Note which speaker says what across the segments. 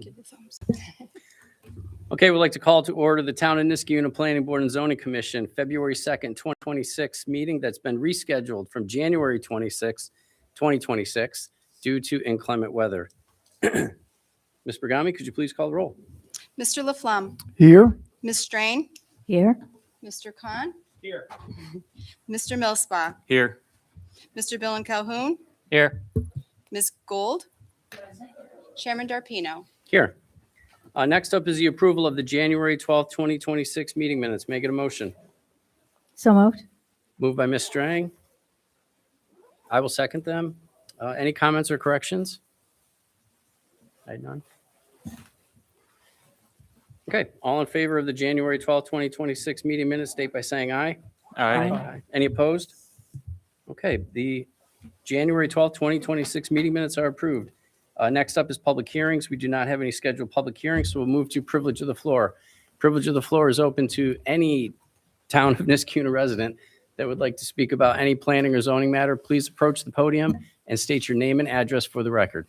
Speaker 1: Give the thumbs.
Speaker 2: Okay, we'd like to call to order the Town of Niskayuna Planning Board and Zoning Commission, February 2nd, 2026 meeting that's been rescheduled from January 26, 2026 due to inclement weather. Ms. Bergami, could you please call the roll?
Speaker 1: Mr. Laflamme,
Speaker 3: Here.
Speaker 1: Ms. Strain,
Speaker 4: Here.
Speaker 1: Mr. Khan,
Speaker 2: Here.
Speaker 1: Mr. Millspa,
Speaker 2: Here.
Speaker 1: Mr. Bill and Calhoun,
Speaker 2: Here.
Speaker 1: Ms. Gold, Chairman Darpino.
Speaker 2: Here. Next up is the approval of the January 12th, 2026 meeting minutes. May I get a motion?
Speaker 4: So moved.
Speaker 2: Moved by Ms. Strang. I will second them. Any comments or corrections? I had none. Okay, all in favor of the January 12th, 2026 meeting minutes, state by saying aye.
Speaker 4: Aye.
Speaker 2: Any opposed? Okay, the January 12th, 2026 meeting minutes are approved. Next up is public hearings. We do not have any scheduled public hearings, so we'll move to privilege of the floor. Privilege of the floor is open to any Town of Niskayuna resident that would like to speak about any planning or zoning matter. Please approach the podium and state your name and address for the record.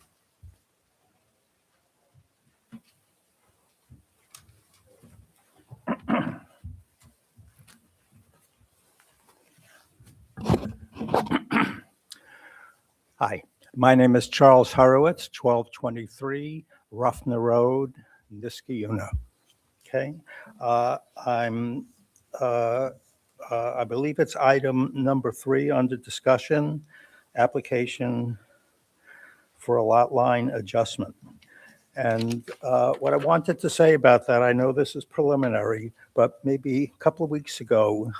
Speaker 3: Hi, my name is Charles Horowitz, 1223 Ruffner Road, Niskayuna. Okay, I believe it's item number 3 under discussion, application for a lot line adjustment. And what I wanted to say about that, I know this is preliminary, but maybe a couple of weeks ago,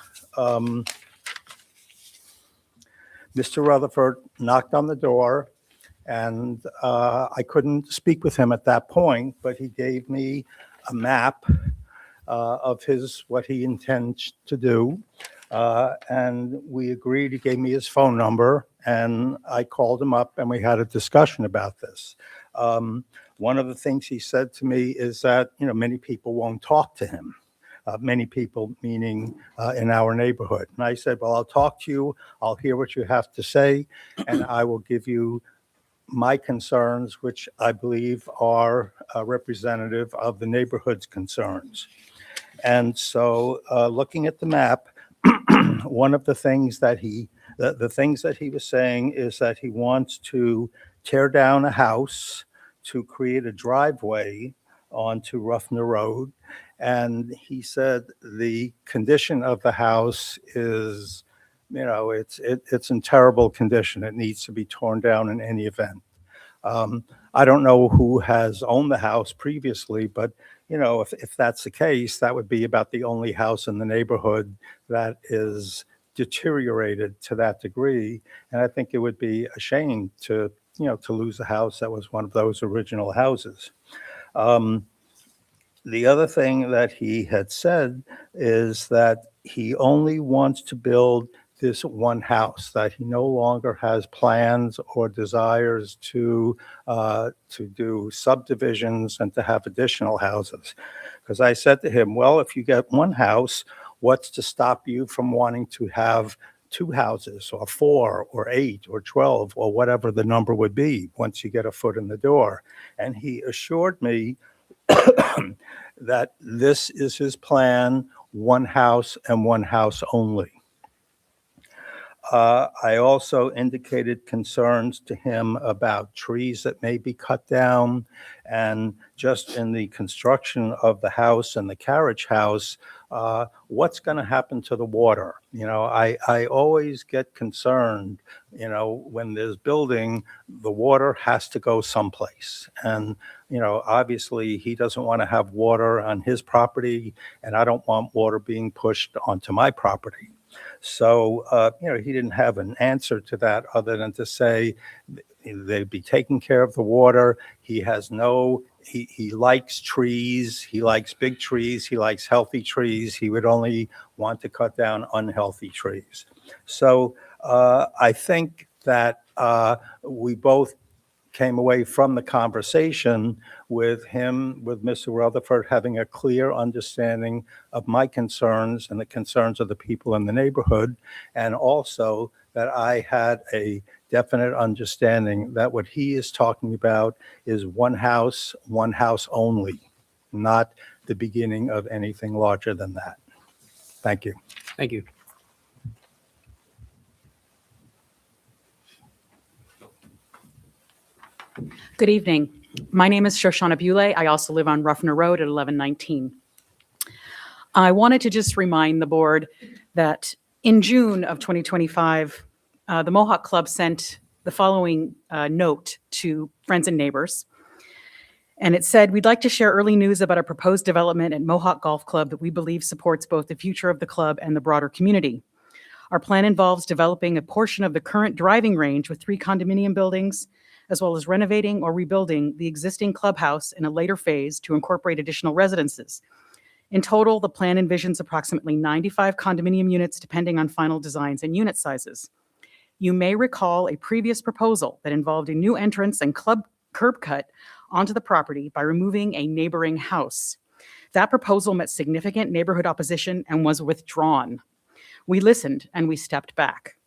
Speaker 3: Mr. Rutherford knocked on the door, and I couldn't speak with him at that point, but he gave me a map of what he intends to do. And we agreed. He gave me his phone number, and I called him up, and we had a discussion about this. One of the things he said to me is that, many people won't talk to him. Many people, meaning in our neighborhood. And I said, well, I'll talk to you. I'll hear what you have to say, and I will give you my concerns, which I believe are representative of the neighborhood's concerns. And so looking at the map, one of the things that the things that he was saying is that he wants to tear down a house to create a driveway onto Ruffner Road. And he said the condition of the house is, it's in terrible condition. It needs to be torn down in any event. I don't know who has owned the house previously, but if that's the case, that would be about the only house in the neighborhood that is deteriorated to that degree. And I think it would be a shame to lose a house that was one of those original houses. The other thing that he had said is that he only wants to build this one house, that he no longer has plans or desires to do subdivisions and to have additional houses. Because I said to him, well, if you get one house, what's to stop you from wanting to have 2 houses or 4 or 8 or 12 or whatever the number would be once you get a foot in the door? And he assured me that this is his plan, one house and one house only. I also indicated concerns to him about trees that may be cut down, and just in the construction of the house and the carriage house, what's going to happen to the water? I always get concerned, when there's building, the water has to go someplace. And, obviously he doesn't want to have water on his property, and I don't want water being pushed onto my property. So, he didn't have an answer to that other than to say they'd be taking care of the water. He likes trees. He likes big trees. He likes healthy trees. He would only want to cut down unhealthy trees. So I think that we both came away from the conversation with Mr. Rutherford having a clear understanding of my concerns and the concerns of the people in the neighborhood, and also that I had a definite understanding that what he is talking about is one house only, not the beginning of anything larger than that. Thank you.
Speaker 2: Thank you.
Speaker 5: Good evening. My name is Shoshana Bule. I also live on Ruffner Road at 1119. I wanted to just remind the board that in June of 2025, the Mohawk Club sent the following note to friends and neighbors. And it said, "We'd like to share early news about a proposed development at Mohawk Golf Club that we believe supports both the future of the club and the broader community. Our plan involves developing a portion of the current driving range with 3 condominium buildings, as well as renovating or rebuilding the existing clubhouse in a later phase to incorporate additional residences. In total, the plan envisions approximately 95 condominium units, depending on final designs and unit sizes. You may recall a previous proposal that involved a new entrance and club curb cut onto the property by removing a neighboring house. That proposal met significant neighborhood opposition and was withdrawn. We listened and we stepped back.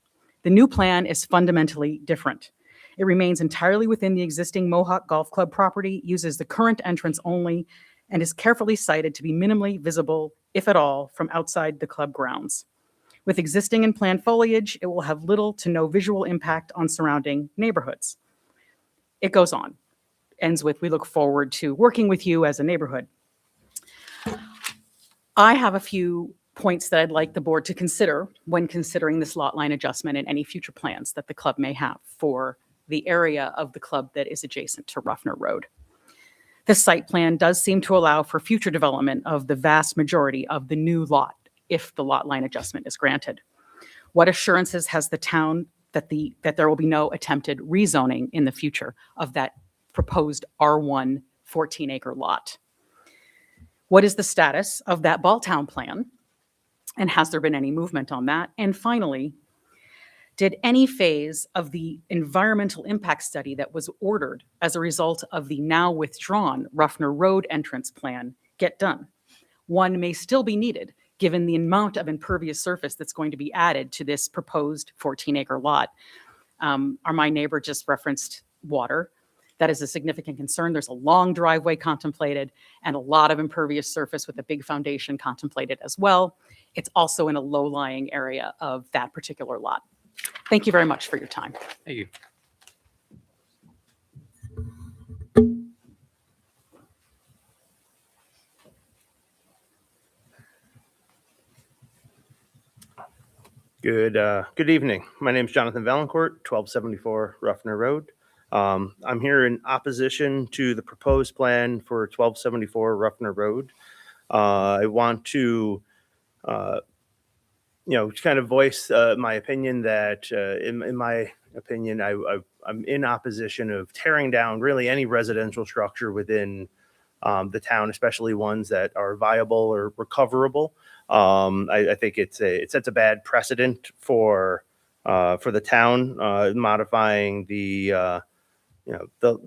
Speaker 5: The new plan is fundamentally different. It remains entirely within the existing Mohawk Golf Club property, uses the current entrance only, and is carefully sited to be minimally visible, if at all, from outside the club grounds. With existing and planned foliage, it will have little to no visual impact on surrounding neighborhoods." It goes on. Ends with, "We look forward to working with you as a neighborhood." I have a few points that I'd like the board to consider when considering this lot line adjustment and any future plans that the club may have for the area of the club that is adjacent to Ruffner Road. The site plan does seem to allow for future development of the vast majority of the new lot if the lot line adjustment is granted. What assurances has the town that there will be no attempted rezoning in the future of that proposed R1 14-acre lot? What is the status of that Balltown plan? And has there been any movement on that? And finally, did any phase of the environmental impact study that was ordered as a result of the now withdrawn Ruffner Road entrance plan get done? One may still be needed, given the amount of impervious surface that's going to be added to this proposed 14-acre lot. My neighbor just referenced water. That is a significant concern. There's a long driveway contemplated and a lot of impervious surface with a big foundation contemplated as well. It's also in a low-lying area of that particular lot. Thank you very much for your time.
Speaker 2: Thank you.
Speaker 6: Good evening. My name is Jonathan Valancourt, 1274 Ruffner Road. I'm here in opposition to the proposed plan for 1274 Ruffner Road. I want to, kind of voice my opinion that, in my opinion, I'm in opposition of tearing down really any residential structure within the town, especially ones that are viable or recoverable. I think it sets a bad precedent for the town, modifying the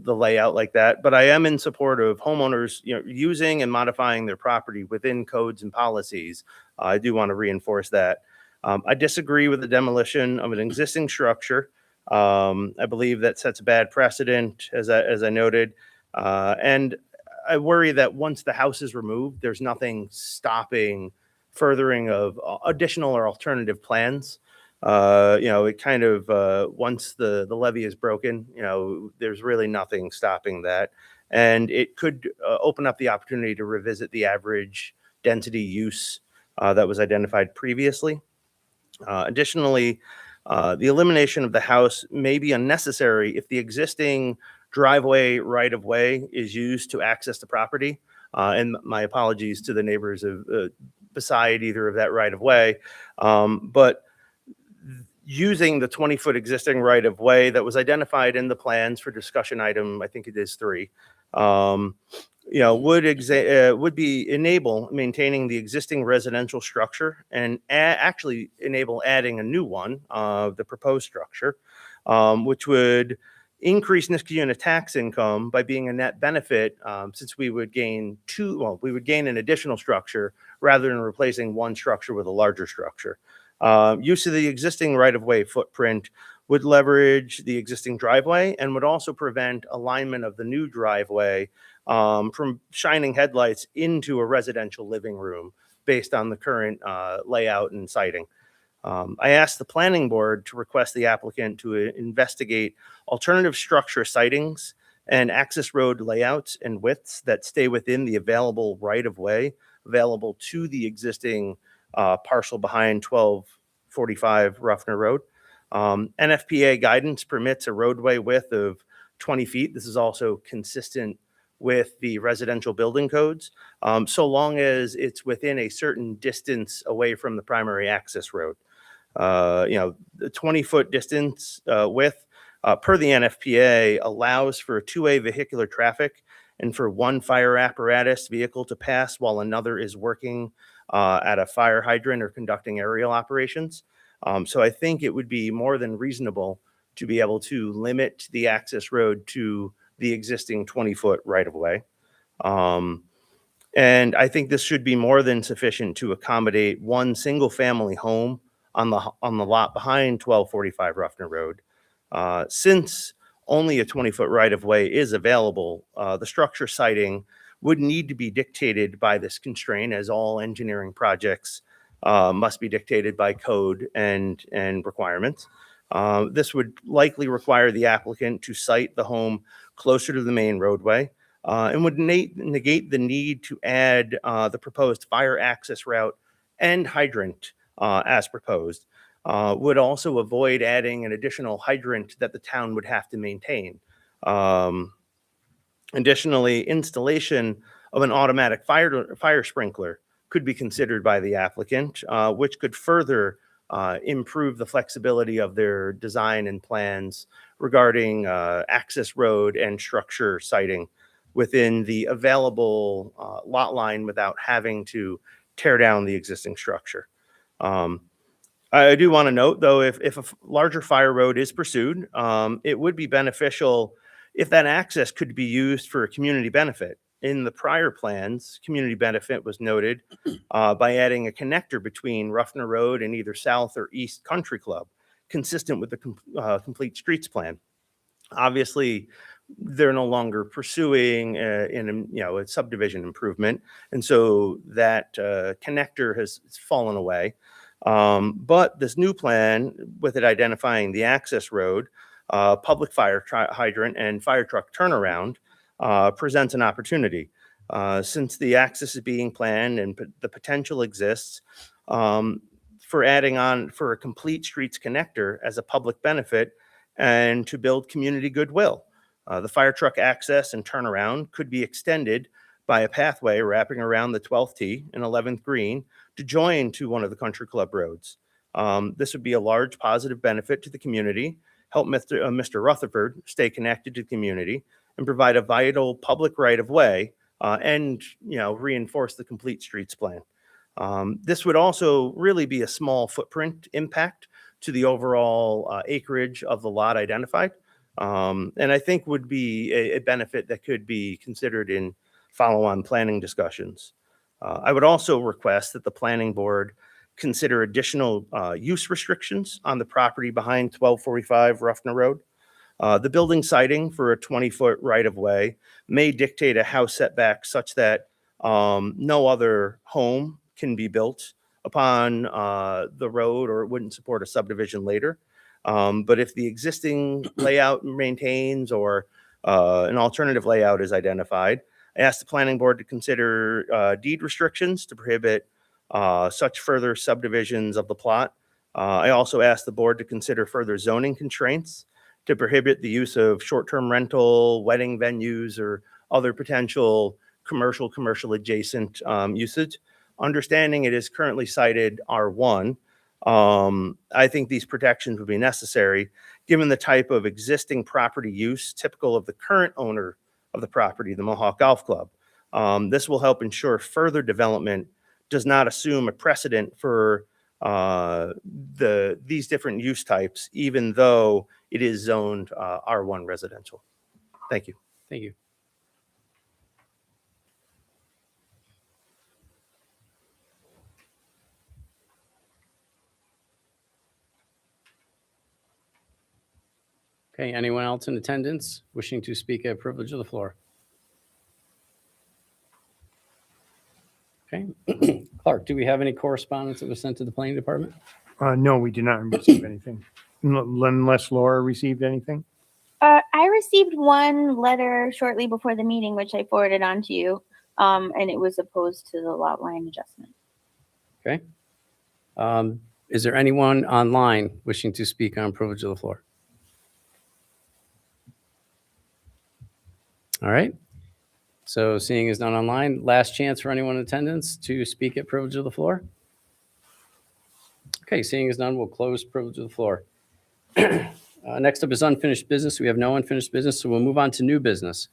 Speaker 6: layout like that. But I am in support of homeowners, using and modifying their property within codes and policies. I do want to reinforce that. I disagree with the demolition of an existing structure. I believe that sets a bad precedent, as I noted, and I worry that once the house is removed, there's nothing stopping furthering of additional or alternative plans. It kind of, once the levee is broken, there's really nothing stopping that. And it could open up the opportunity to revisit the average density use that was identified previously. Additionally, the elimination of the house may be unnecessary if the existing driveway right-of-way is used to access the property. And my apologies to the neighbors beside either of that right-of-way. But using the 20-foot existing right-of-way that was identified in the plans for discussion item, I think it is 3, would be enable maintaining the existing residential structure and actually enable adding a new one, the proposed structure, which would increase Niskayuna tax income by being a net benefit, since we would gain an additional structure rather than replacing one structure with a larger structure. Use of the existing right-of-way footprint would leverage the existing driveway and would also prevent alignment of the new driveway from shining headlights into a residential living room based on the current layout and siting. I asked the planning board to request the applicant to investigate alternative structure sightings and access road layouts and widths that stay within the available right-of-way available to the existing parcel behind 1245 Ruffner Road. NFPA guidance permits a roadway width of 20 feet. This is also consistent with the residential building codes, so long as it's within a certain distance away from the primary access road. The 20-foot distance width per the NFPA allows for two-way vehicular traffic and for one fire apparatus vehicle to pass while another is working at a fire hydrant or conducting aerial operations. So I think it would be more than reasonable to be able to limit the access road to the existing 20-foot right-of-way. And I think this should be more than sufficient to accommodate one single-family home on the lot behind 1245 Ruffner Road. Since only a 20-foot right-of-way is available, the structure siting would need to be dictated by this constraint, as all engineering projects must be dictated by code and requirements. This would likely require the applicant to site the home closer to the main roadway and would negate the need to add the proposed fire access route and hydrant as proposed. Would also avoid adding an additional hydrant that the town would have to maintain. Additionally, installation of an automatic fire sprinkler could be considered by the applicant, which could further improve the flexibility of their design and plans regarding access road and structure siting within the available lot line without having to tear down the existing structure. I do want to note, though, if a larger fire road is pursued, it would be beneficial if that access could be used for a community benefit. In the prior plans, community benefit was noted by adding a connector between Ruffner Road and either South or East Country Club, consistent with the complete streets plan. Obviously, they're no longer pursuing a subdivision improvement, and so that connector has fallen away. But this new plan, with it identifying the access road, public fire hydrant, and fire truck turnaround, presents an opportunity. Since the access is being planned and the potential exists for adding on for a complete streets connector as a public benefit and to build community goodwill. The fire truck access and turnaround could be extended by a pathway wrapping around the 12th tee and 11th green to join to one of the country club roads. This would be a large positive benefit to the community, help Mr. Rutherford stay connected to the community, and provide a vital public right-of-way and reinforce the complete streets plan. This would also really be a small footprint impact to the overall acreage of the lot identified, and I think would be a benefit that could be considered in follow-on planning discussions. I would also request that the planning board consider additional use restrictions on the property behind 1245 Ruffner Road. The building siting for a 20-foot right-of-way may dictate a house setback such that no other home can be built upon the road, or it wouldn't support a subdivision later. But if the existing layout maintains or an alternative layout is identified, I asked the planning board to consider deed restrictions to prohibit such further subdivisions of the plot. I also asked the board to consider further zoning constraints to prohibit the use of short-term rental, wedding venues, or other potential commercial adjacent usage. Understanding it is currently cited R1, I think these protections would be necessary given the type of existing property use typical of the current owner of the property, the Mohawk Golf Club. This will help ensure further development does not assume a precedent for these different use types, even though it is zoned R1 residential. Thank you.
Speaker 2: Thank you. Okay, anyone else in attendance wishing to speak at privilege of the floor? Okay. Clark, do we have any correspondence that was sent to the planning department?
Speaker 7: No, we did not receive anything. Unless Laura received anything?
Speaker 8: I received one letter shortly before the meeting, which I forwarded on to you, and it was opposed to the lot line adjustment.
Speaker 2: Okay. Is there anyone online wishing to speak on privilege of the floor? All right. So seeing as none online, last chance for anyone in attendance to speak at privilege of the floor? Okay, seeing as none, we'll close privilege of the floor. Next up is unfinished business. We have no unfinished business, so we'll move on to new business.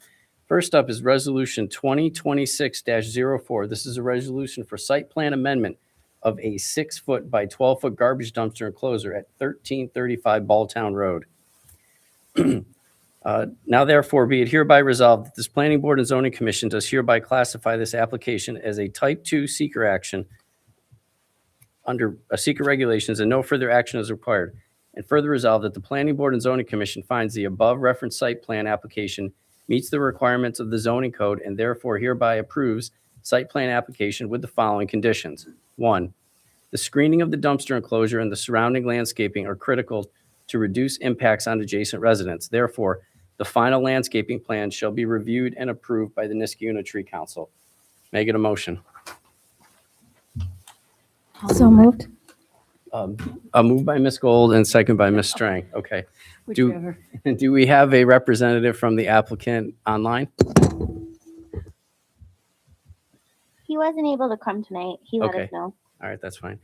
Speaker 2: First up is Resolution 2026-04. This is a resolution for site plan amendment of a 6-foot by 12-foot garbage dumpster enclosure at 1335 Balltown Road. Now therefore be it hereby resolved that this planning board and zoning commission does hereby classify this application as a type 2 seeker action under seeker regulations and no further action is required. And further resolved that the planning board and zoning commission finds the above referenced site plan application meets the requirements of the zoning code and therefore hereby approves site plan application with the following conditions. 1, the screening of the dumpster enclosure and the surrounding landscaping are critical to reduce impacts on adjacent residents. Therefore, the final landscaping plan shall be reviewed and approved by the Niskayuna Tree Council. May I get a motion?
Speaker 4: So moved.
Speaker 2: A move by Ms. Gold and second by Ms. Strang. Okay.
Speaker 4: Whichever.
Speaker 2: Do we have a representative from the applicant online?
Speaker 8: He wasn't able to come tonight. He let
Speaker 2: Okay.
Speaker 8: us know.
Speaker 2: All right, that's fine.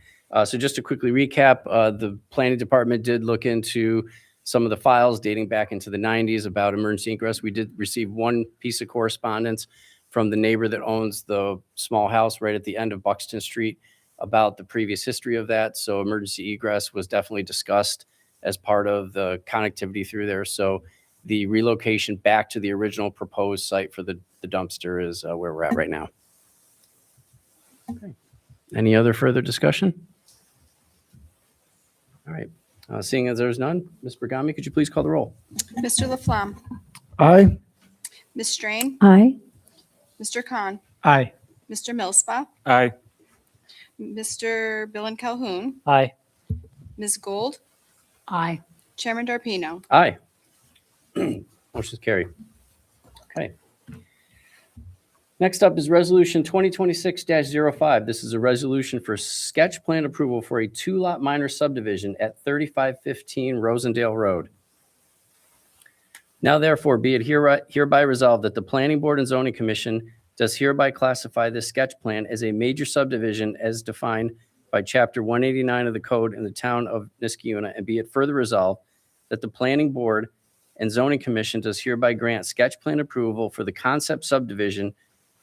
Speaker 2: So just to quickly recap, the planning department did look into some of the files dating back into the 90s about emergency egress. We did receive one piece of correspondence from the neighbor that owns the small house right at the end of Buxton Street about the previous history of that. So emergency egress was definitely discussed as part of the connectivity through there. So the relocation back to the original proposed site for the dumpster is where we're at right now. Okay. Any other further discussion? All right. Seeing as there's none, Ms. Bergami, could you please call the roll?
Speaker 1: Mr. Laflamme?
Speaker 7: Aye.
Speaker 1: Ms. Strain?
Speaker 4: Aye.
Speaker 1: Mr. Khan?
Speaker 7: Aye.
Speaker 1: Mr. Millspaw?
Speaker 7: Aye.
Speaker 1: Mr. Bill and Calhoun?
Speaker 7: Aye.
Speaker 1: Ms. Gold?
Speaker 4: Aye.
Speaker 1: Chairman Darpino?
Speaker 2: Aye. Motion's carried. Okay. Next up is Resolution 2026-05. This is a resolution for sketch plan approval for a 2-lot minor subdivision at 3515 Rosendale Road. Now therefore be it hereby resolved that the Planning Board and Zoning Commission does hereby classify this sketch plan as a major subdivision as defined by Chapter 189 of the Code in the Town of Niskayuna, and be it further resolved that the Planning Board and Zoning Commission does hereby grant sketch plan approval for the concept subdivision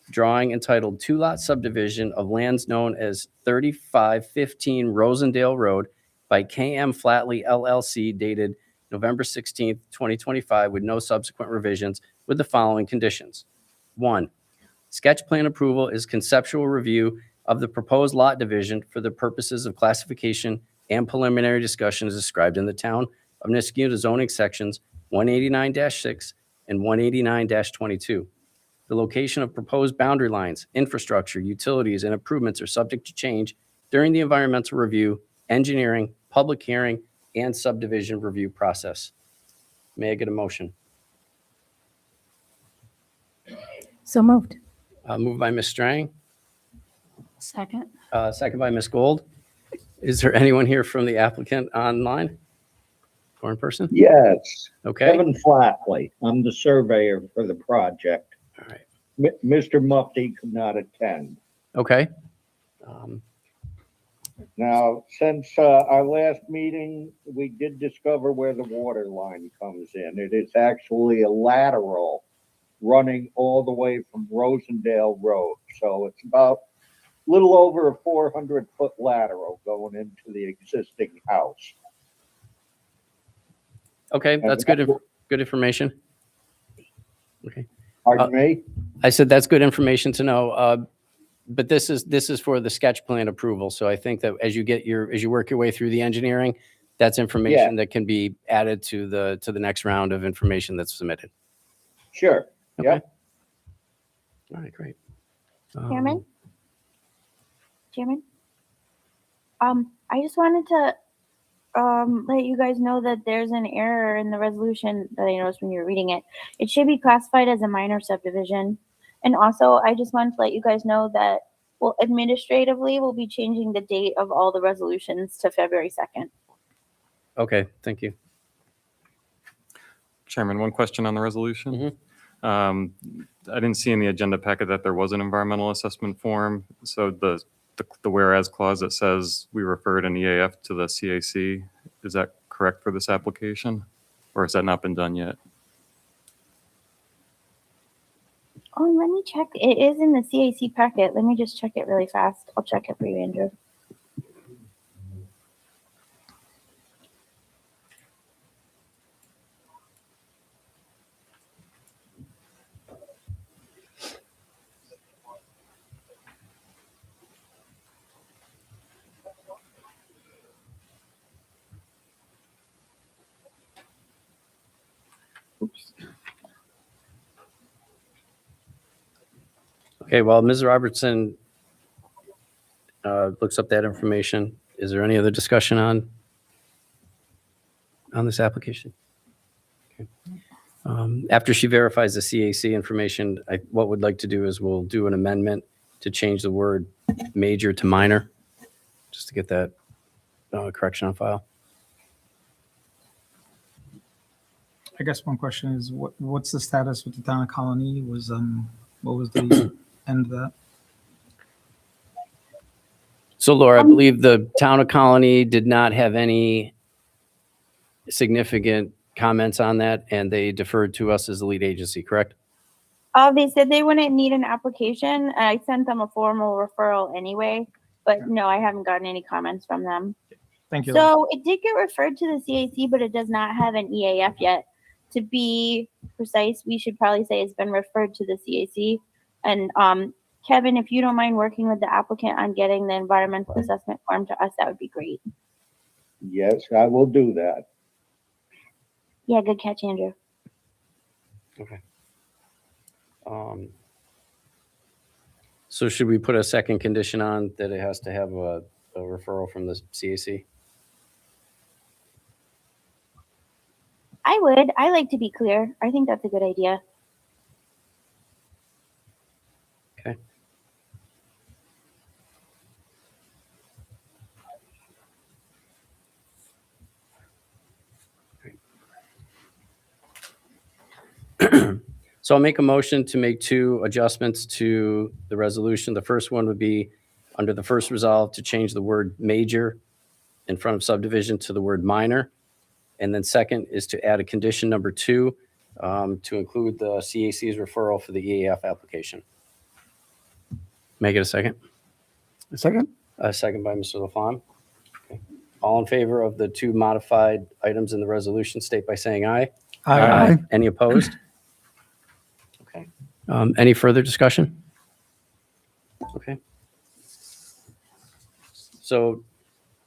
Speaker 2: drawing entitled 2-lot subdivision of lands known as 3515 Rosendale Road by KM Flatley LLC dated November 16th, 2025, with no subsequent revisions, with the following conditions. 1, sketch plan approval is conceptual review of the proposed lot division for the purposes of classification and preliminary discussion as described in the Town of Niskayuna zoning sections 189-6 and 189-22. The location of proposed boundary lines, infrastructure, utilities, and improvements are subject to change during the environmental review, engineering, public hearing, and subdivision review process. May I get a motion?
Speaker 4: So moved.
Speaker 2: Moved by Ms. Strang,
Speaker 4: Second.
Speaker 2: second by Ms. Gold. Is there anyone here from the applicant online or in person?
Speaker 9: Yes,
Speaker 2: Okay,
Speaker 9: Kevin Flatley. I'm the surveyor for the project.
Speaker 2: all right,
Speaker 9: Mr. Mufti could not attend.
Speaker 2: okay.
Speaker 9: Now, since our last meeting, we did discover where the water line comes in. It is actually a lateral running all the way from Rosendale Road. So it's about a little over a 400-foot lateral going into the existing house.
Speaker 2: Okay, that's good information. Okay.
Speaker 9: Pardon me?
Speaker 2: I said that's good information to know. But this is for the sketch plan approval. So I think that as you work your way through the engineering, That's information that can be added to the next round of information that's submitted.
Speaker 9: Sure.
Speaker 2: Okay.
Speaker 9: Yep.
Speaker 2: All right, great.
Speaker 8: Chairman? Chairman? I just wanted to let you guys know that there's an error in the resolution that I noticed when you were reading it. It should be classified as a minor subdivision. And also, I just wanted to let you guys know that, well, administratively, we'll be changing the date of all the resolutions to February 2nd.
Speaker 2: Okay, thank you.
Speaker 10: Chairman, one question on the resolution. I didn't see in the agenda packet that there was an environmental assessment form. So the whereas clause that says we referred an EAF to the CAC, is that correct for this application? Or has that not been done yet?
Speaker 8: Oh, let me check. It is in the CAC packet. Let me just check it really fast. I'll check it for you, Andrew. Oops.
Speaker 2: Okay, well, Ms. Robertson looks up that information. Is there any other discussion on this application? Okay. After she verifies the CAC information, what we'd like to do is we'll do an amendment to change the word major to minor, just to get that correction on file.
Speaker 11: I guess one question is what's the status with the town of Colony? What was the end of that?
Speaker 2: So Laura, I believe the town of Colony did not have any significant comments on that, and they deferred to us as the lead agency, correct?
Speaker 8: They said they wouldn't need an application. I sent them a formal referral anyway, but no, I haven't gotten any comments from them.
Speaker 11: Thank you.
Speaker 8: So it did get referred to the CAC, but it does not have an EAF yet. To be precise, we should probably say it's been referred to the CAC. And Kevin, if you don't mind working with the applicant on getting the environmental assessment form to us, that would be great.
Speaker 9: Yes, I will do that.
Speaker 8: Yeah, good catch, Andrew.
Speaker 2: Okay. So should we put a second condition on that it has to have a referral from the CAC?
Speaker 8: I would. I like to be clear. I think that's a good idea.
Speaker 2: Okay. So I'll make a motion to make two adjustments to the resolution. The first one would be under the first resolve to change the word major in front of subdivision to the word minor. And then second is to add a condition number 2 to include the CAC's referral for the EAF application. Make it a second.
Speaker 3: A second?
Speaker 2: A second by Mr. Laflamme. Okay. All in favor of the two modified items in the resolution, state by saying aye.
Speaker 3: Aye.
Speaker 2: Any opposed? Okay. Any further discussion? Okay. So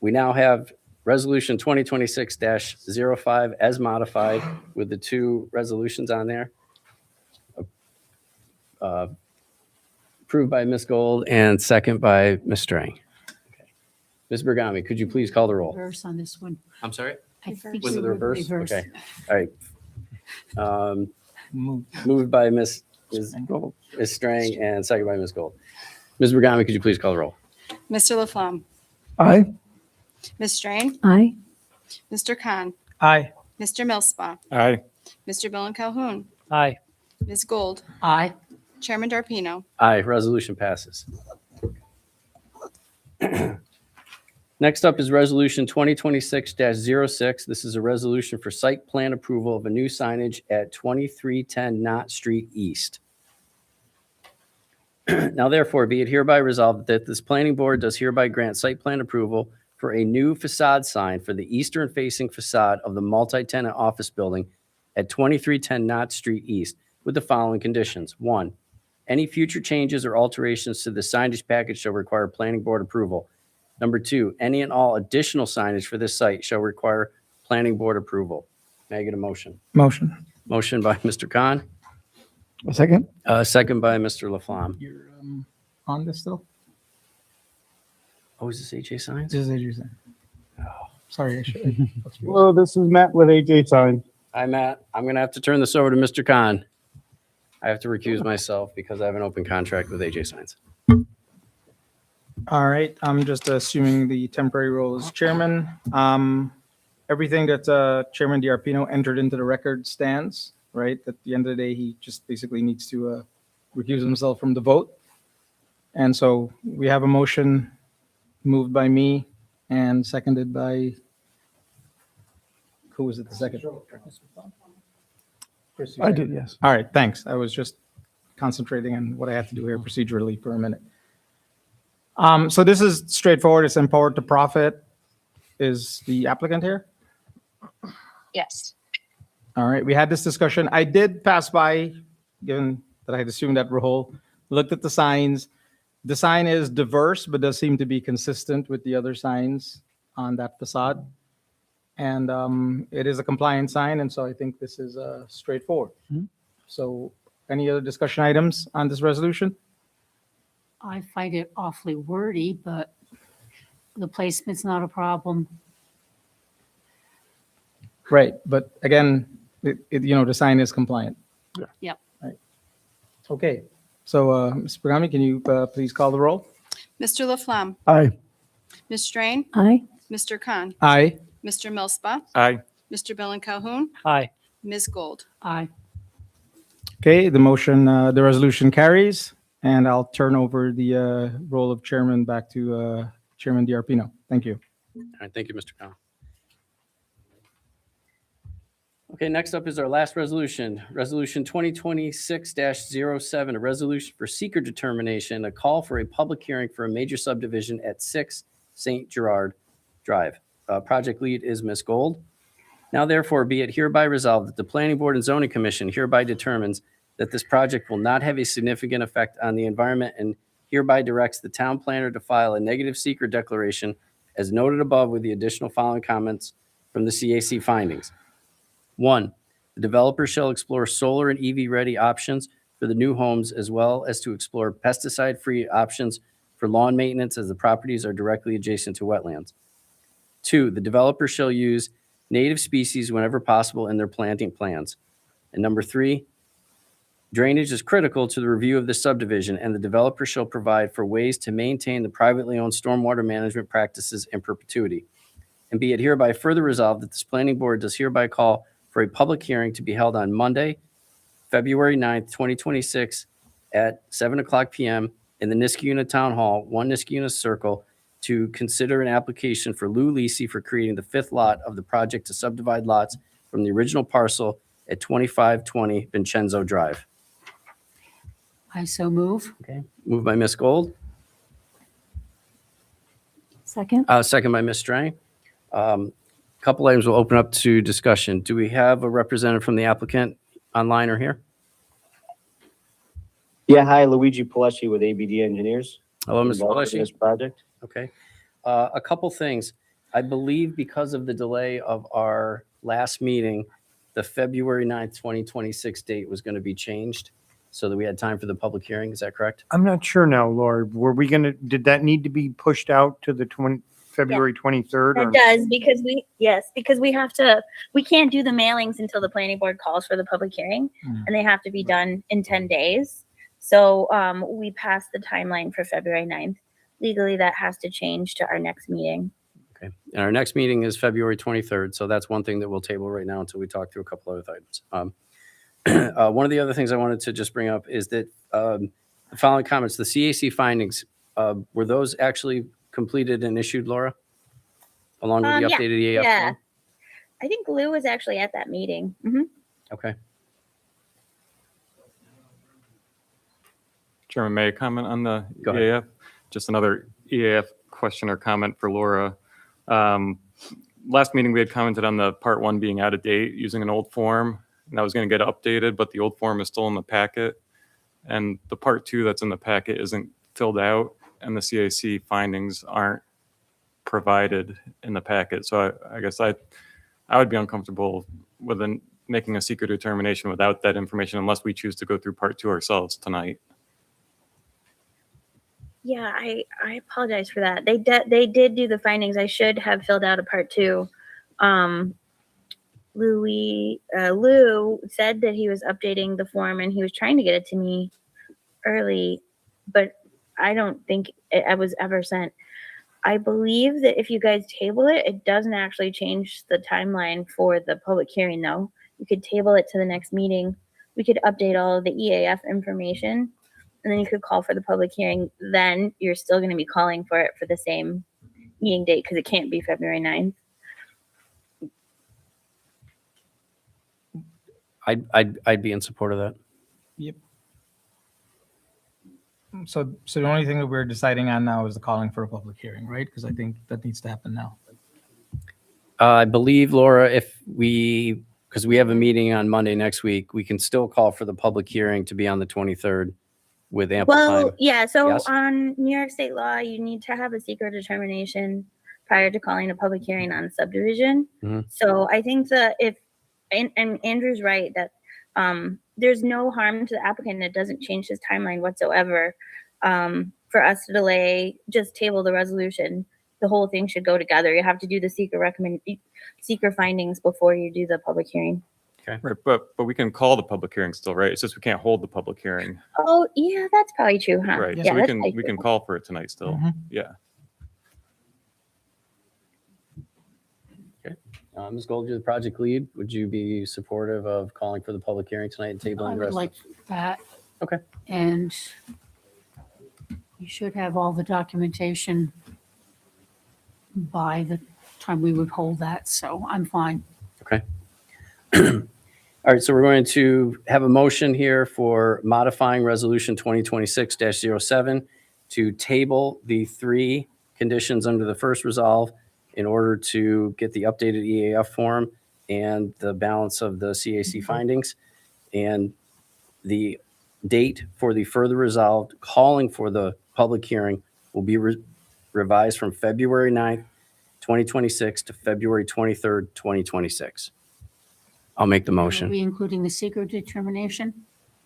Speaker 2: we now have Resolution 2026-05 as modified with the two resolutions on there. Approved by Ms. Gold and second by Ms. Strang. Okay. Ms. Bergami, could you please call the roll?
Speaker 4: Reverse on this one.
Speaker 2: I'm sorry?
Speaker 4: I think
Speaker 2: Was
Speaker 4: you
Speaker 2: it the
Speaker 4: were
Speaker 2: reverse?
Speaker 4: reversed.
Speaker 2: Okay. All right.
Speaker 11: Move.
Speaker 2: Moved by Ms. Strang and second by Ms. Gold. Ms. Bergami, could you please call the roll?
Speaker 1: Mr. Laflamme,
Speaker 3: Aye.
Speaker 1: Ms. Strain,
Speaker 4: Aye.
Speaker 1: Mr. Khan,
Speaker 11: Aye.
Speaker 1: Mr. Millspaw,
Speaker 10: Aye.
Speaker 1: Mr. Bill and Calhoun,
Speaker 11: Aye.
Speaker 1: Ms. Gold,
Speaker 4: Aye.
Speaker 1: Chairman Darpino.
Speaker 2: Aye, resolution passes. Next up is Resolution 2026-06. This is a resolution for site plan approval of a new signage at 2310 Knott Street East. Now therefore, be it hereby resolved that this planning board does hereby grant site plan approval for a new facade sign for the eastern facing facade of the multi-tenant office building at 2310 Knott Street East with the following conditions. 1, any future changes or alterations to the signage package shall require planning board approval. Number 2, any and all additional signage for this site shall require planning board approval. May I get a motion?
Speaker 11: Motion.
Speaker 2: Motion by Mr. Khan,
Speaker 7: A second?
Speaker 2: second by Mr. Laflamme.
Speaker 11: You're on this still?
Speaker 2: Oh, is this AJ Signs?
Speaker 11: This is AJ Sign. Sorry, I should.
Speaker 7: Hello, this is Matt with AJ Sign.
Speaker 2: Hi, Matt. I'm going to have to turn this over to Mr. Khan. I have to recuse myself because I have an open contract with AJ Signs.
Speaker 11: All right, I'm just assuming the temporary role is chairman. Everything that Chairman DiArpino entered into the record stands, right? At the end of the day, he just basically needs to recuse himself from the vote. And so we have a motion moved by me and seconded by, who was it, the second? Chris, you
Speaker 7: I
Speaker 11: seconded?
Speaker 7: did, yes.
Speaker 11: All right, thanks. I was just concentrating on what I have to do here procedurally for a minute. So this is straightforward. It's Empowered to Profit. Is the applicant here?
Speaker 1: Yes.
Speaker 11: All right, we had this discussion. I did pass by, given that I had assumed that role, looked at the signs. The sign is diverse, but does seem to be consistent with the other signs on that facade. And it is a compliant sign, and so I think this is straightforward. So any other discussion items on this resolution?
Speaker 4: I find it awfully wordy, but the placement's not a problem.
Speaker 11: Right, but again, the sign is compliant.
Speaker 4: Yep.
Speaker 11: Right. Okay, so Ms. Pagami, can you please call the roll?
Speaker 1: Mr. Laflamme?
Speaker 7: Aye.
Speaker 1: Ms. Strain?
Speaker 4: Aye.
Speaker 1: Mr. Khan?
Speaker 11: Aye.
Speaker 1: Mr. Millspa?
Speaker 10: Aye.
Speaker 1: Mr. Bill Calhoun?
Speaker 2: Aye.
Speaker 1: Ms. Gold?
Speaker 4: Aye.
Speaker 11: Okay, the resolution carries, and I'll turn over the role of chairman back to Chairman DiArpino. Thank you.
Speaker 2: All right, thank you, Mr. Khan. Okay, next up is our last resolution, Resolution 2026-07, a resolution for seeker determination, a call for a public hearing for a major subdivision at 6 St. Gerard Drive. Project lead is Ms. Gold. Now therefore be it hereby resolved that the Planning Board and Zoning Commission hereby determines that this project will not have a significant effect on the environment and hereby directs the town planner to file a negative seeker declaration as noted above with the additional following comments from the CAC findings. 1, the developer shall explore solar and EV-ready options for the new homes as well as to explore pesticide-free options for lawn maintenance as the properties are directly adjacent to wetlands. 2, the developer shall use native species whenever possible in their planting plans. And number 3, drainage is critical to the review of the subdivision, and the developer shall provide for ways to maintain the privately owned stormwater management practices in perpetuity. And be it hereby further resolved that this planning board does hereby call for a public hearing to be held on Monday, February 9th, 2026 at 7:00 p.m. in the Niskayuna Town Hall, 1 Niskayuna Circle, to consider an application for Lou Lisi for creating the 5th lot of the project to subdivide lots from the original parcel at 2520 Vincenzo Drive.
Speaker 4: I so move.
Speaker 2: Okay, moved by Ms. Gold,
Speaker 4: Second.
Speaker 2: second by Ms. Strang. Couple items will open up to discussion. Do we have a representative from the applicant online or here?
Speaker 12: Yeah, hi, Luigi Palesci with ABD Engineers.
Speaker 2: Hello, Mr.
Speaker 12: Involved in
Speaker 2: Palesci.
Speaker 12: this project.
Speaker 2: Okay. A couple things. I believe because of the delay of our last meeting, the February 9th, 2026 date was going to be changed so that we had time for the public hearing. Is that correct?
Speaker 7: I'm not sure now, Laura. Were we gonna, did that need to be pushed out to the February 23rd?
Speaker 8: It does because we can't do the mailings until the planning board calls for the public hearing, and they have to be done in 10 days. So we passed the timeline for February 9th. Legally, that has to change to our next meeting.
Speaker 2: Okay. And our next meeting is February 23rd. So that's one thing that we'll table right now until we talk through a couple other items. One of the other things I wanted to just bring up is that the following comments, the CAC findings, were those actually completed and issued, Laura? Along with the
Speaker 8: Yeah.
Speaker 2: updated EAF
Speaker 8: Yeah.
Speaker 2: form?
Speaker 8: I think Lou was actually at that meeting.
Speaker 2: Okay.
Speaker 10: Chairman, may I comment on the
Speaker 2: Go ahead.
Speaker 10: EAF? Just another EAF question or comment for Laura. Last meeting, we had commented on the part 1 being out of date using an old form, and that was going to get updated, but the old form is still in the packet. And the part 2 that's in the packet isn't filled out, and the CAC findings aren't provided in the packet. So I guess I would be uncomfortable with making a secret determination without that information unless we choose to go through part 2 ourselves tonight.
Speaker 8: Yeah, I apologize for that. They did do the findings. I should have filled out a part 2. Lou said that he was updating the form and he was trying to get it to me early, but I don't think I was ever sent. I believe that if you guys table it, it doesn't actually change the timeline for the public hearing, though. You could table it to the next meeting. We could update all of the EAF information, and then you could call for the public hearing. Then you're still going to be calling for it for the same meeting date because it can't be February 9th.
Speaker 2: I'd be in support of that.
Speaker 11: Yep. So the only thing that we're deciding on now is the calling for a public hearing, right? Because I think that needs to happen now.
Speaker 2: I believe, Laura, because we have a meeting on Monday next week, we can still call for the public hearing to be on the 23rd with ample
Speaker 8: Well,
Speaker 2: time.
Speaker 8: yeah. So
Speaker 2: Yes?
Speaker 8: on New York State law, you need to have a secret determination prior to calling a public hearing on a subdivision.
Speaker 2: Mhm.
Speaker 8: So I think that and Andrew's right that there's no harm to the applicant. It doesn't change his timeline whatsoever. For us to delay, just table the resolution. The whole thing should go together. You have to do the secret findings before you do the public hearing.
Speaker 10: Right, but we can call the public hearing still, right? It's just we can't hold the public hearing.
Speaker 8: Oh, yeah, that's probably true, huh?
Speaker 10: Right,
Speaker 8: Yeah,
Speaker 10: so we
Speaker 8: that's
Speaker 10: can
Speaker 8: probably true.
Speaker 10: call for it tonight still.
Speaker 11: Mhm.
Speaker 10: Yeah.
Speaker 2: Ms. Gold, you're the project lead. Would you be supportive of calling for the public hearing tonight and tabling
Speaker 4: I
Speaker 2: the
Speaker 4: would
Speaker 2: rest?
Speaker 4: like that.
Speaker 2: Okay.
Speaker 4: And you should have all the documentation by the time we would hold that, so I'm fine.
Speaker 2: Okay. All right, so we're going to have a motion here for modifying Resolution 2026-07 to table the 3 conditions under the first resolve in order to get the updated EAF form and the balance of the CAC findings. And the date for the further resolved calling for the public hearing will be revised from February 9th, 2026 to February 23rd, 2026. I'll make the
Speaker 4: Are
Speaker 2: motion.
Speaker 4: we including the secret determination?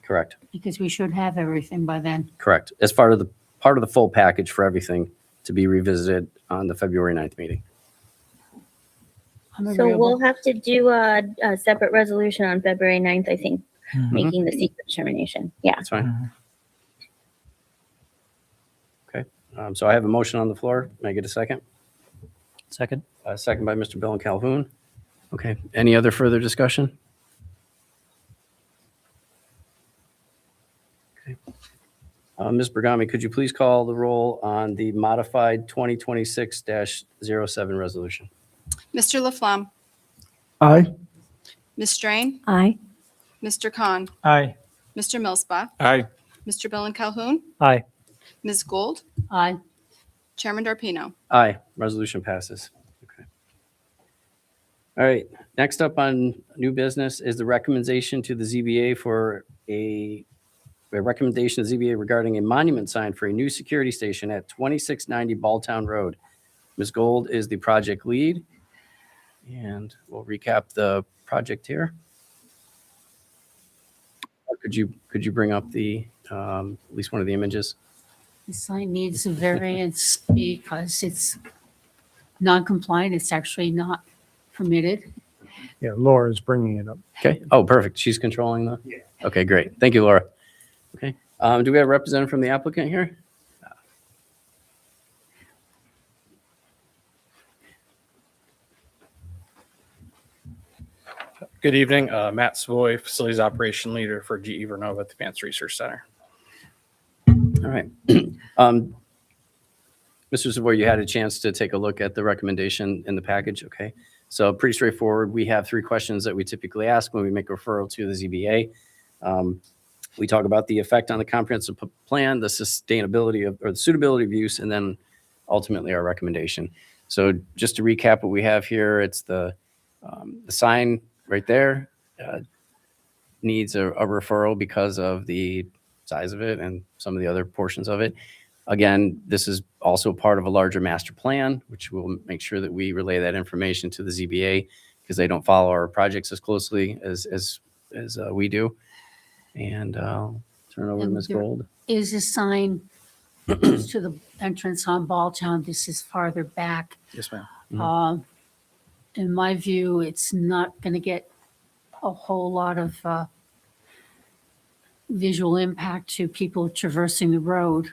Speaker 2: Correct.
Speaker 4: Because we should have everything by then.
Speaker 2: Correct. As part of the full package for everything to be revisited on the February 9th meeting.
Speaker 4: I'm
Speaker 8: So we'll
Speaker 4: agreeable.
Speaker 8: have to do a separate resolution on February 9th, I think, making the secret determination. Yeah.
Speaker 2: That's fine. Okay. So I have a motion on the floor. May I get a second?
Speaker 12: Second.
Speaker 2: Second by Mr. Bill Calhoun. Okay. Any other further discussion? Okay. Ms. Bergami, could you please call the roll on the modified 2026-07 resolution?
Speaker 1: Mr. Laflamme,
Speaker 3: Aye.
Speaker 1: Ms. Strain,
Speaker 8: Aye.
Speaker 1: Mr. Khan,
Speaker 11: Aye.
Speaker 1: Mr. Millspath,
Speaker 10: Aye.
Speaker 1: Mr. Calhoun,
Speaker 12: Aye.
Speaker 1: Ms. Gold,
Speaker 4: Aye.
Speaker 1: Chairman Darpino.
Speaker 2: Aye, resolution passes. Okay. All right, next up on new business is the recommendation to the ZBA for a recommendation to ZBA regarding a monument sign for a new security station at 2690 Balltown Road. Ms. Gold is the project lead, and we'll recap the project here. Could you bring up at least one of the images?
Speaker 4: The sign needs a variance because it's non-compliant. It's actually not permitted.
Speaker 7: Yeah, Laura's bringing it up.
Speaker 2: Okay. Oh, perfect. She's controlling the? Yeah. Okay, great. Thank you, Laura. Okay. Do we have a representative from the applicant here?
Speaker 13: Good evening, Matt Savoy, Facilities Operation Leader for GE Vernova at the Advanced Research Center.
Speaker 2: All right. Mr. Savoy, you had a chance to take a look at the recommendation in the package. Okay. So pretty straightforward. We have 3 questions that we typically ask when we make a referral to the ZBA. We talk about the effect on the comprehensive plan, the sustainability or the suitability of use, and then ultimately our recommendation. So just to recap what we have here, it's the sign right there needs a referral because of the size of it and some of the other portions of it. Again, this is also part of a larger master plan, which will make sure that we relay that information to the ZBA because they don't follow our projects as closely as we do. And I'll turn it over to
Speaker 4: And
Speaker 2: Ms.
Speaker 4: there-
Speaker 2: Gold.
Speaker 4: Is a sign that goes to the entrance on Balltown. This is farther back.
Speaker 13: Yes, ma'am.
Speaker 4: In my view, it's not going to get a whole lot of visual impact to people traversing the road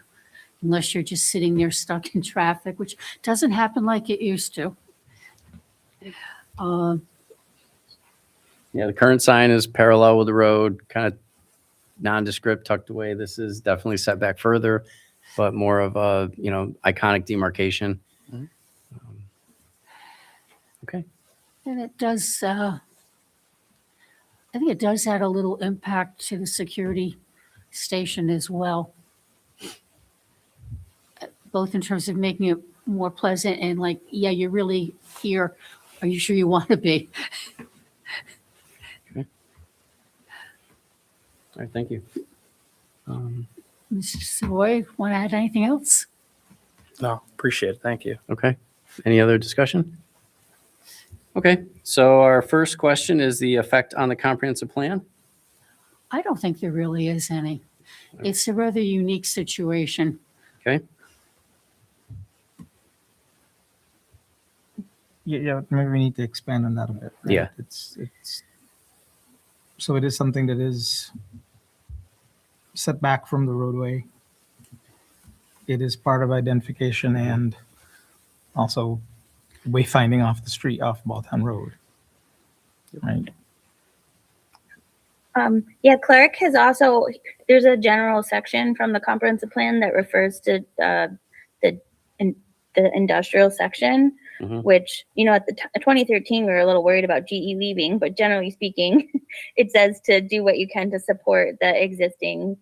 Speaker 4: unless you're just sitting there stuck in traffic, which doesn't happen like it used to.
Speaker 2: Yeah, the current sign is parallel with the road, kind of nondescript, tucked away. This is definitely set back further, but more of a, iconic demarcation. Okay.
Speaker 4: And it does, I think it does add a little impact to the security station as well. Both in terms of making it more pleasant and like, yeah, you're really here. Are you sure you want to be?
Speaker 2: All right, thank you.
Speaker 4: Mr. Savoy, want to add anything else?
Speaker 13: No, appreciate it. Thank you.
Speaker 2: Okay. Any other discussion? Okay, so our first question is the effect on the comprehensive plan.
Speaker 4: I don't think there really is any. It's a rather unique situation.
Speaker 2: Okay.
Speaker 11: Yeah, maybe we need to expand on that a bit. Right?
Speaker 2: Yeah.
Speaker 11: It's so it is something that is set back from the roadway. It is part of identification and also wayfinding off the street, off Balltown Road. Right.
Speaker 8: Yeah, Clark has also, there's a general section from the comprehensive plan that refers to the industrial section, which, at the 2013, we were a little worried about GE leaving, but generally speaking, it says to do what you can to support the existing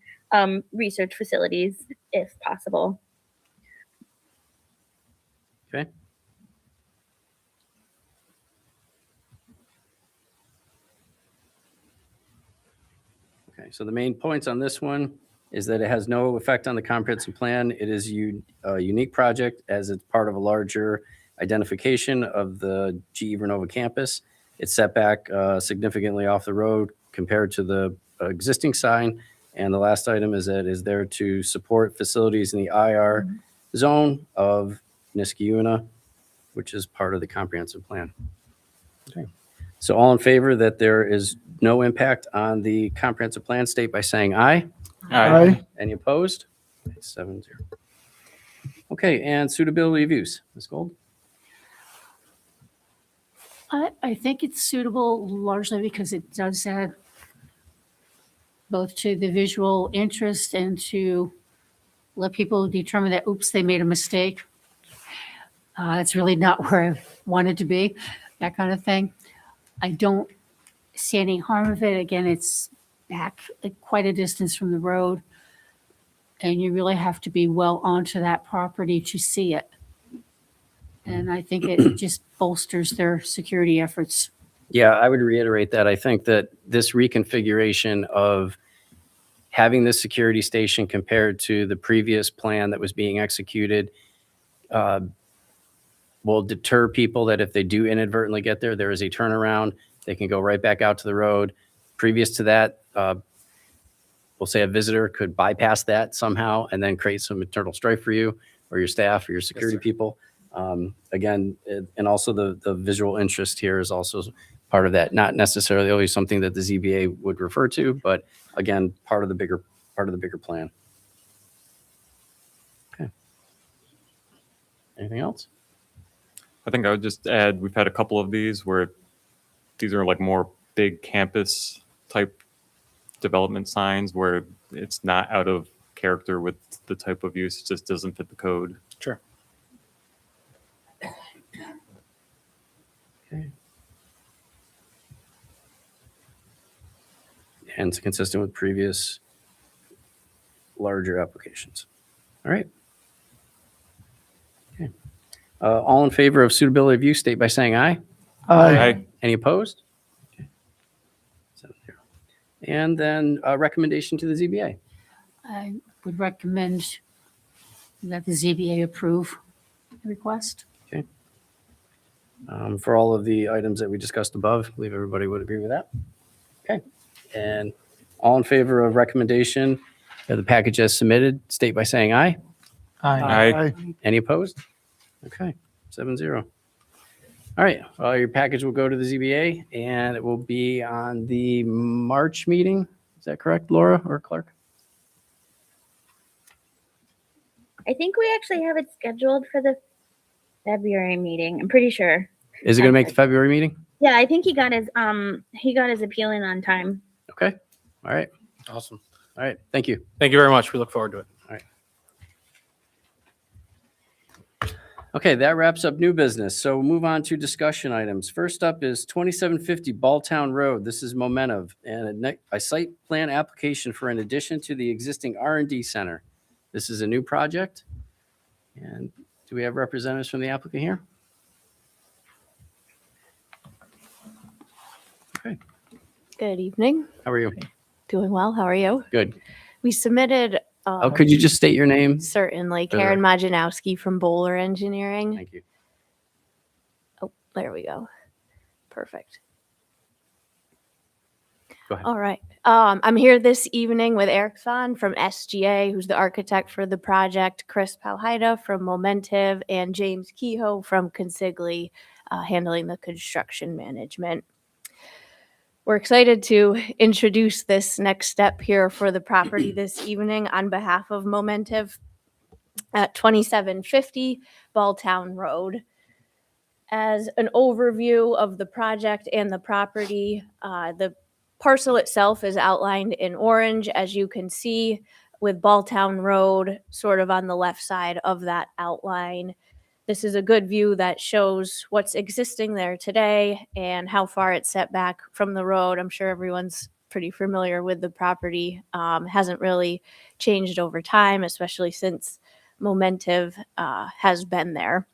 Speaker 8: research facilities if possible.
Speaker 2: Okay. Okay, so the main points on this one is that it has no effect on the comprehensive plan. It is a unique project as it's part of a larger identification of the GE Vernova campus. It's set back significantly off the road compared to the existing sign. And the last item is that it is there to support facilities in the IR zone of Niskayuna, which is part of the comprehensive plan. Okay. So all in favor that there is no impact on the comprehensive plan, state by saying aye.
Speaker 11: Aye.
Speaker 2: Any opposed? 7-0. Okay, and suitability of use, Ms. Gold?
Speaker 4: I think it's suitable largely because it does add both to the visual interest and to let people determine that, oops, they made a mistake. It's really not where I wanted to be, that kind of thing. I don't see any harm of it. Again, it's back quite a distance from the road, and you really have to be well onto that property to see it. And I think it just bolsters their security efforts.
Speaker 2: Yeah, I would reiterate that. I think that this reconfiguration of having this security station compared to the previous plan that was being executed will deter people that if they do inadvertently get there, there is a turnaround. They can go right back out to the road. Previous to that, we'll say a visitor could bypass that somehow and then create some internal strife for you or your staff or your security people. Again, and also the visual interest here is also part of that. Not necessarily always something that the ZBA would refer to, but again, part of the bigger plan. Okay. Anything else?
Speaker 10: I think I would just add, we've had a couple of these where these are like more big campus type development signs where it's not out of character with the type of use, it just doesn't fit the code.
Speaker 13: Sure.
Speaker 2: Okay. And it's consistent with previous larger applications. All right. Okay. All in favor of suitability of use, state by saying aye.
Speaker 10: Aye.
Speaker 2: Any opposed? Okay. 7-0. And then recommendation to the ZBA.
Speaker 4: I would recommend that the ZBA approve the request.
Speaker 2: For all of the items that we discussed above, I believe everybody would agree with that. Okay. And all in favor of recommendation of the package as submitted, state by saying aye.
Speaker 10: Aye.
Speaker 2: Any opposed? Okay, 7-0. All right, well, your package will go to the ZBA and it will be on the March meeting. Is that correct, Laura or Clark?
Speaker 8: I think we actually have it scheduled for the February meeting. I'm pretty sure.
Speaker 2: Is it going to make the February meeting?
Speaker 8: Yeah, I think he got his appeal in on time.
Speaker 2: Okay, all right,
Speaker 13: Awesome.
Speaker 2: all right, thank you.
Speaker 13: Thank you very much. We look forward to it.
Speaker 2: Okay, that wraps up new business. So we'll move on to discussion items. First up is 2750 Balltown Road. This is Momentive and a site plan application for an addition to the existing R&D center. This is a new project. And do we have representatives from the applicant here? Okay,
Speaker 14: Good evening.
Speaker 2: how are you?
Speaker 14: Doing well. How are you?
Speaker 2: Good.
Speaker 14: We submitted.
Speaker 2: Oh, could you just state your name?
Speaker 14: Certainly.
Speaker 2: For the
Speaker 14: Karen Majanowski from Bowler Engineering.
Speaker 2: Thank you.
Speaker 14: Oh, there we go. Perfect.
Speaker 2: Go ahead.
Speaker 14: All right. I'm here this evening with Eric Son from SGA, who's the architect for the project, Chris Palhaida from Momentive, and James Kehoe from Consigli, handling the construction management. We're excited to introduce this next step here for the property this evening on behalf of Momentive at 2750 Balltown Road. As an overview of the project and the property, the parcel itself is outlined in orange, as you can see, with Balltown Road sort of on the left side of that outline. This is a good view that shows what's existing there today and how far it's set back from the road. I'm sure everyone's pretty familiar with the property. Hasn't really changed over time, especially since Momentive has been there.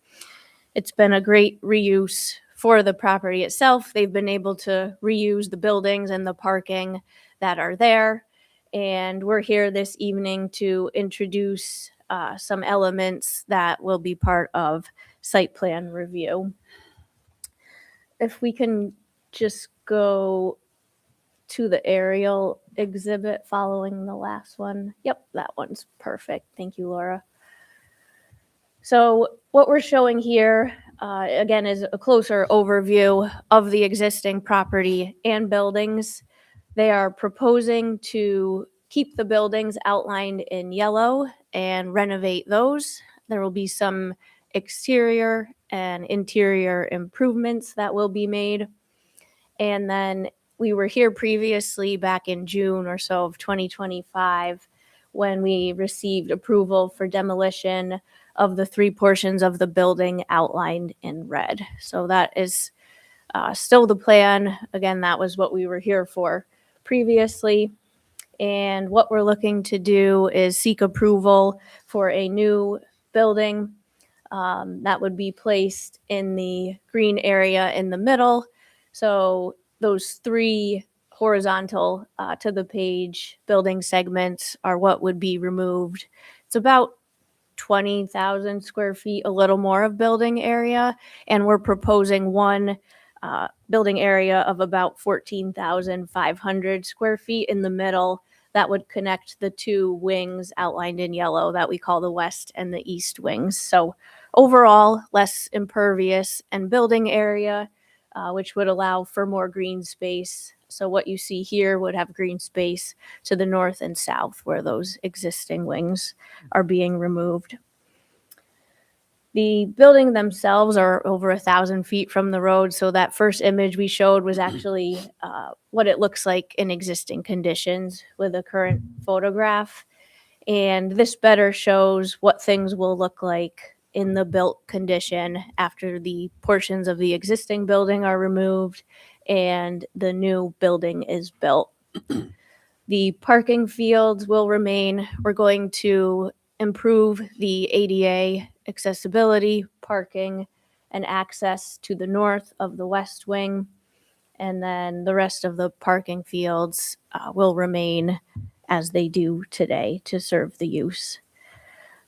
Speaker 14: It's been a great reuse for the property itself. They've been able to reuse the buildings and the parking that are there. And we're here this evening to introduce some elements that will be part of site plan review. If we can just go to the aerial exhibit following the last one. Yep, that one's perfect. Thank you, Laura. So what we're showing here, again, is a closer overview of the existing property and buildings. They are proposing to keep the buildings outlined in yellow and renovate those. There will be some exterior and interior improvements that will be made. And then we were here previously back in June or so of 2025 when we received approval for demolition of the 3 portions of the building outlined in red. So that is still the plan. Again, that was what we were here for previously. And what we're looking to do is seek approval for a new building that would be placed in the green area in the middle. So those 3 horizontal to the page building segments are what would be removed. It's about 20,000 square feet, a little more of building area. And we're proposing one building area of about 14,500 square feet in the middle that would connect the 2 wings outlined in yellow that we call the west and the east wings. So overall, less impervious and building area, which would allow for more green space. So what you see here would have green space to the north and south where those existing wings are being removed. The building themselves are over 1,000 feet from the road. So that first image we showed was actually what it looks like in existing conditions with a current photograph. And this better shows what things will look like in the built condition after the portions of the existing building are removed and the new building is built. The parking fields will remain. We're going to improve the ADA accessibility, parking, and access to the north of the west wing. And then the rest of the parking fields will remain as they do today to serve the use.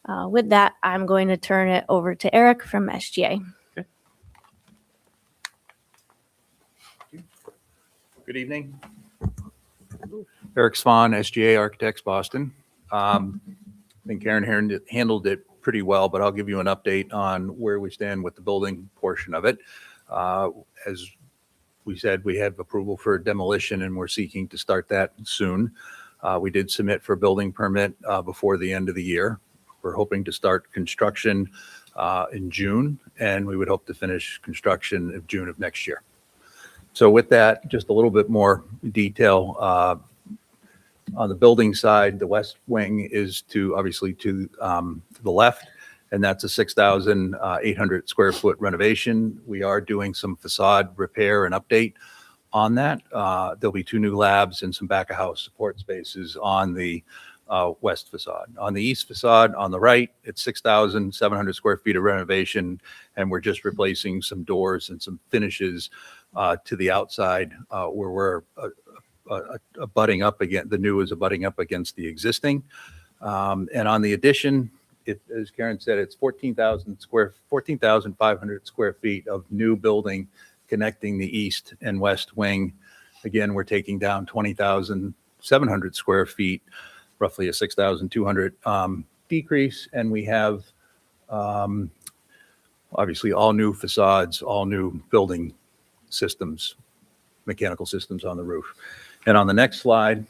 Speaker 14: With that, I'm going to turn it over to Eric from SGA.
Speaker 15: Good evening. Eric Swan, SGA Architects, Boston. I think Karen handled it pretty well, but I'll give you an update on where we stand with the building portion of it. As we said, we have approval for demolition and we're seeking to start that soon. We did submit for a building permit before the end of the year. We're hoping to start construction in June, and we would hope to finish construction in June of next year. So with that, just a little bit more detail. On the building side, the west wing is obviously to the left, and that's a 6,800 square foot renovation. We are doing some facade repair and update on that. There'll be 2 new labs and some back of house support spaces on the west facade. On the east facade, on the right, it's 6,700 square feet of renovation, and we're just replacing some doors and some finishes to the outside where we're abutting up against the new is abutting up against the existing. And on the addition, as Karen said, it's 14,500 square feet of new building connecting the east and west wing. Again, we're taking down 20,700 square feet, roughly a 6,200 decrease. And we have obviously all new facades, all new building systems, mechanical systems on the roof. And on the next slide,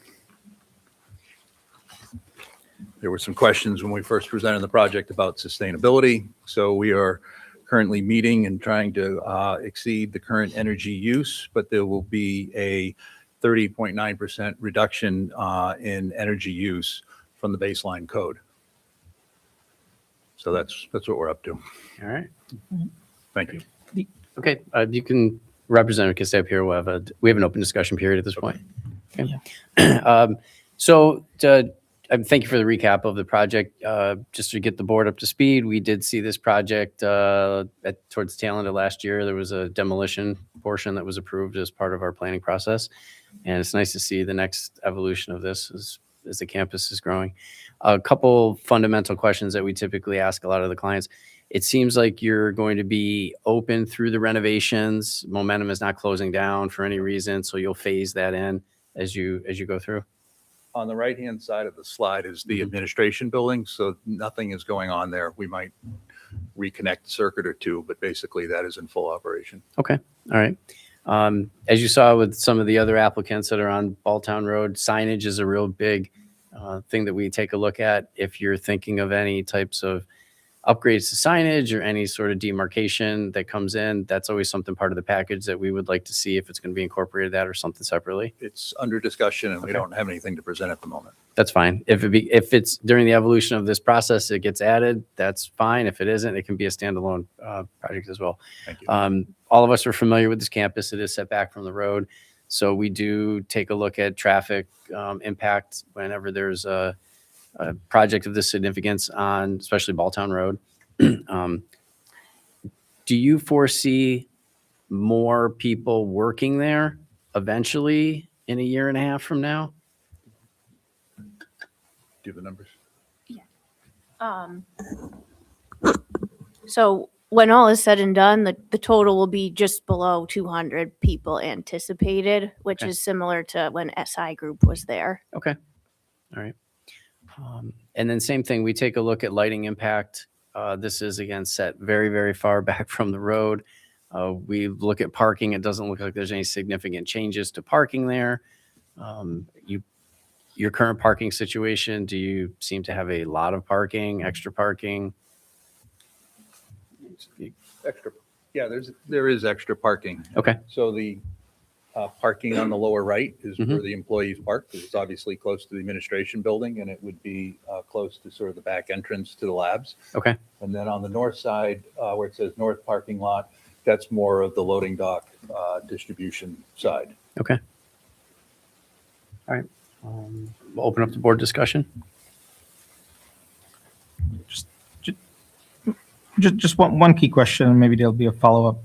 Speaker 15: there were some questions when we first presented the project about sustainability. So we are currently meeting and trying to exceed the current energy use, but there will be a 30.9% reduction in energy use from the baseline code. So that's what we're up to.
Speaker 2: All right.
Speaker 15: Thank you.
Speaker 2: Okay, you can, Representative can stay up here. We have an open discussion period at this point. Okay. Thank you for the recap of the project. Just to get the board up to speed, we did see this project towards the tail end of last year. There was a demolition portion that was approved as part of our planning process. And it's nice to see the next evolution of this as the campus is growing. A couple fundamental questions that we typically ask a lot of the clients. It seems like you're going to be open through the renovations. Momentum is not closing down for any reason, so you'll phase that in as you go through.
Speaker 15: On the right-hand side of the slide is the administration building, so nothing is going on there. We might reconnect a circuit or two, but basically that is in full operation.
Speaker 2: Okay, all right. As you saw with some of the other applicants that are on Balltown Road, signage is a real big thing that we take a look at. If you're thinking of any types of upgrades to signage or any sort of demarcation that comes in, that's always something part of the package that we would like to see if it's going to be incorporated that or something separately.
Speaker 15: It's under discussion and we
Speaker 2: Okay.
Speaker 15: don't have anything to present at the moment.
Speaker 2: That's fine. If it's during the evolution of this process, it gets added, that's fine. If it isn't, it can be a standalone project as well.
Speaker 15: Thank you.
Speaker 2: All of us are familiar with this campus. It is set back from the road. So we do take a look at traffic impact whenever there's a project of this significance on especially Balltown Road. Do you foresee more people working there eventually in a year and a half from now?
Speaker 15: Do you have the numbers?
Speaker 14: So when all is said and done, the total will be just below 200 people anticipated, which
Speaker 2: Okay.
Speaker 14: is similar to when SI Group was there.
Speaker 2: Okay. All right. And then same thing, we take a look at lighting impact. This is again set very, very far back from the road. We look at parking. It doesn't look like there's any significant changes to parking there. Your current parking situation, do you seem to have a lot of parking, extra parking?
Speaker 15: Extra, yeah, there is extra parking.
Speaker 2: Okay.
Speaker 15: So the parking on the lower right is
Speaker 2: Mm-hmm.
Speaker 15: where the employees park, 'cause it's obviously close to the administration building, and it would be close to sort of the back entrance to the labs.
Speaker 2: Okay.
Speaker 15: And then on the north side, where it says north parking lot, that's more of the loading dock distribution side.
Speaker 2: Okay. All right. We'll open up the board discussion.
Speaker 11: Just one key question, and maybe there'll be a follow-up.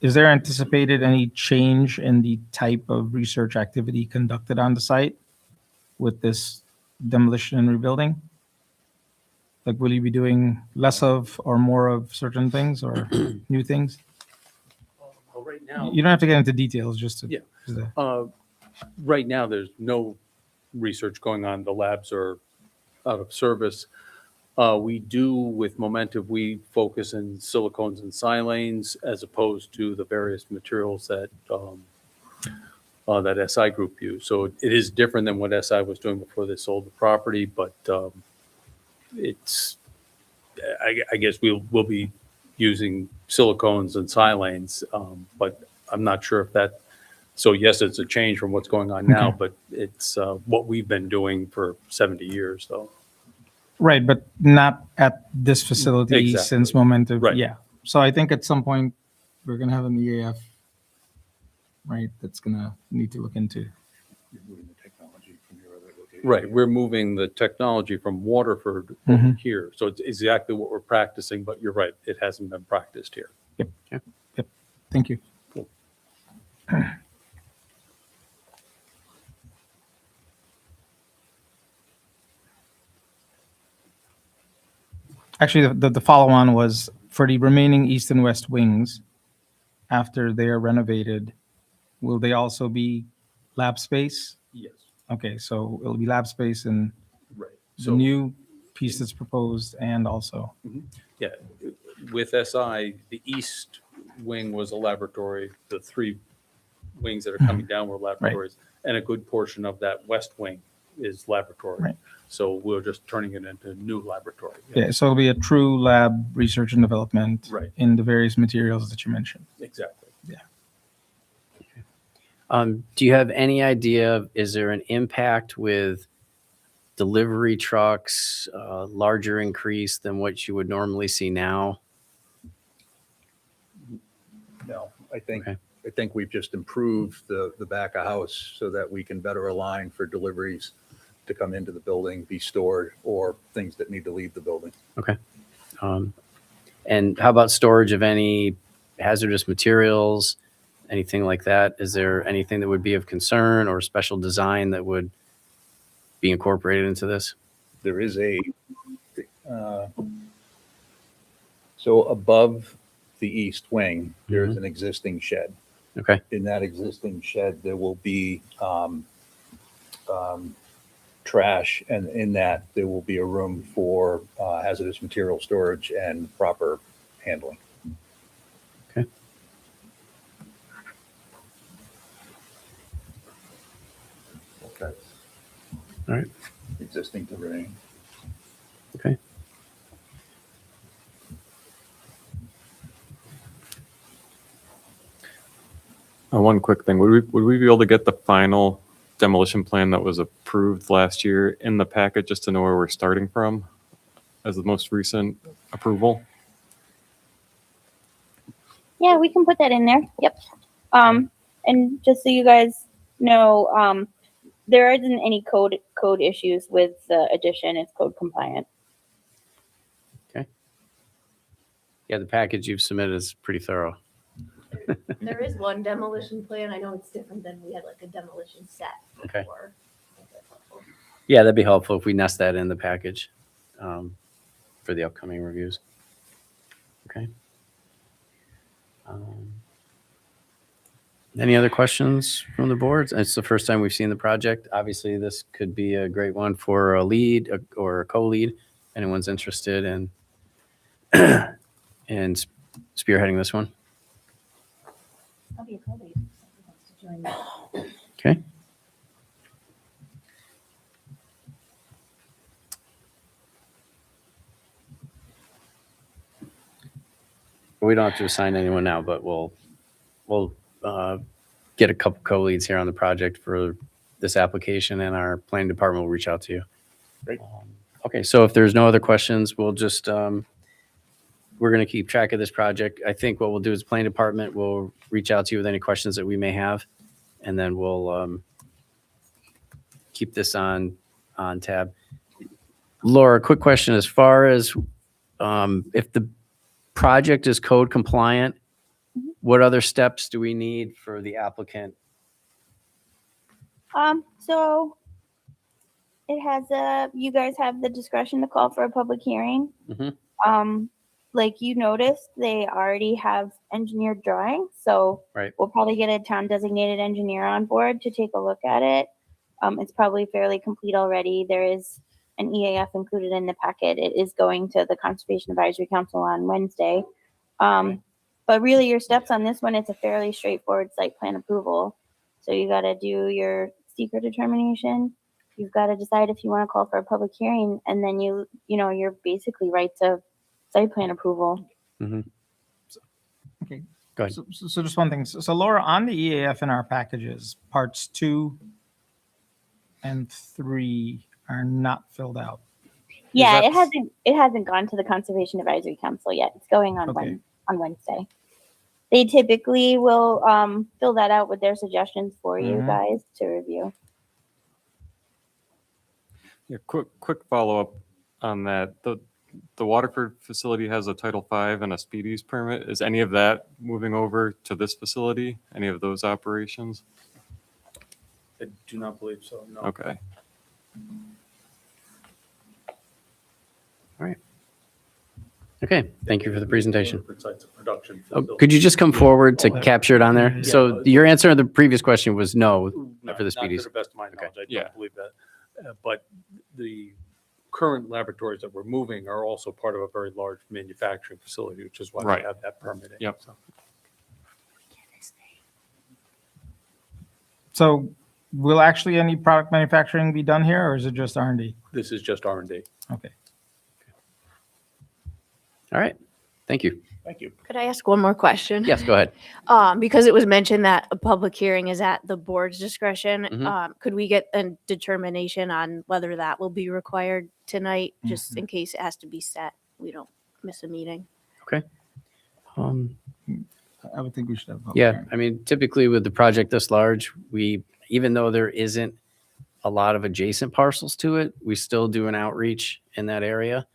Speaker 11: Is there anticipated any change in the type of research activity conducted on the site with this demolition and rebuilding? Like, will you be doing less of or more of certain things or new things?
Speaker 16: Well, right now,
Speaker 11: You don't have to get into details, just to.
Speaker 16: Yeah.
Speaker 11: just to-
Speaker 16: right now, there's no research going on. The labs are out of service. We do with Momentive, we focus in silicones and silanes as opposed to the various materials that that SI Group use. So it is different than what SI was doing before they sold the property, but it's, I guess we'll be using silicones and silanes, but I'm not sure if that, so yes, it's a change from what's going on now, but it's what we've been doing for 70 years, though.
Speaker 11: Right, but not at this facility
Speaker 16: Exactly.
Speaker 11: since Momentum.
Speaker 16: Right.
Speaker 11: Yeah. So I think at some point we're gonna have an EAF, right? That's gonna need to look into.
Speaker 16: Right, we're moving the technology from Waterford over
Speaker 11: Mhm.
Speaker 16: here. So it's exactly what we're practicing, but you're right, it hasn't been practiced here.
Speaker 11: Thank you. Actually, the follow-on was for the remaining east and west wings, after they are renovated, will they also be lab space?
Speaker 16: Yes.
Speaker 11: Okay, so it'll be lab space and
Speaker 16: Right.
Speaker 11: the
Speaker 16: So,
Speaker 11: new piece that's proposed and also,
Speaker 16: yeah, with SI, the east wing was a laboratory. The three wings that are coming down were laboratories. And a good portion of that west wing is laboratory.
Speaker 11: Right.
Speaker 16: So we're just turning it into a new laboratory.
Speaker 11: yeah, so it'll be a true lab research and development
Speaker 16: Right.
Speaker 11: in the various materials that you mentioned.
Speaker 16: Exactly.
Speaker 2: Do you have any idea, is there an impact with delivery trucks, larger increase than what you would normally see now?
Speaker 15: No, I think,
Speaker 2: Okay.
Speaker 15: I think we've just improved the back of house so that we can better align for deliveries to come into the building, be stored, or things that need to leave the building.
Speaker 2: Okay. And how about storage of any hazardous materials, anything like that? Is there anything that would be of concern or special design that would be incorporated into this?
Speaker 15: There is so above the east wing, there is an existing shed.
Speaker 2: Okay.
Speaker 15: In that existing shed, there will be trash, and in that, there will be a room for hazardous material storage and proper handling.
Speaker 2: Okay.
Speaker 15: That's
Speaker 2: All right.
Speaker 15: existing terrain.
Speaker 2: Okay.
Speaker 10: One quick thing, would we be able to get the final demolition plan that was approved last year in the packet just to know where we're starting from as the most recent approval?
Speaker 8: Yeah, we can put that in there. Yep. And just so you guys know, there isn't any code issues with the addition. It's code compliant.
Speaker 2: Yeah, the package you've submitted is pretty thorough.
Speaker 14: There is one demolition plan. I know it's different than we had like a demolition set
Speaker 2: Okay.
Speaker 14: before.
Speaker 2: Yeah, that'd be helpful if we nest that in the package for the upcoming reviews. Okay. Any other questions from the boards? It's the first time we've seen the project. Obviously, this could be a great one for a lead or a co-lead. Anyone's interested in in spearheading this one?
Speaker 4: I'll be a co-lead. Who wants to join me?
Speaker 2: Okay. We don't have to assign anyone now, but we'll get a couple co-leads here on the project for this application, and our planning department will reach out to you.
Speaker 15: Great.
Speaker 2: Okay, so if there's no other questions, we'll just, we're going to keep track of this project. I think what we'll do is planning department will reach out to you with any questions that we may have, and then we'll keep this on tab. Laura, quick question. As far as if the project is code compliant, what other steps do we need for the applicant?
Speaker 8: So it has you guys have the discretion to call for a public hearing.
Speaker 2: Mhm.
Speaker 8: Like you noticed, they already have engineered drawings, so
Speaker 2: Right.
Speaker 8: we'll probably get a town designated engineer on board to take a look at it. It's probably fairly complete already. There is an EAF included in the packet. It is going to the Conservation Advisory Council on Wednesday. But really your steps on this one, it's a fairly straightforward site plan approval. So you got to do your secret determination. You've got to decide if you want to call for a public hearing, and then you're basically right to site plan approval.
Speaker 11: Okay.
Speaker 2: Go ahead.
Speaker 11: So just one thing. So Laura, on the EAF in our packages, parts 2 and 3 are not filled out.
Speaker 8: Yeah,
Speaker 11: that-
Speaker 8: it hasn't gone to the Conservation Advisory Council yet. It's going on
Speaker 11: Okay.
Speaker 8: on Wednesday. They typically will fill that out with their suggestions for you
Speaker 11: Mhm.
Speaker 8: guys to review.
Speaker 10: Yeah, quick follow-up on that. The Waterford facility has a Title V and a speedies permit. Is any of that moving over to this facility? Any of those operations?
Speaker 16: I do not believe so, no.
Speaker 10: Okay.
Speaker 2: All right. Okay, thank you for the presentation.
Speaker 16: For sites of production.
Speaker 2: Oh, could you just come forward to capture it on there? So your answer to the previous question was no
Speaker 16: No,
Speaker 2: for the
Speaker 16: not to
Speaker 2: speedies.
Speaker 16: the best of my knowledge, I
Speaker 10: Yeah.
Speaker 16: don't believe that. But the current laboratories that we're moving are also part of a very large manufacturing facility, which is why
Speaker 10: Right.
Speaker 16: we have that permitting.
Speaker 10: Yep.
Speaker 16: So,
Speaker 11: So will actually any product manufacturing be done here, or is it just R&D?
Speaker 16: This is just R&D.
Speaker 11: Okay.
Speaker 2: All right, thank you.
Speaker 16: Thank you.
Speaker 14: Could I ask one more question?
Speaker 2: Yes, go ahead.
Speaker 14: Because it was mentioned that a public hearing is at the board's discretion.
Speaker 2: Mhm.
Speaker 14: Could we get a determination on whether that will be required tonight, just in case it has to be set? We don't miss a meeting.
Speaker 2: Okay.
Speaker 11: I would think we should have. a public
Speaker 2: Yeah,
Speaker 11: hearing.
Speaker 2: I mean, typically with the project this large, even though there isn't a lot of adjacent parcels to it, we still do an outreach in that area.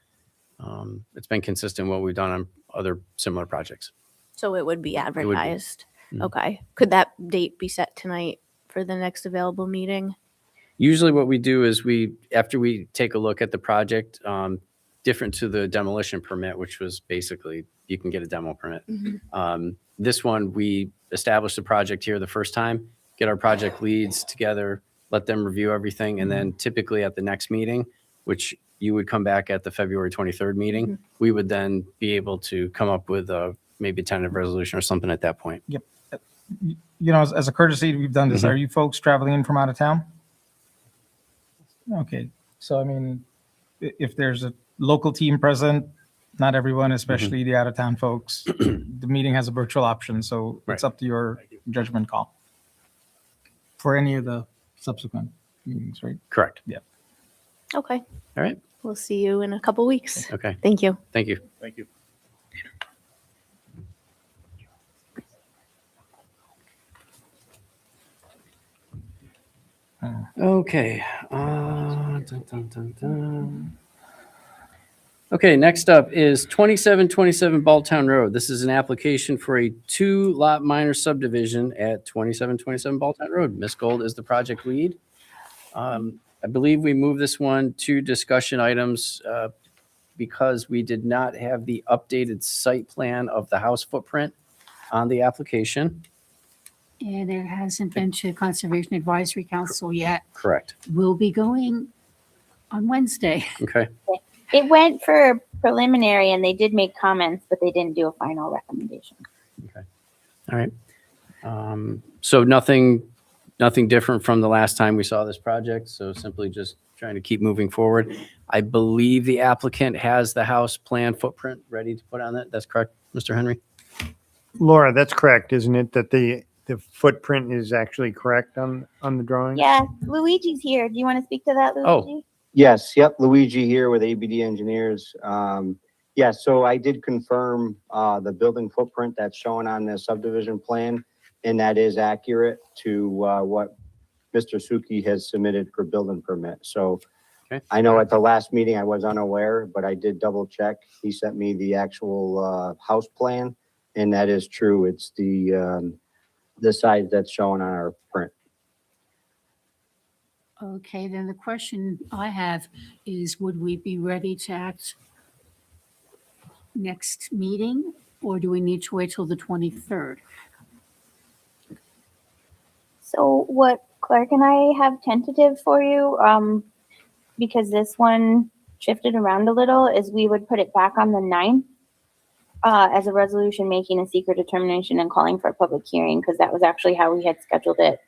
Speaker 2: It's been consistent what we've done on other similar projects.
Speaker 14: So it would be
Speaker 2: would be.
Speaker 14: advertised.
Speaker 2: Mhm.
Speaker 14: Okay. Could that date be set tonight for the next available meeting?
Speaker 2: Usually what we do is after we take a look at the project, different to the demolition permit, which was basically, you can get a demo permit. This one, we established the project here the first time, get our project leads together, let them review everything, and then typically at the next meeting, which you would come back at the February 23rd meeting, we would then be able to come up with maybe a tentative resolution or something at that point.
Speaker 11: You know, as a courtesy, we've done this.
Speaker 2: Mhm.
Speaker 11: Are you folks traveling in from out of town? Okay, so I mean, if there's a local team present, not everyone, especially the out-of-town folks, the meeting has a virtual option, so it's
Speaker 2: Right.
Speaker 11: up to your judgment call for any of the subsequent meetings, right?
Speaker 2: Correct.
Speaker 11: Yeah.
Speaker 14: Okay.
Speaker 2: All right.
Speaker 14: We'll see you in a couple weeks.
Speaker 2: Okay.
Speaker 14: Thank you.
Speaker 2: Thank you.
Speaker 16: Thank you.
Speaker 2: Okay. Dun, dun, dun, dun. Okay, next up is 2727 Balltown Road. This is an application for a 2-lot minor subdivision at 2727 Balltown Road. Ms. Gold is the project lead. I believe we moved this one to discussion items because we did not have the updated site plan of the house footprint on the application.
Speaker 4: And it hasn't been to Conservation Advisory Council yet.
Speaker 2: Correct.
Speaker 4: We'll be going on Wednesday.
Speaker 2: Okay.
Speaker 8: It went for preliminary and they did make comments, but they didn't do a final recommendation.
Speaker 2: All right. So nothing different from the last time we saw this project. So simply just trying to keep moving forward. I believe the applicant has the house plan footprint ready to put on that. That's correct, Mr. Henry?
Speaker 7: Laura, that's correct, isn't it? That the footprint is actually correct on the drawing?
Speaker 8: Yeah, Luigi's here. Do you want to speak to that,
Speaker 2: Oh.
Speaker 8: Luigi?
Speaker 12: Yes, yep, Luigi here with ABD Engineers. Yeah, so I did confirm the building footprint that's shown on the subdivision plan, and that is accurate to what Mr. Suki has submitted for building permit. So
Speaker 2: Okay.
Speaker 12: I know at the last meeting I was unaware, but I did double check. He sent me the actual house plan, and that is true. It's the size that's shown on our print.
Speaker 4: Okay, then the question I have is, would we be ready to act next meeting, or do we need to wait till the 23rd?
Speaker 8: So what Clark and I have tentative for you, because this one shifted around a little, is we would put it back on the 9th as a resolution making a secret determination and calling for a public hearing, because that was actually how we had scheduled it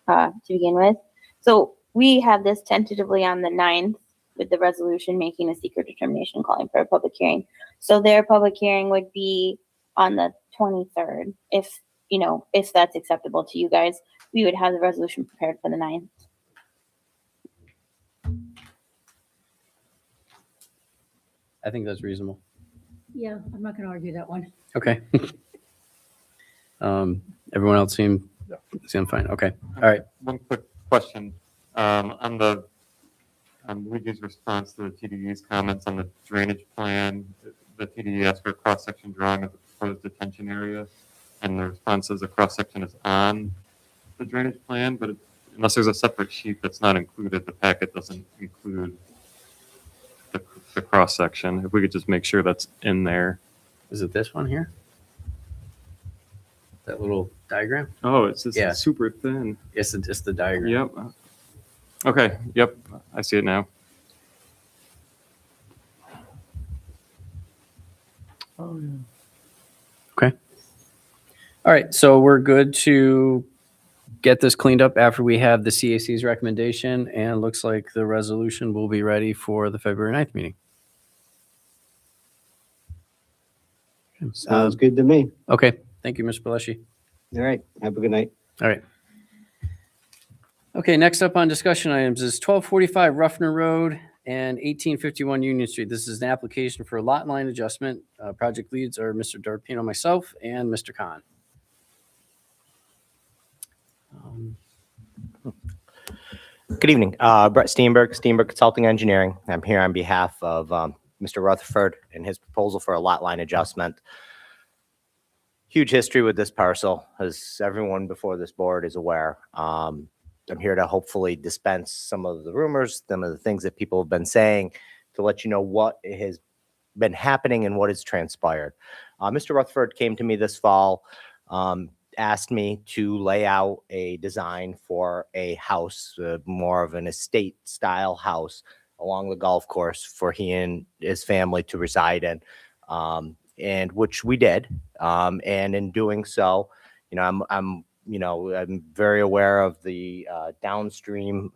Speaker 8: to begin with. So we have this tentatively on the 9th with the resolution making a secret determination calling for a public hearing. So their public hearing would be on the 23rd. If, you know, if that's acceptable to you guys, we would have the resolution prepared for the 9th.
Speaker 2: I think that's reasonable.
Speaker 4: Yeah, I'm not going to argue that one.
Speaker 2: Okay. Everyone else seem fine. Okay. All right.
Speaker 10: One quick question. On Luigi's response to the TDE's comments on the drainage plan, the TDE asked for a cross-section drawing of the proposed detention area, and the response says a cross-section is on the drainage plan, but unless there's a separate sheet that's not included, the packet doesn't include the cross-section. If we could just make sure that's in there.
Speaker 2: Is it this one here? That little diagram?
Speaker 10: Oh, it's just
Speaker 2: Yeah.
Speaker 10: super thin.
Speaker 2: Yes, it's just the diagram.
Speaker 10: Yep. Okay. Yep. I see it now.
Speaker 2: Oh, yeah. Okay. All right. So we're good to get this cleaned up after we have the CAC's recommendation, and looks like the resolution will be ready for the February 9th meeting.
Speaker 12: Sounds good to me.
Speaker 2: Okay. Thank you, Mr. Beleshi.
Speaker 12: All right. Have a good night.
Speaker 2: All right. Okay, next up on discussion items is 1245 Ruffner Road and 1851 Union Street. This is an application for a lot line adjustment. Project leads are Mr. Darpino, myself, and Mr. Khan.
Speaker 17: Good evening. Brett Steenberg, Steenberg Consulting Engineering. I'm here on behalf of Mr. Rutherford and his proposal for a lot line adjustment. Huge history with this parcel, as everyone before this board is aware. I'm here to hopefully dispense some of the rumors, some of the things that people have been saying, to let you know what has been happening and what has transpired. Mr. Rutherford came to me this fall, asked me to lay out a design for a house, more of an estate style house along the golf course for he and his family to reside in, and which we did. And in doing so, I'm very aware of the downstream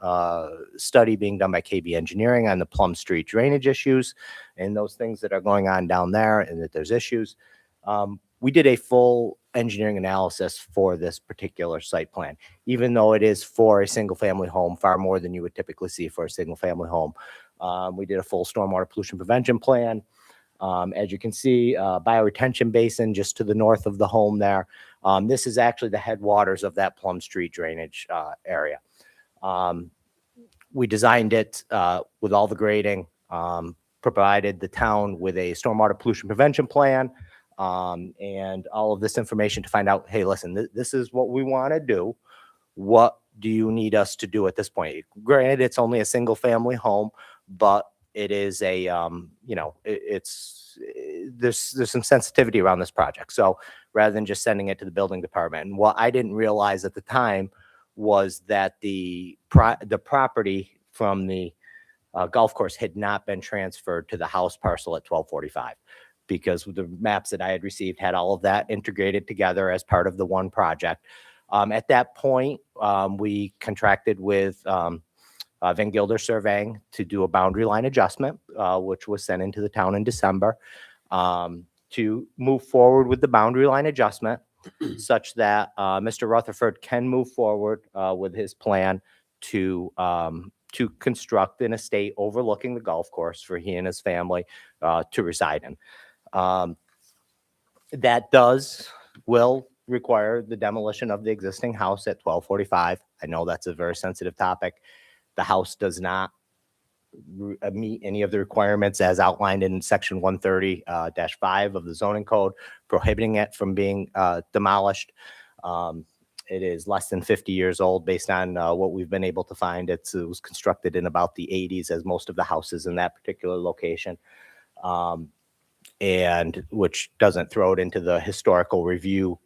Speaker 17: study being done by KB Engineering on the Plum Street drainage issues and those things that are going on down there, and that there's issues. We did a full engineering analysis for this particular site plan, even though it is for a single family home, far more than you would typically see for a single family home. We did a full stormwater pollution prevention plan. As you can see, bioretention basin just to the north of the home there. This is actually the headwaters of that Plum Street drainage area. We designed it with all the grading, provided the town with a stormwater pollution prevention plan, and all of this information to find out, hey, listen, this is what we want to do. What do you need us to do at this point? Granted, it's only a single family home, but it is a, there's some sensitivity around this project. So rather than just sending it to the building department, and what I didn't realize at the time was that the property from the golf course had not been transferred to the house parcel at 1245, because the maps that I had received had all of that integrated together as part of the one project. At that point, we contracted with Van Gilder Surveying to do a boundary line adjustment, which was sent into the town in December, to move forward with the boundary line adjustment such that Mr. Rutherford can move forward with his plan to construct an estate overlooking the golf course for he and his family to reside in. That will require the demolition of the existing house at 1245. I know that's a very sensitive topic. The house does not meet any of the requirements as outlined in section 130-5 of the zoning code, prohibiting it from being demolished. It is less than 50 years old based on what we've been able to find. It was constructed in about the 80s, as most of the houses in that particular location, and which doesn't throw it into the historical review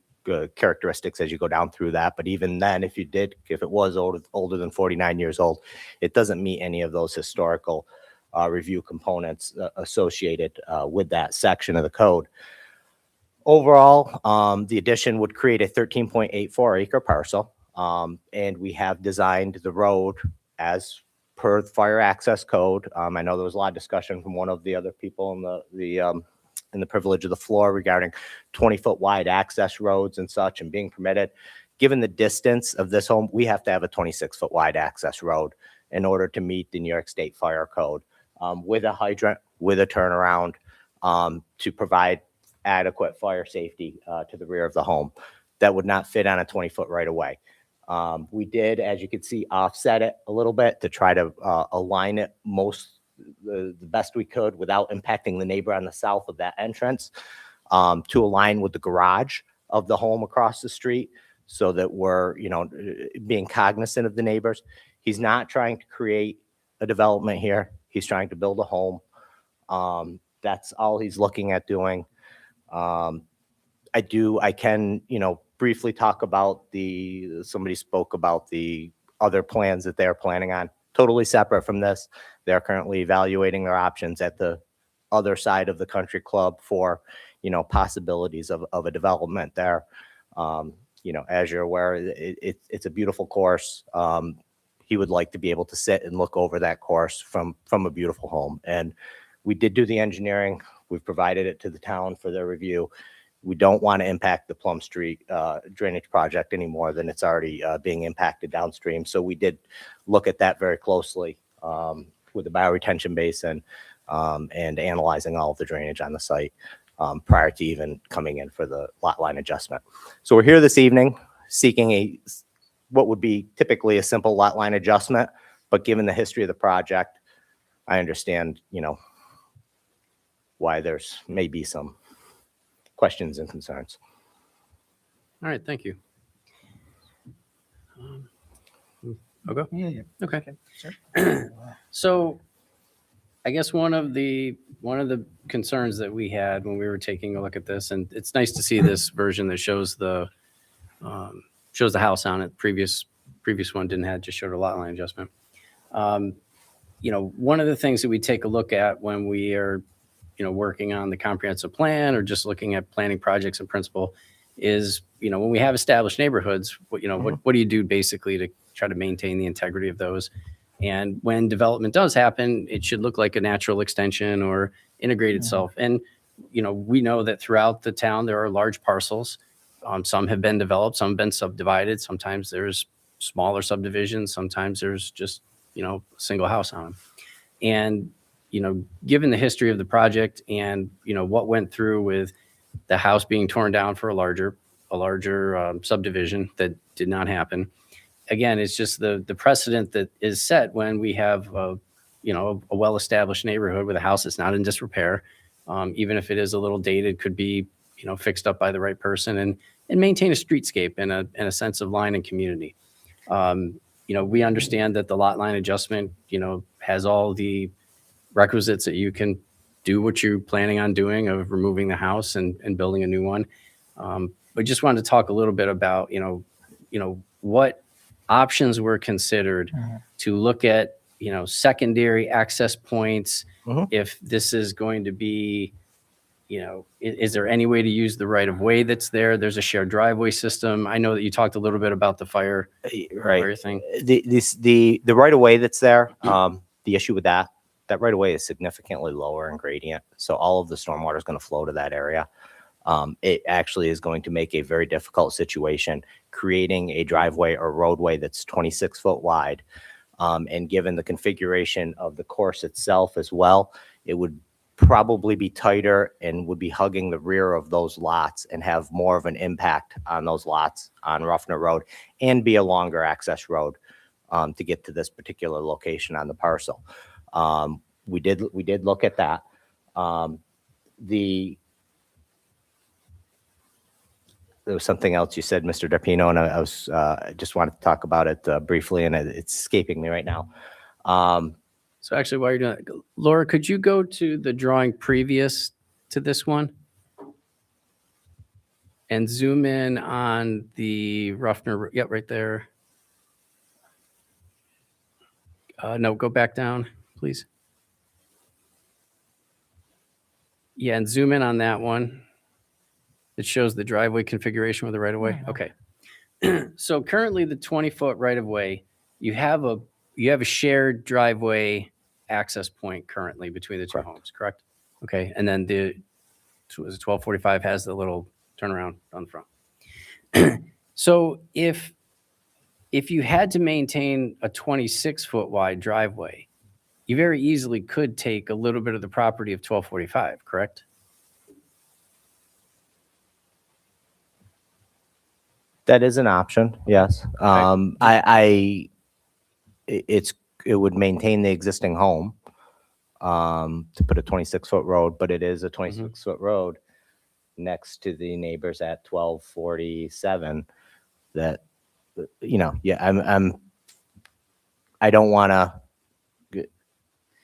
Speaker 17: characteristics as you go down through that. But even then, if it was older than 49 years old, it doesn't meet any of those historical review components associated with that section of the code. Overall, the addition would create a 13.84 acre parcel, and we have designed the road as per the fire access code. I know there was a lot of discussion from one of the other people in the privilege of the floor regarding 20-foot wide access roads and such and being permitted. Given the distance of this home, we have to have a 26-foot wide access road in order to meet the New York State Fire Code, with a hydrant, with a turnaround, to provide adequate fire safety to the rear of the home. That would not fit on a 20-foot right of way. We did, as you can see, offset it a little bit to try to align it the best we could without impacting the neighbor on the south of that entrance, to align with the garage of the home across the street, so that we're, being cognizant of the neighbors. He's not trying to create a development here. He's trying to build a home. That's all he's looking at doing. I can, briefly talk about somebody spoke about the other plans that they're planning on, totally separate from this. They're currently evaluating their options at the other side of the country club for, possibilities of a development there. As you're aware, it's a beautiful course. He would like to be able to sit and look over that course from a beautiful home. And we did do the engineering. We've provided it to the town for their review. We don't want to impact the Plum Street drainage project any more than it's already being impacted downstream. So we did look at that very closely with the bioretention basin, and analyzing all of the drainage on the site prior to even coming in for the lot line adjustment. So we're here this evening seeking what would be typically a simple lot line adjustment, but given the history of the project, I understand, why there's maybe some questions and concerns.
Speaker 2: All right, thank you. Okay.
Speaker 11: Yeah.
Speaker 2: Okay. So I guess one of the concerns that we had when we were taking a look at this, and it's nice to see this version that shows the house on it. Previous one didn't have, just showed a lot line adjustment. One of the things that we take a look at when we are working on the comprehensive plan or just looking at planning projects in principle is, when we have established neighborhoods, what do you do basically to try to maintain the integrity of those? And when development does happen, it should look like a natural extension or integrate itself. And, we know that throughout the town, there are large parcels. Some have been developed, some have been subdivided. Sometimes there's smaller subdivisions. Sometimes there's just, a single house on them. And, given the history of the project and, what went through with the house being torn down for a larger subdivision that did not happen. Again, it's just the precedent that is set when we have a well-established neighborhood with a house that's not in disrepair. Even if it is a little dated, could be, fixed up by the right person and maintain a streetscape and a sense of line and community. We understand that the lot line adjustment, has all the requisites that you can do what you're planning on doing of removing the house and building a new one. But just wanted to talk a little bit about, what options were considered to look at, secondary access points. If this is going to be, is there any way to use the right of way that's there? There's a shared driveway system. I know that you talked a little bit about the fire thing.
Speaker 17: The right of way that's there, the issue with that right of way is significantly lower in gradient. So all of the stormwater is going to flow to that area. It actually is going to make a very difficult situation creating a driveway or roadway that's 26 foot wide. And given the configuration of the course itself as well, it would probably be tighter and would be hugging the rear of those lots and have more of an impact on those lots on Ruffner Road, and be a longer access road to get to this particular location on the parcel. We did look at that. there was something else you said, Mr. Darpino, and I was, I just wanted to talk about it briefly, and it's escaping me right now.
Speaker 2: So actually, while you're doing that, Laura, could you go to the drawing previous to this one? And zoom in on the Ruffner, yep, right there. No, go back down, please. Yeah, and zoom in on that one. It shows the driveway configuration with the right of way. Okay. So currently the 20-foot right of way, you have a shared driveway access point currently between the two homes, correct? Okay, and then the 1245 has the little turnaround on the front. So if you had to maintain a 26-foot wide driveway, you very easily could take a little bit of the property of 1245, correct?
Speaker 17: That is an option, yes. It would maintain the existing home to put a 26-foot road, but it is a 26-foot road next to the neighbors at 1247 that, yeah, I don't want to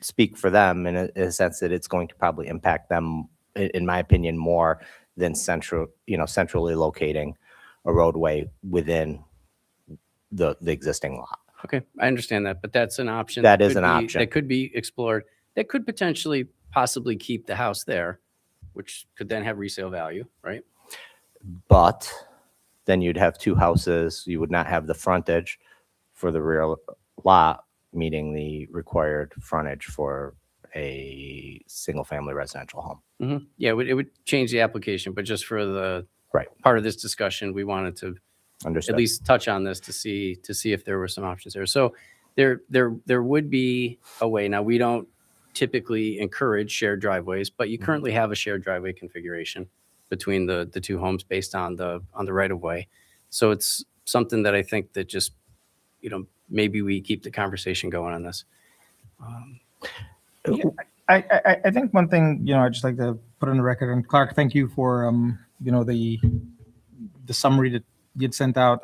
Speaker 17: speak for them in a sense that it's going to probably impact them, in my opinion, more than centrally locating a roadway within the existing lot.
Speaker 2: Okay, I understand that, but that's an option.
Speaker 17: That is
Speaker 2: could
Speaker 17: an
Speaker 2: be-
Speaker 17: option.
Speaker 2: That could be explored. That could potentially possibly keep the house there, which could then have resale value, right?
Speaker 17: But then you'd have two houses. You would not have the frontage for the rear lot, meeting the required frontage for a single-family residential home.
Speaker 2: Yeah, it would change the application, but just for the
Speaker 17: Right.
Speaker 2: part of this discussion, we wanted to
Speaker 17: Understood.
Speaker 2: at least touch on this to see if there were some options there. So there would be a way. Now, we don't typically encourage shared driveways, but you currently have a shared driveway configuration between the two homes based on the right of way. So it's something that I think that just, maybe we keep the conversation going on this.
Speaker 11: I think one thing, I'd just like to put on the record, and Clark, thank you for, the summary that you'd sent out.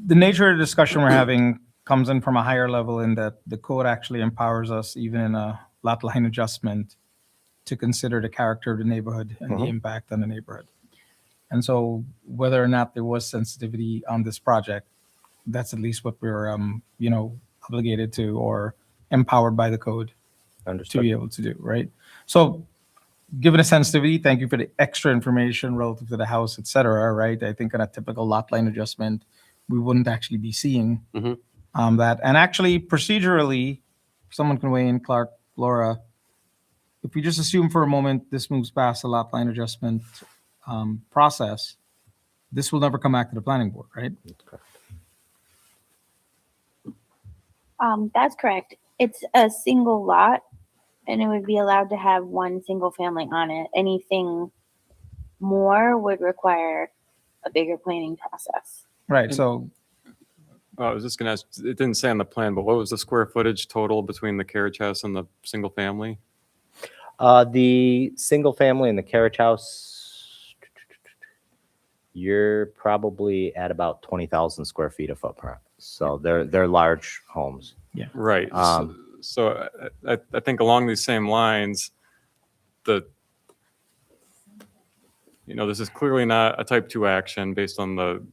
Speaker 11: The nature of the discussion we're having comes in from a higher level in that the code actually empowers us, even in a lot line adjustment, to consider the character of the neighborhood and the impact on the neighborhood. And so whether or not there was sensitivity on this project, that's at least what we're, obligated to or empowered by the code to be able to do, right? So given a sensitivity, thank you for the extra information relative to the house, et cetera, right? I think on a typical lot line adjustment, we wouldn't actually be seeing that. And actually, procedurally, someone can weigh in, Clark, Laura, if we just assume for a moment this moves past the lot line adjustment process, this will never come back to the planning board, right?
Speaker 8: That's correct. It's a single lot, and it would be allowed to have one single family on it. Anything more would require a bigger planning process.
Speaker 11: Right, so
Speaker 10: I was just going to ask, it didn't say on the plan, but what was the square footage total between the carriage house and the single family?
Speaker 17: The single family and the carriage house, you're probably at about 20,000 square feet of footprint. So they're large homes.
Speaker 11: Yeah.
Speaker 10: Right. So I think along these same lines, this is clearly not a type 2 action based on the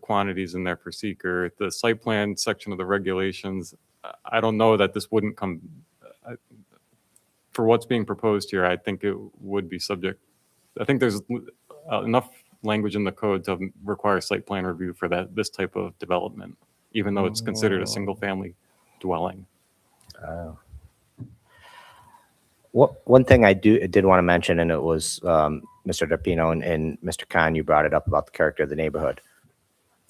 Speaker 10: quantities in there for seeker. The site plan section of the regulations, I don't know that this wouldn't come, for what's being proposed here, I think it would be subject. I think there's enough language in the code to require site plan review for this type of development, even though it's considered a single family dwelling.
Speaker 17: One thing I did want to mention, and it was Mr. Darpino and Mr. Khan, you brought it up about the character of the neighborhood.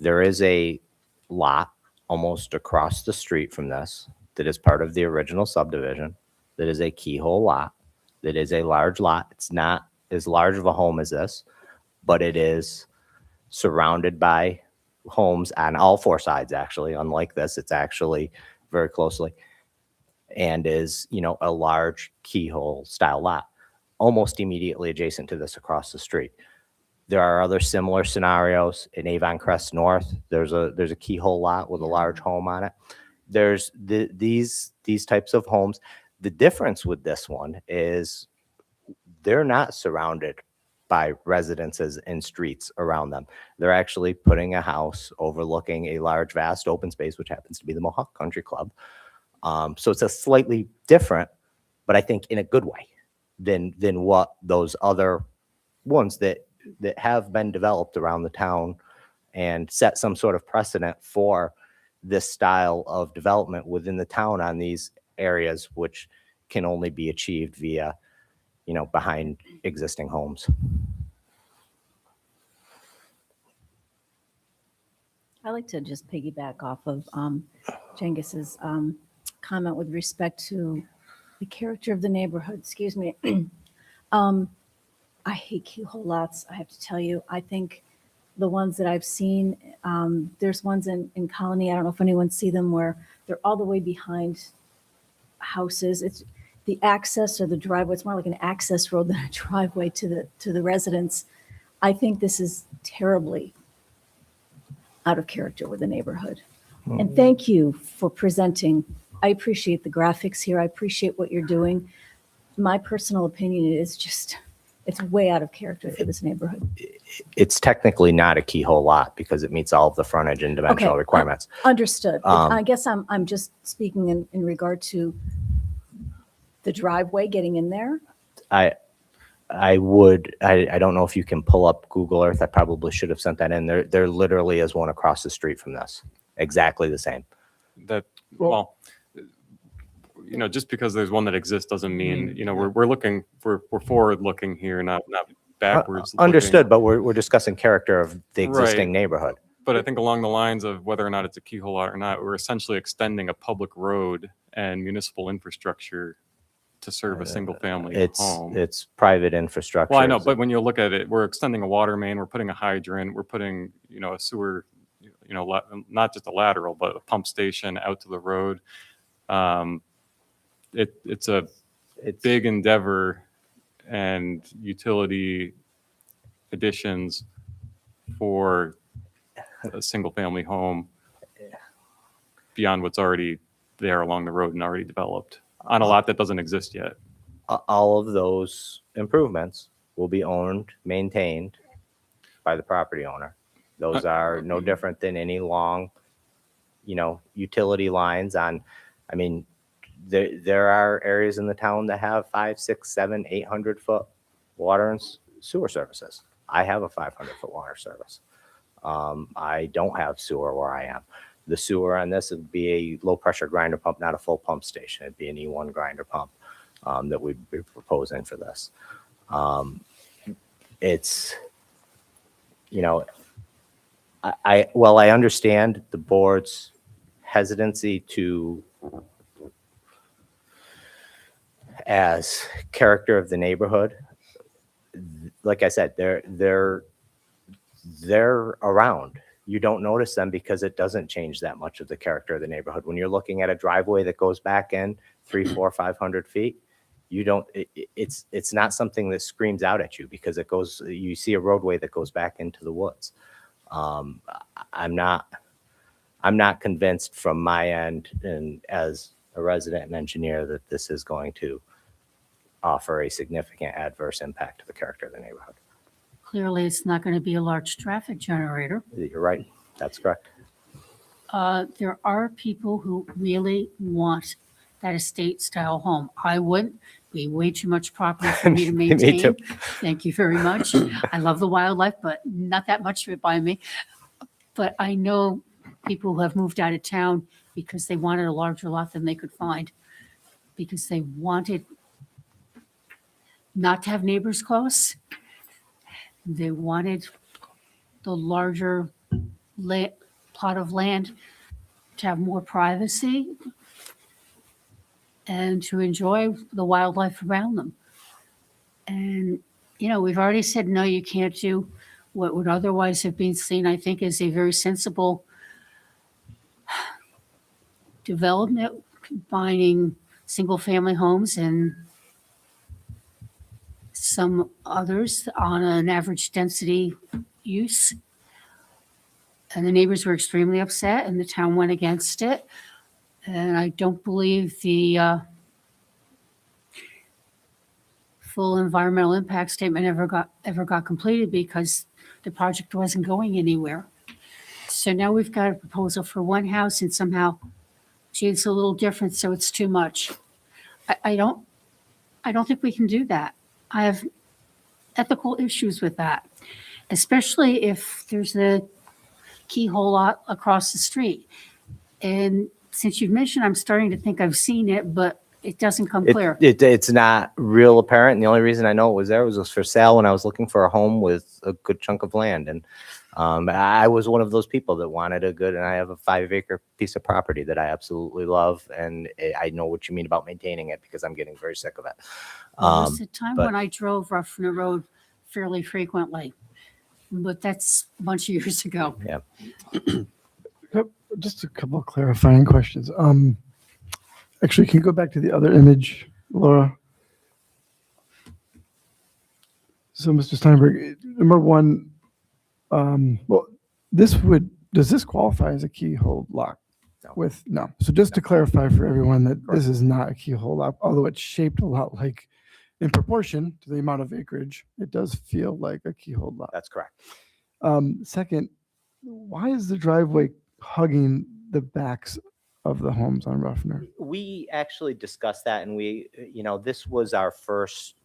Speaker 17: There is a lot almost across the street from this that is part of the original subdivision, that is a keyhole lot, that is a large lot. It's not as large of a home as this, but it is surrounded by homes on all four sides, actually. Unlike this, it's actually very closely, and is, a large keyhole style lot, almost immediately adjacent to this across the street. There are other similar scenarios in Avon Crest North. There's a keyhole lot with a large home on it. There's these types of homes. The difference with this one is they're not surrounded by residences and streets around them. They're actually putting a house overlooking a large, vast open space, which happens to be the Mohawk Country Club. So it's a slightly different, but I think in a good way than what those other ones that have been developed around the town and set some sort of precedent for this style of development within the town on these areas, which can only be achieved via, behind existing homes.
Speaker 18: I like to just piggyback off of Jengus's comment with respect to the character of the neighborhood. Excuse me. I hate keyhole lots. I have to tell you. I think the ones that I've seen, there's ones in Colony. I don't know if anyone see them where they're all the way behind houses. It's the access or the driveway. It's more like an access road than a driveway to the residents. I think this is terribly out of character with the neighborhood. And thank you for presenting. I appreciate the graphics here. I appreciate what you're doing. My personal opinion is just, it's way out of character for this neighborhood.
Speaker 17: It's technically not a keyhole lot because it meets all of the frontage and dimensional
Speaker 18: Okay,
Speaker 17: requirements.
Speaker 18: Understood. I guess I'm just speaking in regard to the driveway getting in there.
Speaker 17: I don't know if you can pull up Google Earth. I probably should have sent that in. There literally is one across the street from this. Exactly the same.
Speaker 10: Well, just because there's one that exists doesn't mean, we're forward looking here, not backwards.
Speaker 17: Understood, but we're discussing character of the existing
Speaker 10: Right.
Speaker 17: neighborhood.
Speaker 10: But I think along the lines of whether or not it's a keyhole lot or not, we're essentially extending a public road and municipal infrastructure to serve a single family home.
Speaker 17: It's private infrastructure.
Speaker 10: Well, I know, but when you look at it, we're extending a water main, we're putting a hydrant, we're putting, a sewer, not just a lateral, but a pump station out to the road. It's a big endeavor and utility additions for a single family home beyond what's already there along the road and already developed on a lot that doesn't exist yet.
Speaker 17: All of those improvements will be owned, maintained by the property owner. Those are no different than any long, utility lines on, there are areas in the town that have 5, 6, 7, 800-foot water and sewer services. I have a 500-foot water service. I don't have sewer where I am. The sewer on this would be a low pressure grinder pump, not a full pump station. It'd be an E1 grinder pump that we'd be proposing for this. It's, I understand the board's hesitancy to, as character of the neighborhood. Like I said, they're around. You don't notice them because it doesn't change that much of the character of the neighborhood. When you're looking at a driveway that goes back in 300, 400, 500 feet, you don't, it's not something that screams out at you because you see a roadway that goes back into the woods. I'm not convinced from my end and as a resident and engineer that this is going to offer a significant adverse impact to the character of the neighborhood.
Speaker 4: Clearly, it's not going to be a large traffic generator.
Speaker 17: You're right. That's correct.
Speaker 4: There are people who really want that estate-style home. I wouldn't. Be way too much property for me to
Speaker 17: Me
Speaker 4: maintain.
Speaker 17: too.
Speaker 4: Thank you very much. I love the wildlife, but not that much of it by me. But I know people who have moved out of town because they wanted a larger lot than they could find, because they wanted not to have neighbors close. They wanted the larger plot of land to have more privacy and to enjoy the wildlife around them. And, we've already said, no, you can't do what would otherwise have been seen, I think, as a very sensible development, combining single-family homes and some others on an average density use. And the neighbors were extremely upset and the town went against it. And I don't believe the full environmental impact statement ever got completed because the project wasn't going anywhere. So now we've got a proposal for one house and somehow, gee, it's a little different, so it's too much. I don't think we can do that. I have ethical issues with that, especially if there's a keyhole lot across the street. And since you've mentioned, I'm starting to think I've seen it, but it doesn't come clear.
Speaker 17: It's not real apparent. And the only reason I know it was there was for sale when I was looking for a home with a good chunk of land. And I was one of those people that wanted and I have a 5-acre piece of property that I absolutely love. And I know what you mean about maintaining it because I'm getting very sick of it.
Speaker 4: There was a time
Speaker 17: but-
Speaker 4: when I drove Ruffner Road fairly frequently, but that's a bunch of years ago.
Speaker 17: Yeah.
Speaker 19: Just a couple of clarifying questions. Actually, can you go back to the other image, Laura? So, Mr. Steinberg, number one, well, does this qualify as a keyhole lock? No. So just to clarify for everyone that this is not a keyhole lock, although it's shaped a lot like, in proportion to the amount of acreage, it does feel like a keyhole lock.
Speaker 17: That's correct.
Speaker 19: Second, why is the driveway hugging the backs of the homes on Ruffner?
Speaker 17: We actually discussed that and this was our first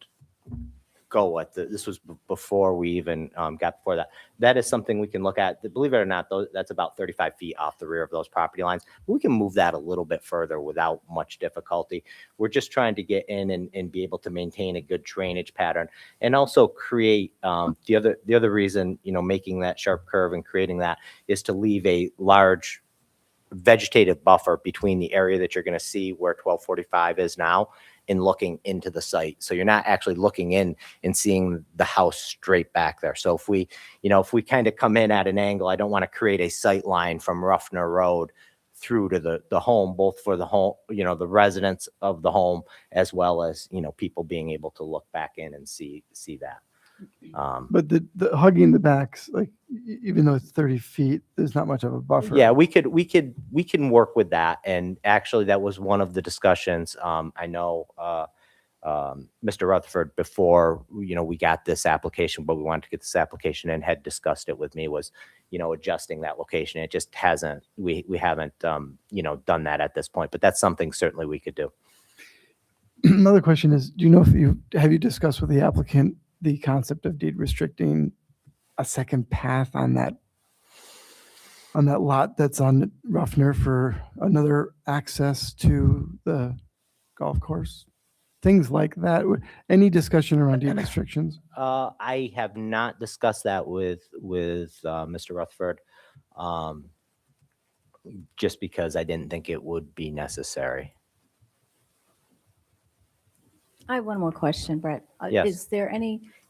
Speaker 17: go at this was before we even got before that. That is something we can look at. Believe it or not, that's about 35 feet off the rear of those property lines. We can move that a little bit further without much difficulty. We're just trying to get in and be able to maintain a good drainage pattern and also create the other reason, making that sharp curve and creating that is to leave a large vegetative buffer between the area that you're going to see where 1245 is now and looking into the site. So you're not actually looking in and seeing the house straight back there. So if we kind of come in at an angle, I don't want to create a sight line from Ruffner Road through to the home, both for the home, the residents of the home, as well as, people being able to look back in and see that.
Speaker 19: But the hugging the backs, like even though it's 30 feet, there's not much of a buffer.
Speaker 17: Yeah, we can work with that. And actually that was one of the discussions. I know Mr. Rutherford, before, we got this application, but we wanted to get this application and had discussed it with me was, adjusting that location. It just hasn't, we haven't, done that at this point, but that's something certainly we could do.
Speaker 19: Another question is, do you know if have you discussed with the applicant the concept of deed restricting a second path on that lot that's on Ruffner for another access to the golf course? Things like that. Any discussion around deed restrictions?
Speaker 17: I have not discussed that with Mr. Rutherford, just because I didn't think it would be necessary.
Speaker 18: I have one more question, Brett.
Speaker 17: Yes.
Speaker 18: Is there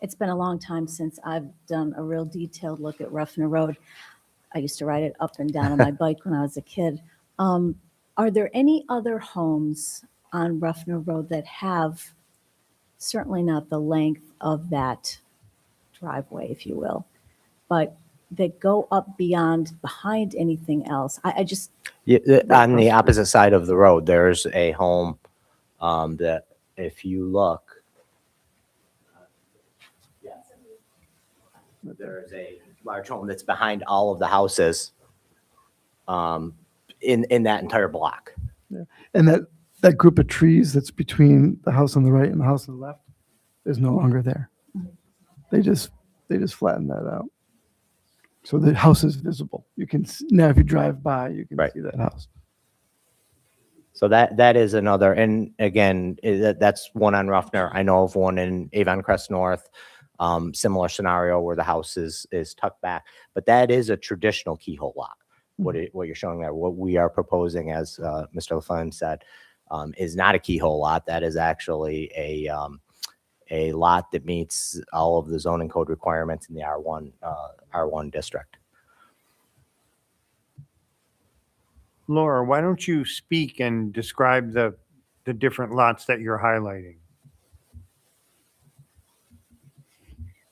Speaker 18: it's been a long time since I've done a real detailed look at Ruffner Road. I used to ride it up and down on my bike when I was a kid. Are there any other homes on Ruffner Road that have, certainly not the length of that driveway, if you will, but that go up behind anything else? I just...
Speaker 17: Yeah, on the opposite side of the road, there's a home that if you look, there's a large home that's behind all of the houses in that entire block.
Speaker 19: Yeah. And that group of trees that's between the house on the right and the house on the left is no longer there. They just flattened that out. So the house is visible. You can now if you drive by, you can see that house.
Speaker 17: So that is another, and again, that's one on Ruffner. I know of one in Avon Crest North, similar scenario where the house is tucked back, but that is a traditional keyhole lot. What you're showing there, what we are proposing, as Mr. LaFlemme said, is not a keyhole lot. That is actually a lot that meets all of the zoning code requirements in the R1 district.
Speaker 7: Laura, why don't you speak and describe the different lots that you're highlighting?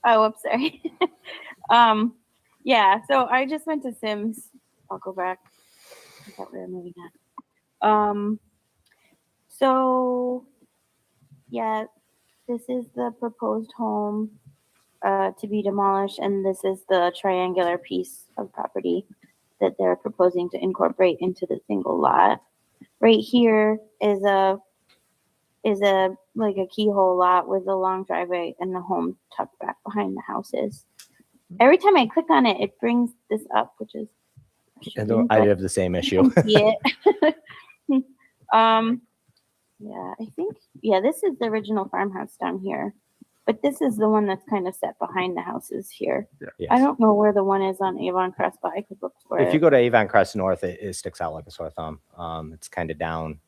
Speaker 8: Oh, I'm sorry. Yeah, so I just went to Sims. I'll go back. I thought we were moving on. So yeah, this is the proposed home to be demolished, and this is the triangular piece of property that they're proposing to incorporate into the single lot. Right here is a like a keyhole lot with a long driveway and the home tucked back behind the houses. Every time I click on it, it brings this up, which is
Speaker 17: And I have the same issue.
Speaker 8: yeah. Yeah, I think this is the original farmhouse down here, but this is the one that's kind of set behind the houses here.
Speaker 17: Yes.
Speaker 8: I don't know where the one is on Avon Crest, but I could look for it.
Speaker 17: If you go to Avon Crest North, it sticks out like a sore thumb. It's kind of down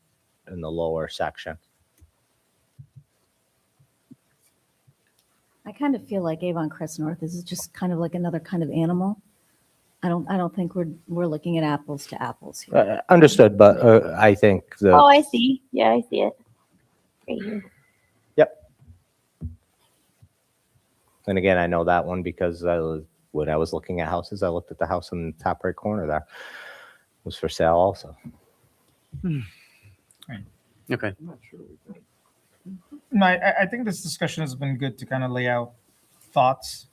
Speaker 17: in the lower section.
Speaker 18: I kind of feel like Avon Crest North is just kind of like another kind of animal. I don't think we're looking at apples to apples here.
Speaker 17: Understood, but I think the
Speaker 8: Oh, I see. Yeah, I see it. Right here.
Speaker 17: Yep. And again, I know that one because when I was looking at houses, I looked at the house in the top right corner there. It was for sale also.
Speaker 2: Okay.
Speaker 11: No, I think this discussion has been good to kind of lay out thoughts.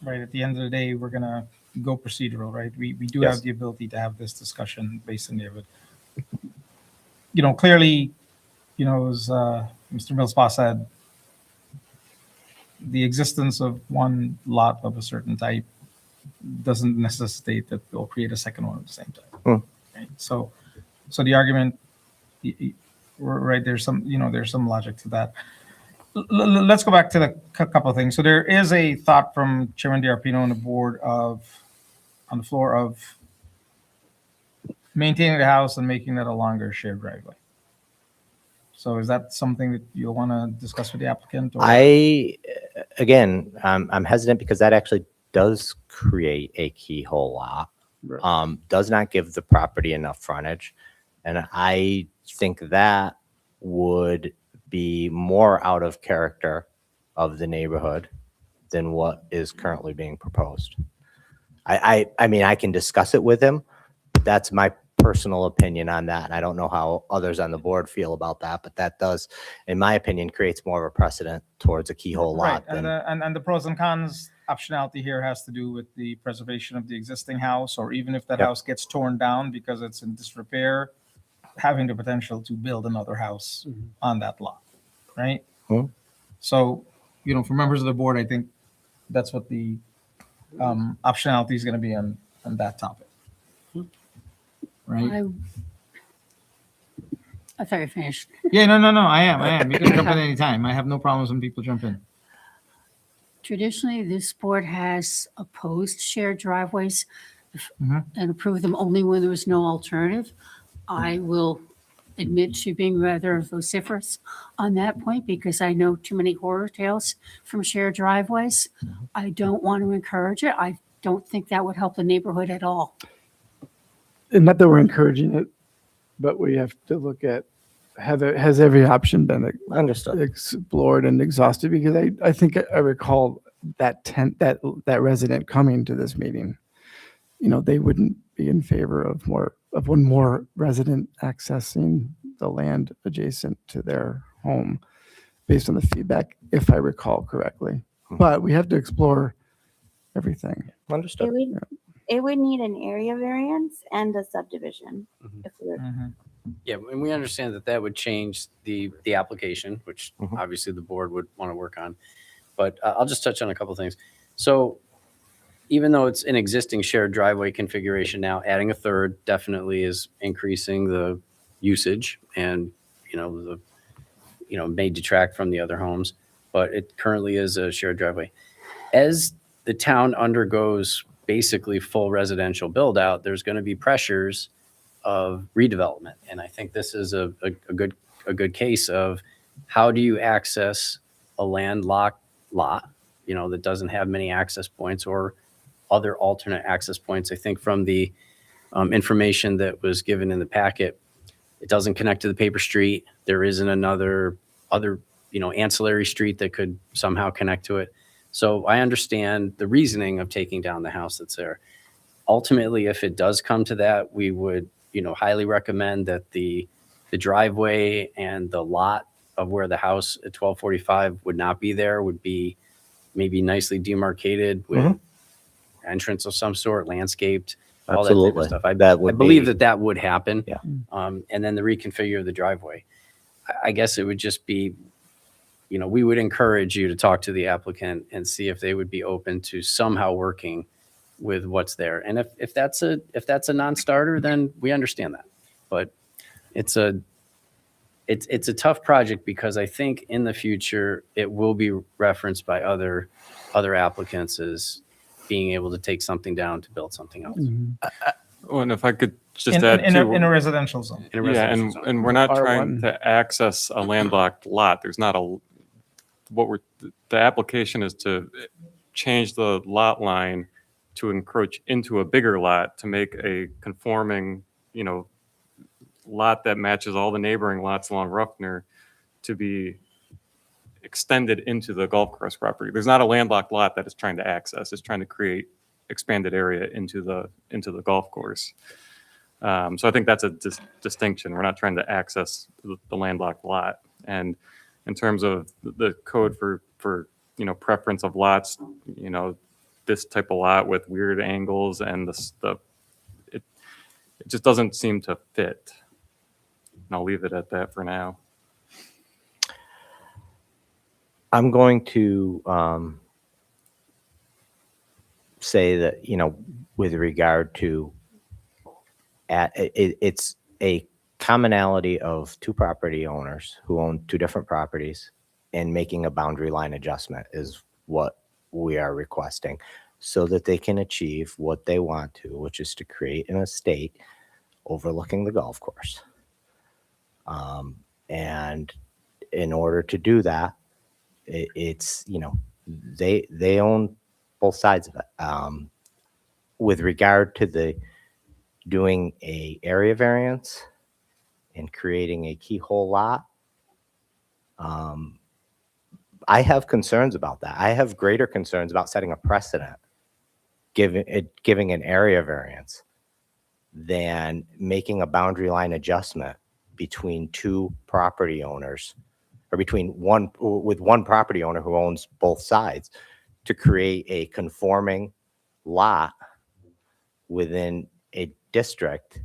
Speaker 11: Right. At the end of the day, we're going to go procedural, right? We do
Speaker 17: Yes.
Speaker 11: have the ability to have this discussion based on there, but clearly, as Mr. Millspa said, the existence of one lot of a certain type doesn't necessitate that they'll create a second one of the same type. Right? So the argument, right, there's some logic to that. Let's go back to the couple of things. So there is a thought from Chairman DiArpino on the board on the floor of maintaining the house and making that a longer shared driveway. So is that something that you'll want to discuss with the applicant? Or?
Speaker 17: I'm hesitant because that actually does create a keyhole lot. Does not give the property enough frontage. And I think that would be more out of character of the neighborhood than what is currently being proposed. I mean, I can discuss it with him, but that's my personal opinion on that. And I don't know how others on the board feel about that, but that does, in my opinion, creates more of a precedent towards a keyhole lot.
Speaker 11: Right, and the pros and cons optionality here has to do with the preservation of the existing house, or even if that house gets torn down because it's in disrepair, having the potential to build another house on that lot, right? So, for members of the board, I think that's what the optionality is going to be on that topic. Right?
Speaker 4: I thought you finished.
Speaker 11: Yeah, no, I am. You can jump in anytime. I have no problems when people jump in.
Speaker 4: Traditionally, this board has opposed shared driveways
Speaker 11: Mhm.
Speaker 4: and approved them only when there was no alternative. I will admit to being rather vociferous on that point because I know too many horror tales from shared driveways. I don't want to encourage it. I don't think that would help the neighborhood at all.
Speaker 19: And not that we're encouraging it, but we have to look at, has every option been explored and exhausted? Because I think I recall that resident coming to this meeting. They wouldn't be in favor of one more resident accessing the land adjacent to their home based on the feedback, if I recall correctly. But we have to explore everything.
Speaker 17: Understood.
Speaker 8: It would need an area variance and a subdivision. If we were,
Speaker 2: Yeah, and we understand that would change the application, which obviously the board would want to work on. But I'll just touch on a couple things. So even though it's an existing shared driveway configuration now, adding a third definitely is increasing the usage and, may detract from the other homes, but it currently is a shared driveway. As the town undergoes basically full residential build out, there's going to be pressures of redevelopment. And I think this is a good case of how do you access a landlocked lot, that doesn't have many access points or other alternate access points. I think from the information that was given in the packet, it doesn't connect to the paper street. There isn't other ancillary street that could somehow connect to it. So I understand the reasoning of taking down the house that's there. Ultimately, if it does come to that, we would, highly recommend that the driveway and the lot of where the house at 1245 would not be there, would be maybe nicely demarcated with entrance of some sort, landscaped, all that type
Speaker 17: Absolutely.
Speaker 2: of stuff. I
Speaker 17: That would
Speaker 2: believe
Speaker 17: be-
Speaker 2: that would happen.
Speaker 17: Yeah.
Speaker 2: And then the reconfigure of the driveway. I guess it would just be, we would encourage you to talk to the applicant and see if they would be open to somehow working with what's there. And if that's a non-starter, then we understand that. But it's a tough project because I think in the future it will be referenced by other applicants as being able to take something down to build something else.
Speaker 10: Well, and if I could just
Speaker 11: In,
Speaker 10: add
Speaker 11: in, a,
Speaker 10: too.
Speaker 11: in a residential zone.
Speaker 2: In a
Speaker 10: Yeah,
Speaker 2: residential
Speaker 10: and,
Speaker 2: zone.
Speaker 10: and we're not trying
Speaker 19: R1.
Speaker 10: to access a landlocked lot. There's not the application is to change the lot line to encroach into a bigger lot to make a conforming, lot that matches all the neighboring lots along Ruffner to be extended into the golf course property. There's not a landlocked lot that it's trying to access. It's trying to create expanded area into the golf course. So I think that's a distinction. We're not trying to access the landlocked lot. And in terms of the code for preference of lots, this type of lot with weird angles and it just doesn't seem to fit. And I'll leave it at that for now.
Speaker 17: I'm going to say that, with regard to it's a commonality of two property owners who own two different properties, and making a boundary line adjustment is what we are requesting so that they can achieve what they want to, which is to create an estate overlooking the golf course. And in order to do that, it's, they own both sides of it. With regard to the doing a area variance and creating a keyhole lot, I have concerns about that. I have greater concerns about setting a precedent, giving an area variance, than making a boundary line adjustment between two property owners, or with one property owner who owns both sides, to create a conforming lot within a district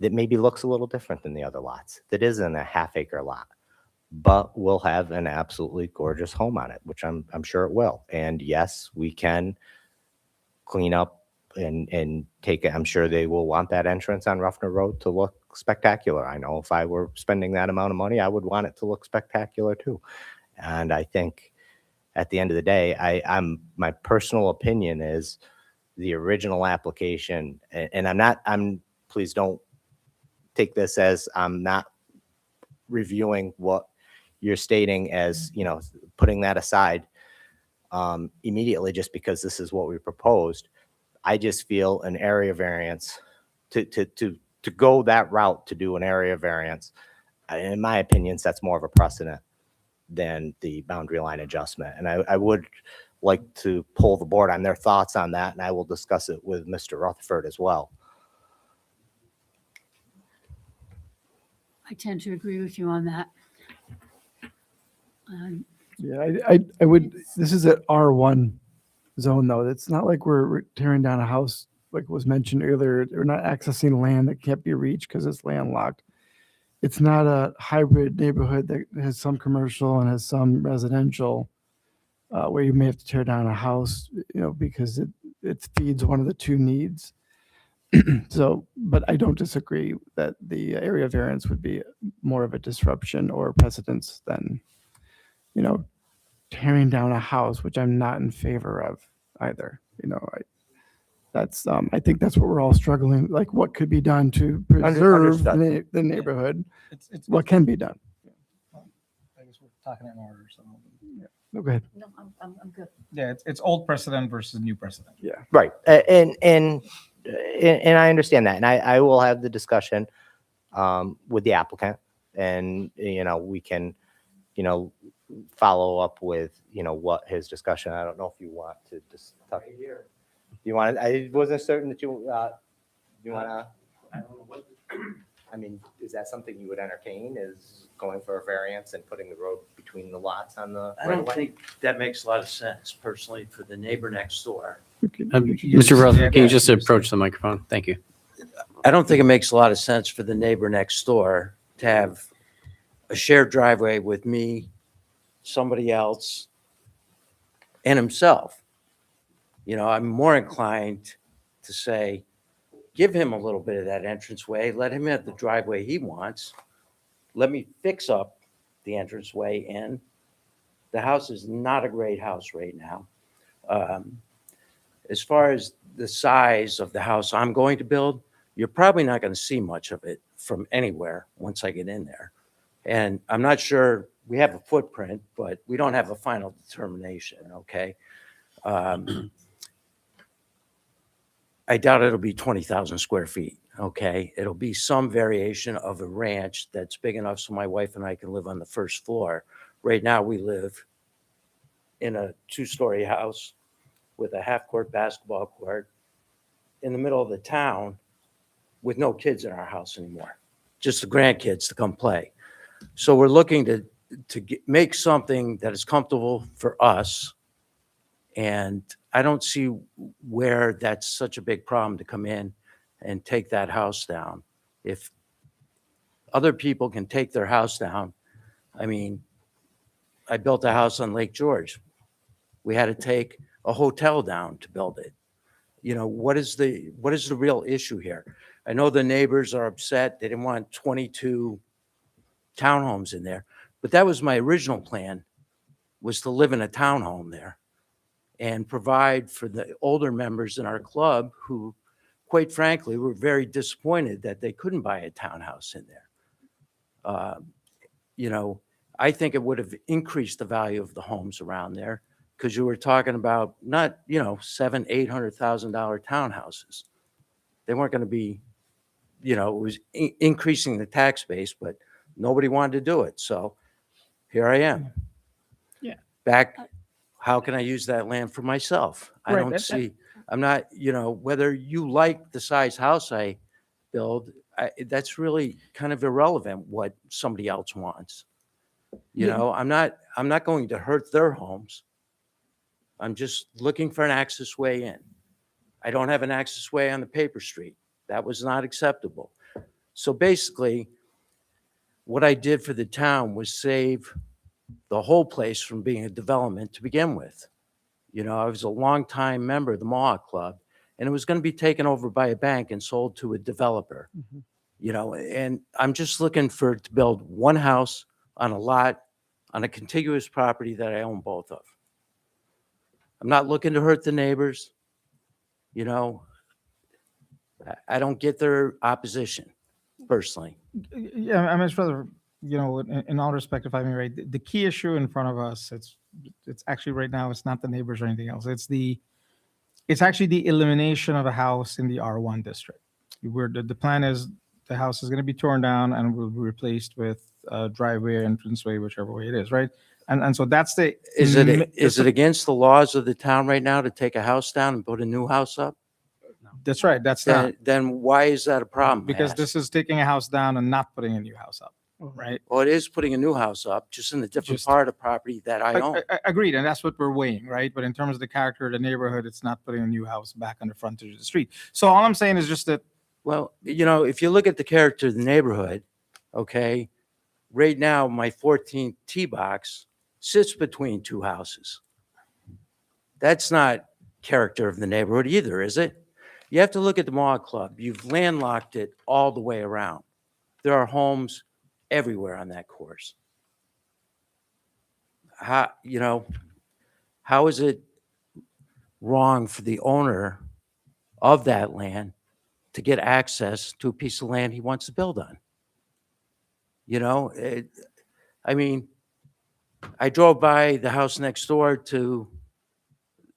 Speaker 17: that maybe looks a little different than the other lots, that isn't a half-acre lot, but will have an absolutely gorgeous home on it, which I'm sure it will. And yes, we can clean up and take it. I'm sure they will want that entrance on Ruffner Road to look spectacular. I know if I were spending that amount of money, I would want it to look spectacular too. And I think at the end of the day, my personal opinion is the original application, and please don't take this as I'm not reviewing what you're stating as, putting that aside immediately just because this is what we proposed. I just feel an area variance to go that route, to do an area variance, in my opinion, sets more of a precedent than the boundary line adjustment. And I would like to pull the board on their thoughts on that, and I will discuss it with Mr. Rutherford as well.
Speaker 4: I tend to agree with you on that.
Speaker 19: Yeah, I would, this is at R1 zone though. It's not like we're tearing down a house, like was mentioned earlier. We're not accessing land that can't be reached because it's landlocked. It's not a hybrid neighborhood that has some commercial and has some residential, where you may have to tear down a house, because it feeds one of the two needs. So, but I don't disagree that the area variance would be more of a disruption or precedence than, tearing down a house, which I'm not in favor of either. I think that's what we're all struggling, like what could be done to preserve
Speaker 17: Understood.
Speaker 19: the neighborhood,
Speaker 11: It's
Speaker 19: what can be done.
Speaker 11: I guess we're talking in order, so.
Speaker 19: No, go ahead.
Speaker 18: No, I'm good.
Speaker 11: Yeah, it's old precedent versus new precedent.
Speaker 19: Yeah.
Speaker 17: Right. And I understand that. And I will have the discussion with the applicant, and, we can, follow up with, what his discussion, I don't know if you want to just talk. You want, I wasn't certain that you want to, I mean, is that something you would entertain, is going for a variance and putting the road between the lots on the?
Speaker 20: I don't think that makes a lot of sense personally for the neighbor next door.
Speaker 2: Mr. Rutherford, can you just approach the microphone? Thank you.
Speaker 20: I don't think it makes a lot of sense for the neighbor next door to have a shared driveway with me, somebody else, and himself. I'm more inclined to say, give him a little bit of that entranceway, let him have the driveway he wants. Let me fix up the entranceway in. The house is not a great house right now. As far as the size of the house I'm going to build, you're probably not going to see much of it from anywhere once I get in there. And I'm not sure, we have a footprint, but we don't have a final determination, okay? I doubt it'll be 20,000 square feet, okay? It'll be some variation of a ranch that's big enough so my wife and I can live on the first floor. Right now, we live in a 2-story house with a half-court basketball court in the middle of the town with no kids in our house anymore, just the grandkids to come play. So we're looking to make something that is comfortable for us. And I don't see where that's such a big problem to come in and take that house down. If other people can take their house down, I mean, I built a house on Lake George. We had to take a hotel down to build it. What is the real issue here? I know the neighbors are upset. They didn't want 22 townhomes in there, but that was my original plan, was to live in a townhome there and provide for the older members in our club who, quite frankly, were very disappointed that they couldn't buy a townhouse in there. I think it would have increased the value of the homes around there, because you were talking about not, $700,000-$800,000 townhouses. They weren't going to be, it was increasing the tax base, but nobody wanted to do it. So here I am.
Speaker 11: Yeah.
Speaker 20: Back, how can I use that land for myself? I
Speaker 11: Right,
Speaker 20: don't see, I'm not, whether you like the size house I build, that's really kind of irrelevant what somebody else wants. I'm not going to hurt their homes. I'm just looking for an access way in. I don't have an access way on the paper street. That was not acceptable. So basically, what I did for the town was save the whole place from being a development to begin with. I was a longtime member of the Mohawk Club, and it was going to be taken over by a bank and sold to a developer. And I'm just looking to build one house on a lot on a contiguous property that I own both of. I'm not looking to hurt the neighbors. I don't get their opposition personally.
Speaker 11: Yeah, I mean, it's rather, in all respect, if I may, right, the key issue in front of us, it's actually right now, it's not the neighbors or anything else. It's actually the elimination of a house in the R1 district. The plan is the house is going to be torn down and will be replaced with a driveway, entranceway, whichever way it is, right? And so that's the.
Speaker 20: Is it against the laws of the town right now to take a house down and put a new house up?
Speaker 11: That's right. That's not.
Speaker 20: Then why is that a problem?
Speaker 11: Because this is taking a house down and not putting a new house up, right?
Speaker 20: Well, it is putting a new house up, just in a different part of property that I own.
Speaker 11: Agreed, and that's what we're weighing, right? But in terms of the character of the neighborhood, it's not putting a new house back on the frontage of the street. So all I'm saying is just that.
Speaker 20: Well, if you look at the character of the neighborhood, okay, right now my 14th tee box sits between two houses. That's not character of the neighborhood either, is it? You have to look at the Mohawk Club. You've landlocked it all the way around. There are homes everywhere on that course. How is it wrong for the owner of that land to get access to a piece of land he wants to build on? I drove by the house next door to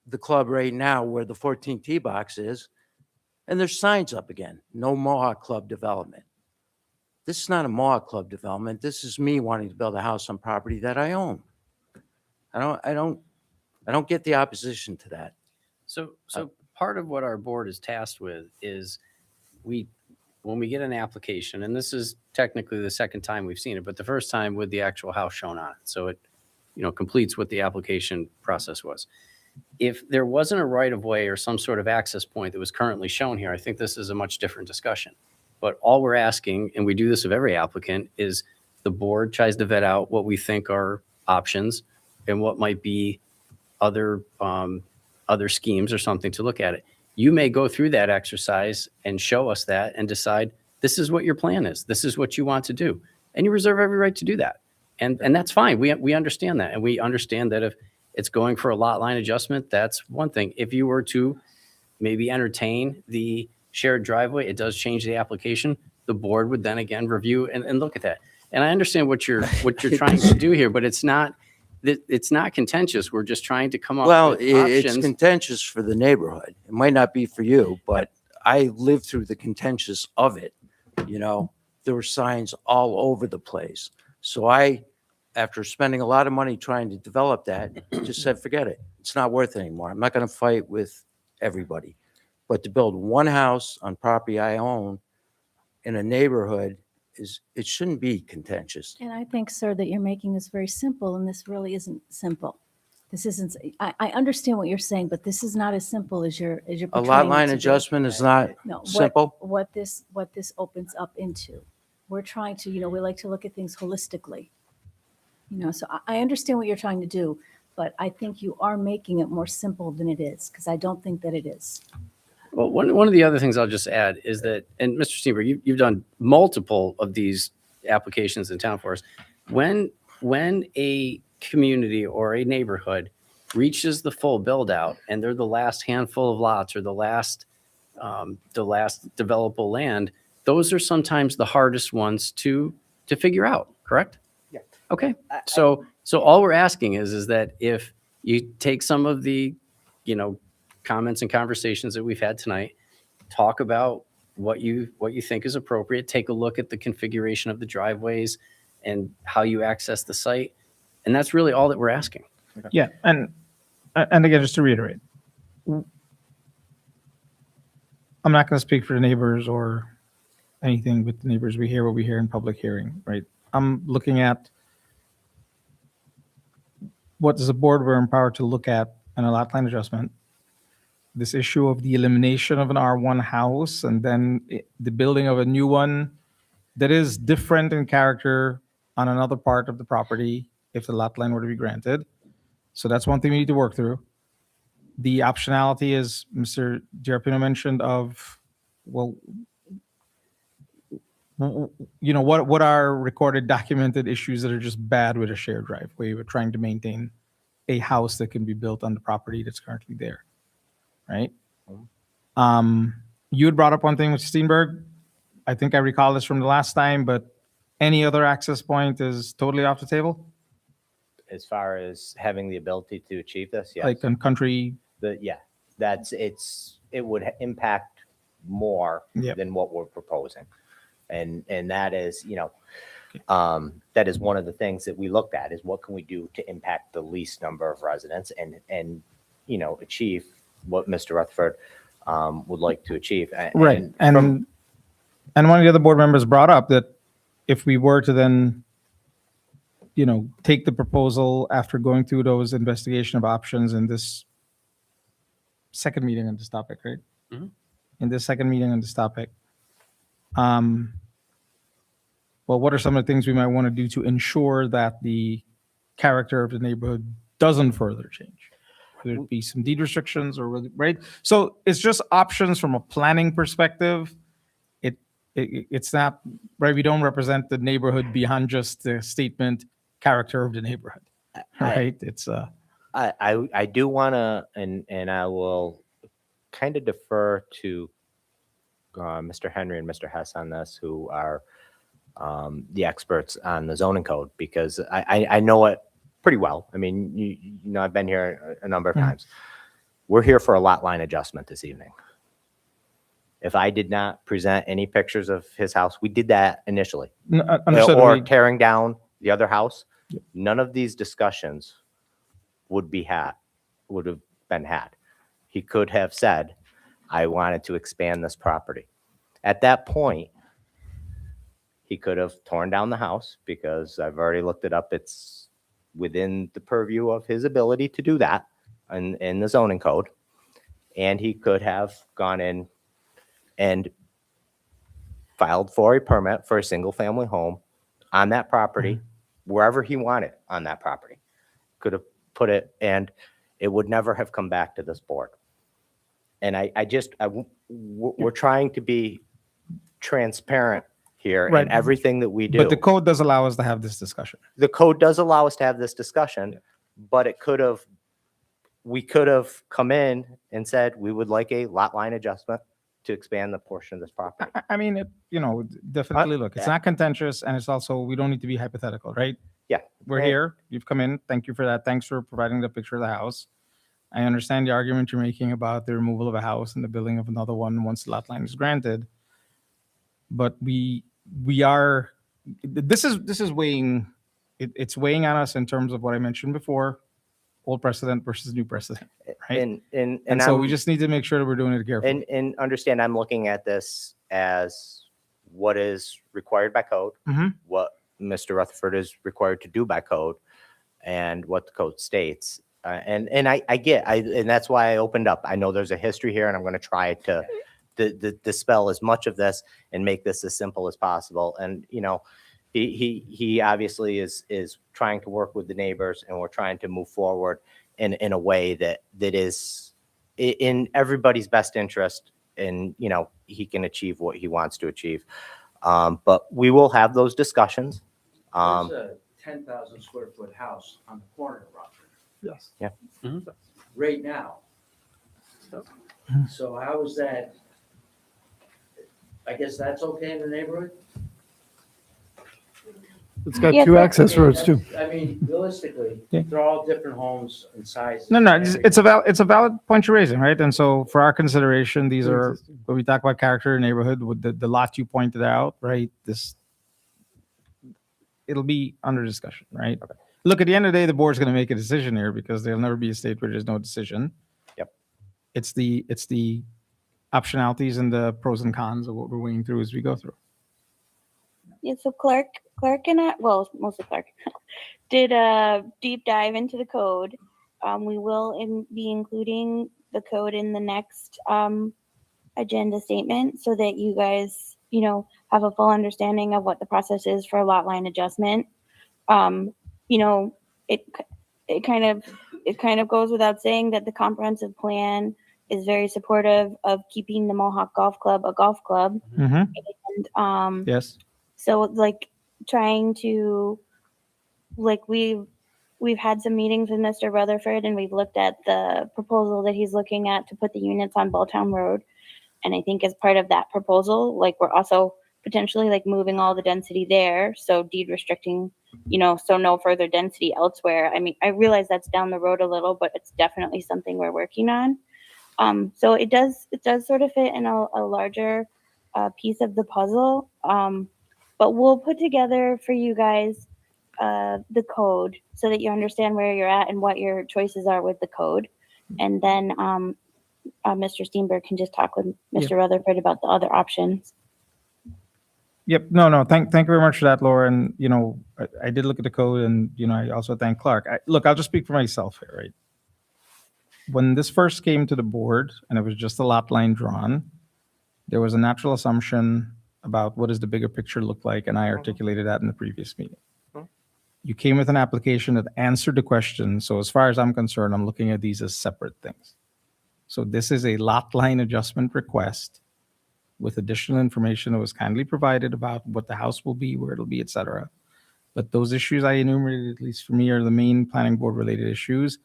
Speaker 20: the club right now where the 14th tee box is, and there's signs up again, no Mohawk Club development. This is not a Mohawk Club development. This is me wanting to build a house on property that I own. I don't get the opposition to that.
Speaker 2: So part of what our board is tasked with is when we get an application, and this is technically the second time we've seen it, but the first time with the actual house shown on it. So it, completes what the application process was. If there wasn't a right of way or some sort of access point that was currently shown here, I think this is a much different discussion. But all we're asking, and we do this of every applicant, is the board tries to vet out what we think are options and what might be other schemes or something to look at it. You may go through that exercise and show us that and decide this is what your plan is. This is what you want to do. And you reserve every right to do that. And that's fine. We understand that. And we understand that if it's going for a lot line adjustment, that's one thing. If you were to maybe entertain the shared driveway, it does change the application. The board would then again review and look at that. And I understand what you're trying to do here, but it's not contentious. We're just trying to come up
Speaker 20: Well,
Speaker 2: with
Speaker 20: it's
Speaker 2: options.
Speaker 20: contentious for the neighborhood. It might not be for you, but I lived through the contentious of it. There were signs all over the place. So after spending a lot of money trying to develop that, just said, forget it. It's not worth it anymore. I'm not going to fight with everybody. But to build one house on property I own in a neighborhood it shouldn't be contentious.
Speaker 18: And I think, sir, that you're making this very simple, and this really isn't simple. This isn't, I understand what you're saying, but this is not as simple as you're
Speaker 20: A
Speaker 18: portraying
Speaker 20: lot
Speaker 18: it
Speaker 20: line
Speaker 18: to be.
Speaker 20: adjustment is not
Speaker 18: No,
Speaker 20: simple.
Speaker 18: what this opens up into. We're trying to, we like to look at things holistically. So I understand what you're trying to do, but I think you are making it more simple than it is, because I don't think that it is.
Speaker 2: Well, one of the other things I'll just add is that, and Mr. Steenberg, you've done multiple of these applications in town for us. When a community or a neighborhood reaches the full build out and they're the last handful of lots or the last developable land, those are sometimes the hardest ones to figure out, correct?
Speaker 17: Yeah.
Speaker 2: Okay. So all we're asking is that if you take some of the, comments and conversations that we've had tonight, talk about what you think is appropriate, take a look at the configuration of the driveways and how you access the site. And that's really all that we're asking.
Speaker 11: Yeah, and again, just to reiterate, I'm not going to speak for the neighbors or anything with the neighbors. We hear what we hear in public hearing, right? I'm looking at what as a board we're empowered to look at an lot line adjustment. This issue of the elimination of an R1 house and then the building of a new one that is different in character on another part of the property if the lot line were to be granted. So that's one thing we need to work through. The optionality, as Mr. Giarpino mentioned, of, well, what are recorded, documented issues that are just bad with a shared driveway? We're trying to maintain a house that can be built on the property that's currently there, right? You had brought up one thing with Steenberg. I think I recall this from the last time, but any other access point is totally off the table?
Speaker 17: As far as having the ability to achieve this, yes.
Speaker 11: Like on country,
Speaker 17: It would impact more
Speaker 11: Yep.
Speaker 17: than what we're proposing. And that is, that is one of the things that we looked at, is what can we do to impact the least number of residents and achieve what Mr. Rutherford would like to achieve.
Speaker 11: right? And one of the other board members brought up that if we were to then, take the proposal after going through those investigation of options in this second meeting on this topic, right?
Speaker 2: Mhm.
Speaker 11: In this second meeting on this topic, well, what are some of the things we might want to do to ensure that the character of the neighborhood doesn't further change? Whether it be some deed restrictions or, right? So it's just options from a planning perspective. It's not, right? We don't represent the neighborhood beyond just the statement, character of the neighborhood, right? It's
Speaker 17: I do want to, and I will kind of defer to Mr. Henry and Mr. Hess on this, who are the experts on the zoning code, because I know it pretty well. I mean, I've been here a number of times. We're here for a lot line adjustment this evening. If I did not present any pictures of his house, we did that initially.
Speaker 11: understood.
Speaker 17: Or tearing down the other house. None of these discussions would have been had. He could have said, I wanted to expand this property. At that point, he could have torn down the house, because I've already looked it up. It's within the purview of his ability to do that in the zoning code. And he could have gone in and filed for a permit for a single family home on that property, wherever he wanted on that property. Could have put it, and it would never have come back to this board. And we're trying to be transparent here
Speaker 11: Right.
Speaker 17: in everything that we do.
Speaker 11: But the code does allow us to have this discussion.
Speaker 17: The code does allow us to have this discussion, but we could have come in and said, we would like a lot line adjustment to expand the portion of this property.
Speaker 11: I mean, definitely look, it's not contentious, and it's also, we don't need to be hypothetical, right?
Speaker 17: Yeah.
Speaker 11: We're
Speaker 17: And-
Speaker 11: here, you've come in, thank you for that, thanks for providing the picture of the house. I understand the argument you're making about the removal of a house and the building of another one once the lot line is granted. But this is weighing, it's weighing on us in terms of what I mentioned before, old precedent versus new precedent, right? And so we just need to make sure that we're doing it carefully.
Speaker 17: And understand, I'm looking at this as what is required by code,
Speaker 11: Mhm.
Speaker 17: what Mr. Rutherford is required to do by code, and what the code states. And I get, and that's why I opened up. I know there's a history here, and I'm going to try to dispel as much of this and make this as simple as possible. And, he obviously is trying to work with the neighbors, and we're trying to move forward in a way that is in everybody's best interest, and, he can achieve what he wants to achieve. But we will have those discussions.
Speaker 20: There's a 10,000 square foot house on the corner of Rockford.
Speaker 19: Yes.
Speaker 17: Yeah.
Speaker 20: Right now. So how is that? I guess that's okay in the neighborhood?
Speaker 19: It's got
Speaker 8: Yeah,
Speaker 19: two
Speaker 8: but-
Speaker 19: access roads too.
Speaker 20: I mean, realistically,
Speaker 11: Yeah.
Speaker 20: they're all different homes and sizes.
Speaker 11: No,
Speaker 20: and
Speaker 11: it's a valid point you're raising, right? And so for our consideration, these are, when we talk about character of neighborhood, with the lot you pointed out, right? It'll be under discussion, right? Look, at the end of the day, the board's going to make a decision here, because there'll never be a state where there's no decision.
Speaker 17: Yep.
Speaker 11: It's the optionalities and the pros and cons of what we're weighing through as we go through.
Speaker 8: Yeah, so Clark and I, well, mostly Clark, did a deep dive into the code. We will be including the code in the next agenda statement, so that you guys, have a full understanding of what the process is for a lot line adjustment. It kind of goes without saying that the comprehensive plan is very supportive of keeping the Mohawk Golf Club a golf club. And
Speaker 11: Yes.
Speaker 8: so trying to, we've had some meetings with Mr. Rutherford, and we've looked at the proposal that he's looking at to put the units on Belltown Road. And I think as part of that proposal, we're also potentially moving all the density there. So deed restricting, so no further density elsewhere. I mean, I realize that's down the road a little, but it's definitely something we're working on. So it does sort of fit in a larger piece of the puzzle. But we'll put together for you guys the code, so that you understand where you're at and what your choices are with the code. And then Mr. Steenberg can just talk with Mr. Rutherford about the other options.
Speaker 11: Yep. No. Thank you very much for that, Laura. And, I did look at the code, and, I also thank Clark. Look, I'll just speak for myself here, right? When this first came to the board and it was just a lot line drawn, there was a natural assumption about what does the bigger picture look like, and I articulated that in the previous meeting. You came with an application that answered the question, so as far as I'm concerned, I'm looking at these as separate things. So this is a lot line adjustment request with additional information that was kindly provided about what the house will be, where it'll be, et cetera. But those issues I enumerated, at least for me, are the main planning board related issues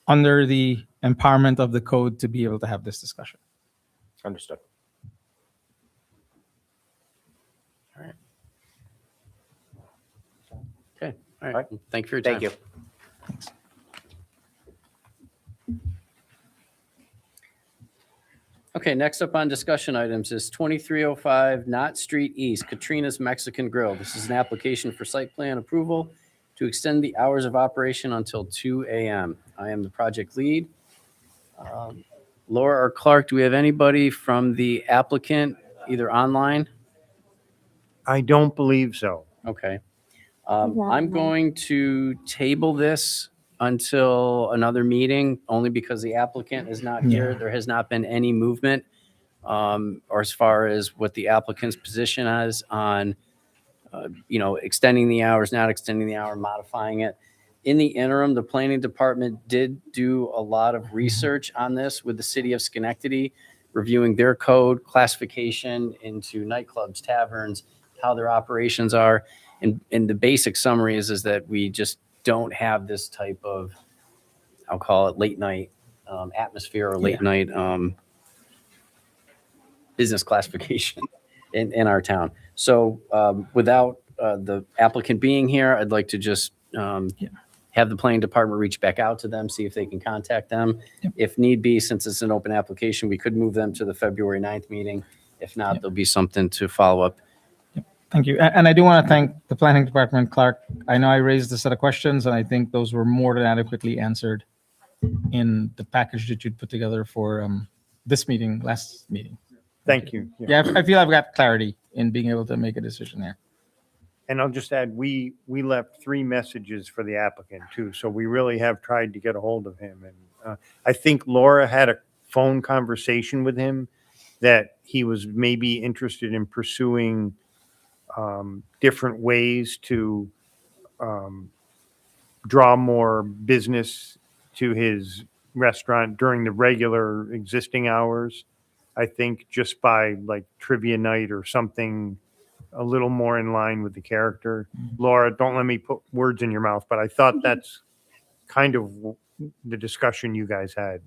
Speaker 11: under the empowerment of the code to be able to have this discussion.
Speaker 17: Understood.
Speaker 2: Okay. All right. Thank you for your time.
Speaker 17: Thank you.
Speaker 2: Okay, next up on discussion items is 2305 Knott Street East, Katrina's Mexican Grill. This is an application for site plan approval to extend the hours of operation until 2 a.m. I am the project lead. Laura or Clark, do we have anybody from the applicant, either online?
Speaker 7: I don't believe so.
Speaker 2: Okay.
Speaker 8: Yeah,
Speaker 2: I'm
Speaker 8: no.
Speaker 2: going to table this until another meeting, only because the applicant is not here. There has not been any movement, or as far as what the applicant's position is on, extending the hours, not extending the hour, modifying it. In the interim, the planning department did do a lot of research on this with the city of Schenectady, reviewing their code, classification into nightclubs, taverns, how their operations are. And the basic summary is that we just don't have this type of, I'll call it late night atmosphere or late night business classification in our town. So without the applicant being here, I'd like to just have the planning department reach back out to them, see if they can contact them. If need be, since it's an open application, we could move them to the February 9th meeting. If not, there'll be something to follow up.
Speaker 11: Thank you. And I do want to thank the planning department, Clark. I know I raised a set of questions, and I think those were more than adequately answered in the package that you'd put together for this meeting, last meeting.
Speaker 7: Thank you.
Speaker 11: Yeah, I feel I've got clarity in being able to make a decision there.
Speaker 7: And I'll just add, we left 3 messages for the applicant too, so we really have tried to get a hold of him. And I think Laura had a phone conversation with him that he was maybe interested in pursuing different ways to draw more business to his restaurant during the regular existing hours. I think just by like trivia night or something a little more in line with the character. Laura, don't let me put words in your mouth, but I thought that's kind of the discussion you guys had.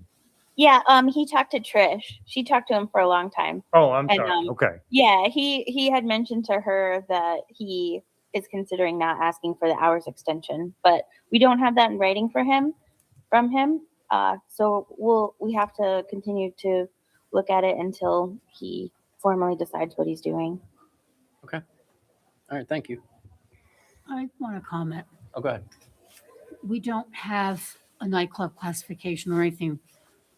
Speaker 8: Yeah, he talked to Trish. She talked to him for a long time.
Speaker 7: Oh, I'm
Speaker 8: And,
Speaker 7: sorry. Okay.
Speaker 8: Yeah, he had mentioned to her that he is considering not asking for the hours extension, but we don't have that in writing from him. So we have to continue to look at it until he formally decides what he's doing.
Speaker 2: Okay. All right. Thank you.
Speaker 4: I want to comment.
Speaker 2: Oh, go ahead.
Speaker 4: We don't have a nightclub classification or anything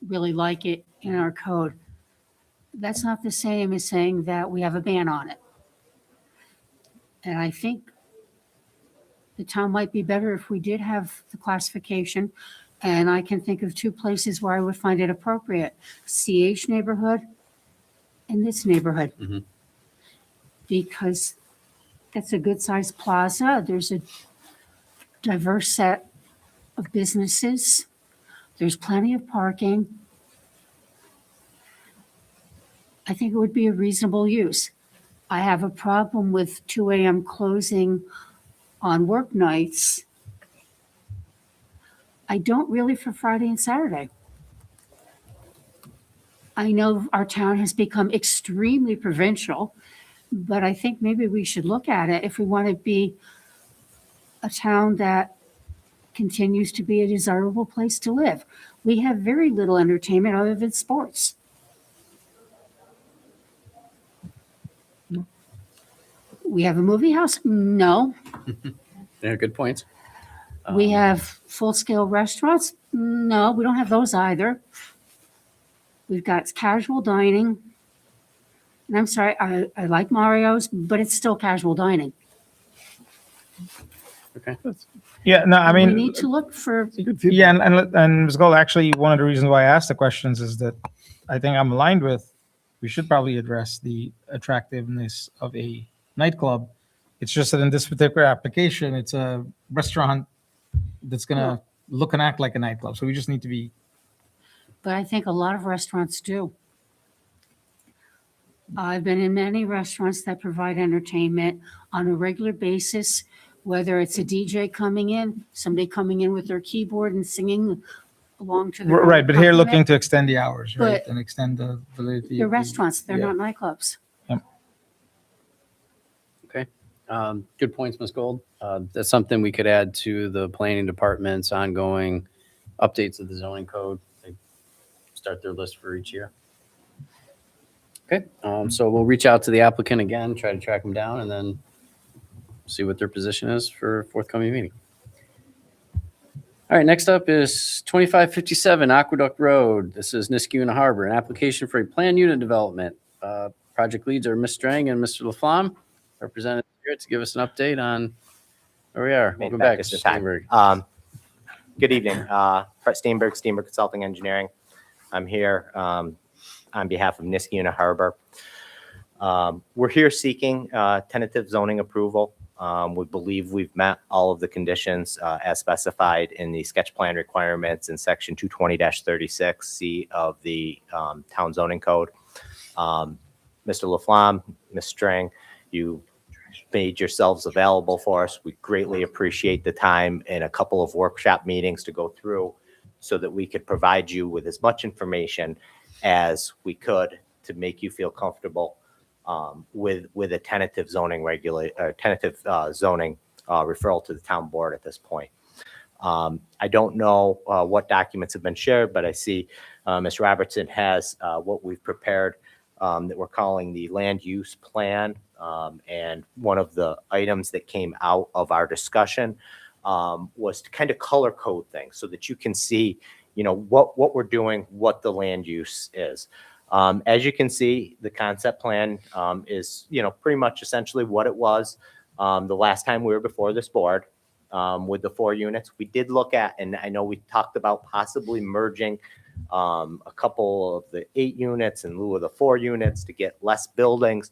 Speaker 4: really like it in our code. That's not the same as saying that we have a ban on it. And I think the town might be better if we did have the classification. And I can think of 2 places where I would find it appropriate: CH neighborhood and this neighborhood. Because that's a good sized plaza. There's a diverse set of businesses. There's plenty of parking. I think it would be a reasonable use. I have a problem with 2 a.m. closing on work nights. I don't really for Friday and Saturday. I know our town has become extremely provincial, but I think maybe we should look at it if we want to be a town that continues to be a desirable place to live. We have very little entertainment other than sports. We have a movie house? No.
Speaker 2: Yeah, good points.
Speaker 4: We have full-scale restaurants? No, we don't have those either. We've got casual dining. And I'm sorry, I like Mario's, but it's still casual dining.
Speaker 2: Okay.
Speaker 11: Yeah, no, I
Speaker 4: We
Speaker 11: mean,
Speaker 4: need to look for,
Speaker 11: yeah, and Ms. Gold, actually, one of the reasons why I asked the questions is that I think I'm aligned with, we should probably address the attractiveness of a nightclub. It's just that in this particular application, it's a restaurant that's gonna look and act like a nightclub. So we just need to be,
Speaker 4: but I think a lot of restaurants do. I've been in many restaurants that provide entertainment on a regular basis, whether it's a DJ coming in, somebody coming in with their keyboard and singing along to the
Speaker 11: right, but here
Speaker 4: accompaniment.
Speaker 11: looking to extend the hours, right?
Speaker 4: But
Speaker 11: And extend the validity.
Speaker 4: They're
Speaker 11: of the-
Speaker 4: restaurants, they're
Speaker 11: yeah.
Speaker 4: not nightclubs.
Speaker 2: Okay. Good points, Ms. Gold. That's something we could add to the planning department's ongoing updates of the zoning code. They start their list for each year. Okay. So we'll reach out to the applicant again, try to track them down, and then see what their position is for a forthcoming meeting. All right, next up is 2557 Aqueduct Road. This is Niskuna Harbor, an application for a planned unit development. Project leads are Ms. Strang and Mr. Laflamme, represented here to give us an update on where we are. Welcome back, Mr. Steinberg.
Speaker 17: Good evening. Brett Steenberg, Steenberg Consulting Engineering. I'm here on behalf of Niskuna Harbor. We're here seeking tentative zoning approval. We believe we've met all of the conditions as specified in the sketch plan requirements in section 220-36C of the town zoning code. Mr. Laflamme, Ms. Strang, you made yourselves available for us. We greatly appreciate the time and a couple of workshop meetings to go through so that we could provide you with as much information as we could to make you feel comfortable with a tentative zoning zoning referral to the town board at this point. I don't know what documents have been shared, but I see Ms. Robertson has what we've prepared that we're calling the land use plan. And one of the items that came out of our discussion was to kind of color code things so that you can see, what we're doing, what the land use is. As you can see, the concept plan is, pretty much essentially what it was the last time we were before this board with the 4 units. We did look at, and I know we talked about possibly merging a couple of the 8 units in lieu of the 4 units to get less buildings.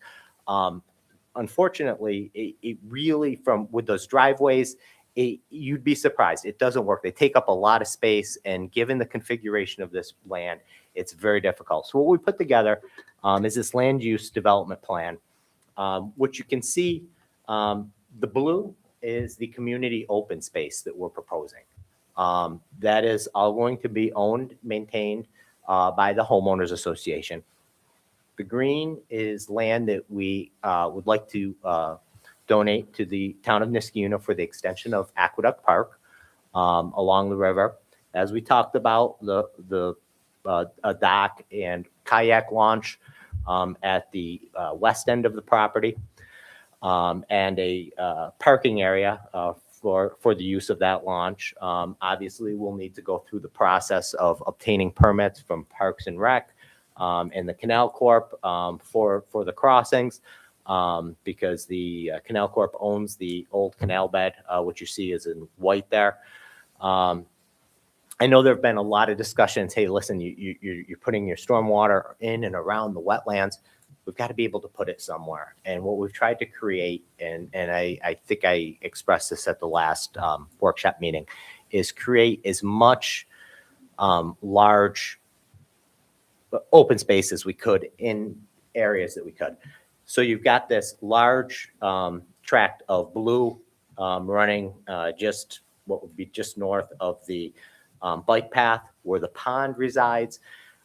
Speaker 17: Unfortunately, it really, with those driveways, you'd be surprised. It doesn't work. They take up a lot of space, and given the configuration of this land, it's very difficult. So what we put together is this land use development plan, which you can see, the blue is the community open space that we're proposing. That is all going to be owned, maintained by the homeowners association. The green is land that we would like to donate to the town of Niskuna for the extension of Aqueduct Park along the river. As we talked about, a dock and kayak launch at the west end of the property, and a parking area for the use of that launch. Obviously, we'll need to go through the process of obtaining permits from Parks and Rec and the Canal Corp for the crossings, because the Canal Corp owns the old canal bed, which you see is in white there. I know there have been a lot of discussions. Hey, listen, you're putting your stormwater in and around the wetlands. We've got to be able to put it somewhere. And what we've tried to create, and I think I expressed this at the last workshop meeting, is create as much large open space as we could in areas that we could. So you've got this large tract of blue running just what would be just north of the bike path where the pond resides.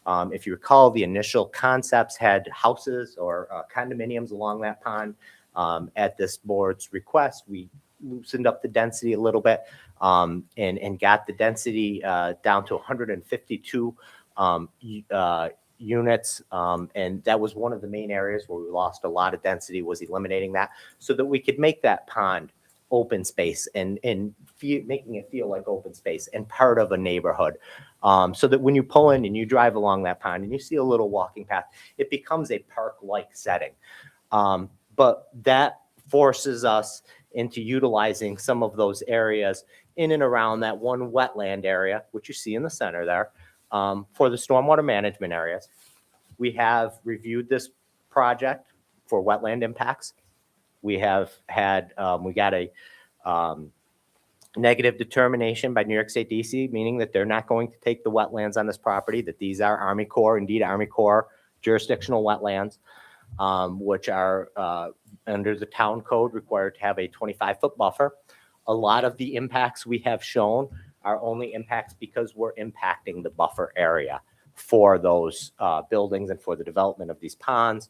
Speaker 17: If you recall, the initial concepts had houses or condominiums along that pond. At this board's request, we loosened up the density a little bit and got the density down to 152 units. And that was one of the main areas where we lost a lot of density, was eliminating that so that we could make that pond open space and making it feel like open space and part of a neighborhood. So that when you pull in and you drive along that pond and you see a little walking path, it becomes a park-like setting. But that forces us into utilizing some of those areas in and around that one wetland area, which you see in the center there, for the stormwater management areas. We have reviewed this project for wetland impacts. We have had, we got a negative determination by New York State DC, meaning that they're not going to take the wetlands on this property, that these are Army Corps, indeed Army Corps jurisdictional wetlands, which are under the town code required to have a 25-foot buffer. A lot of the impacts we have shown are only impacts because we're impacting the buffer area for those buildings and for the development of these ponds.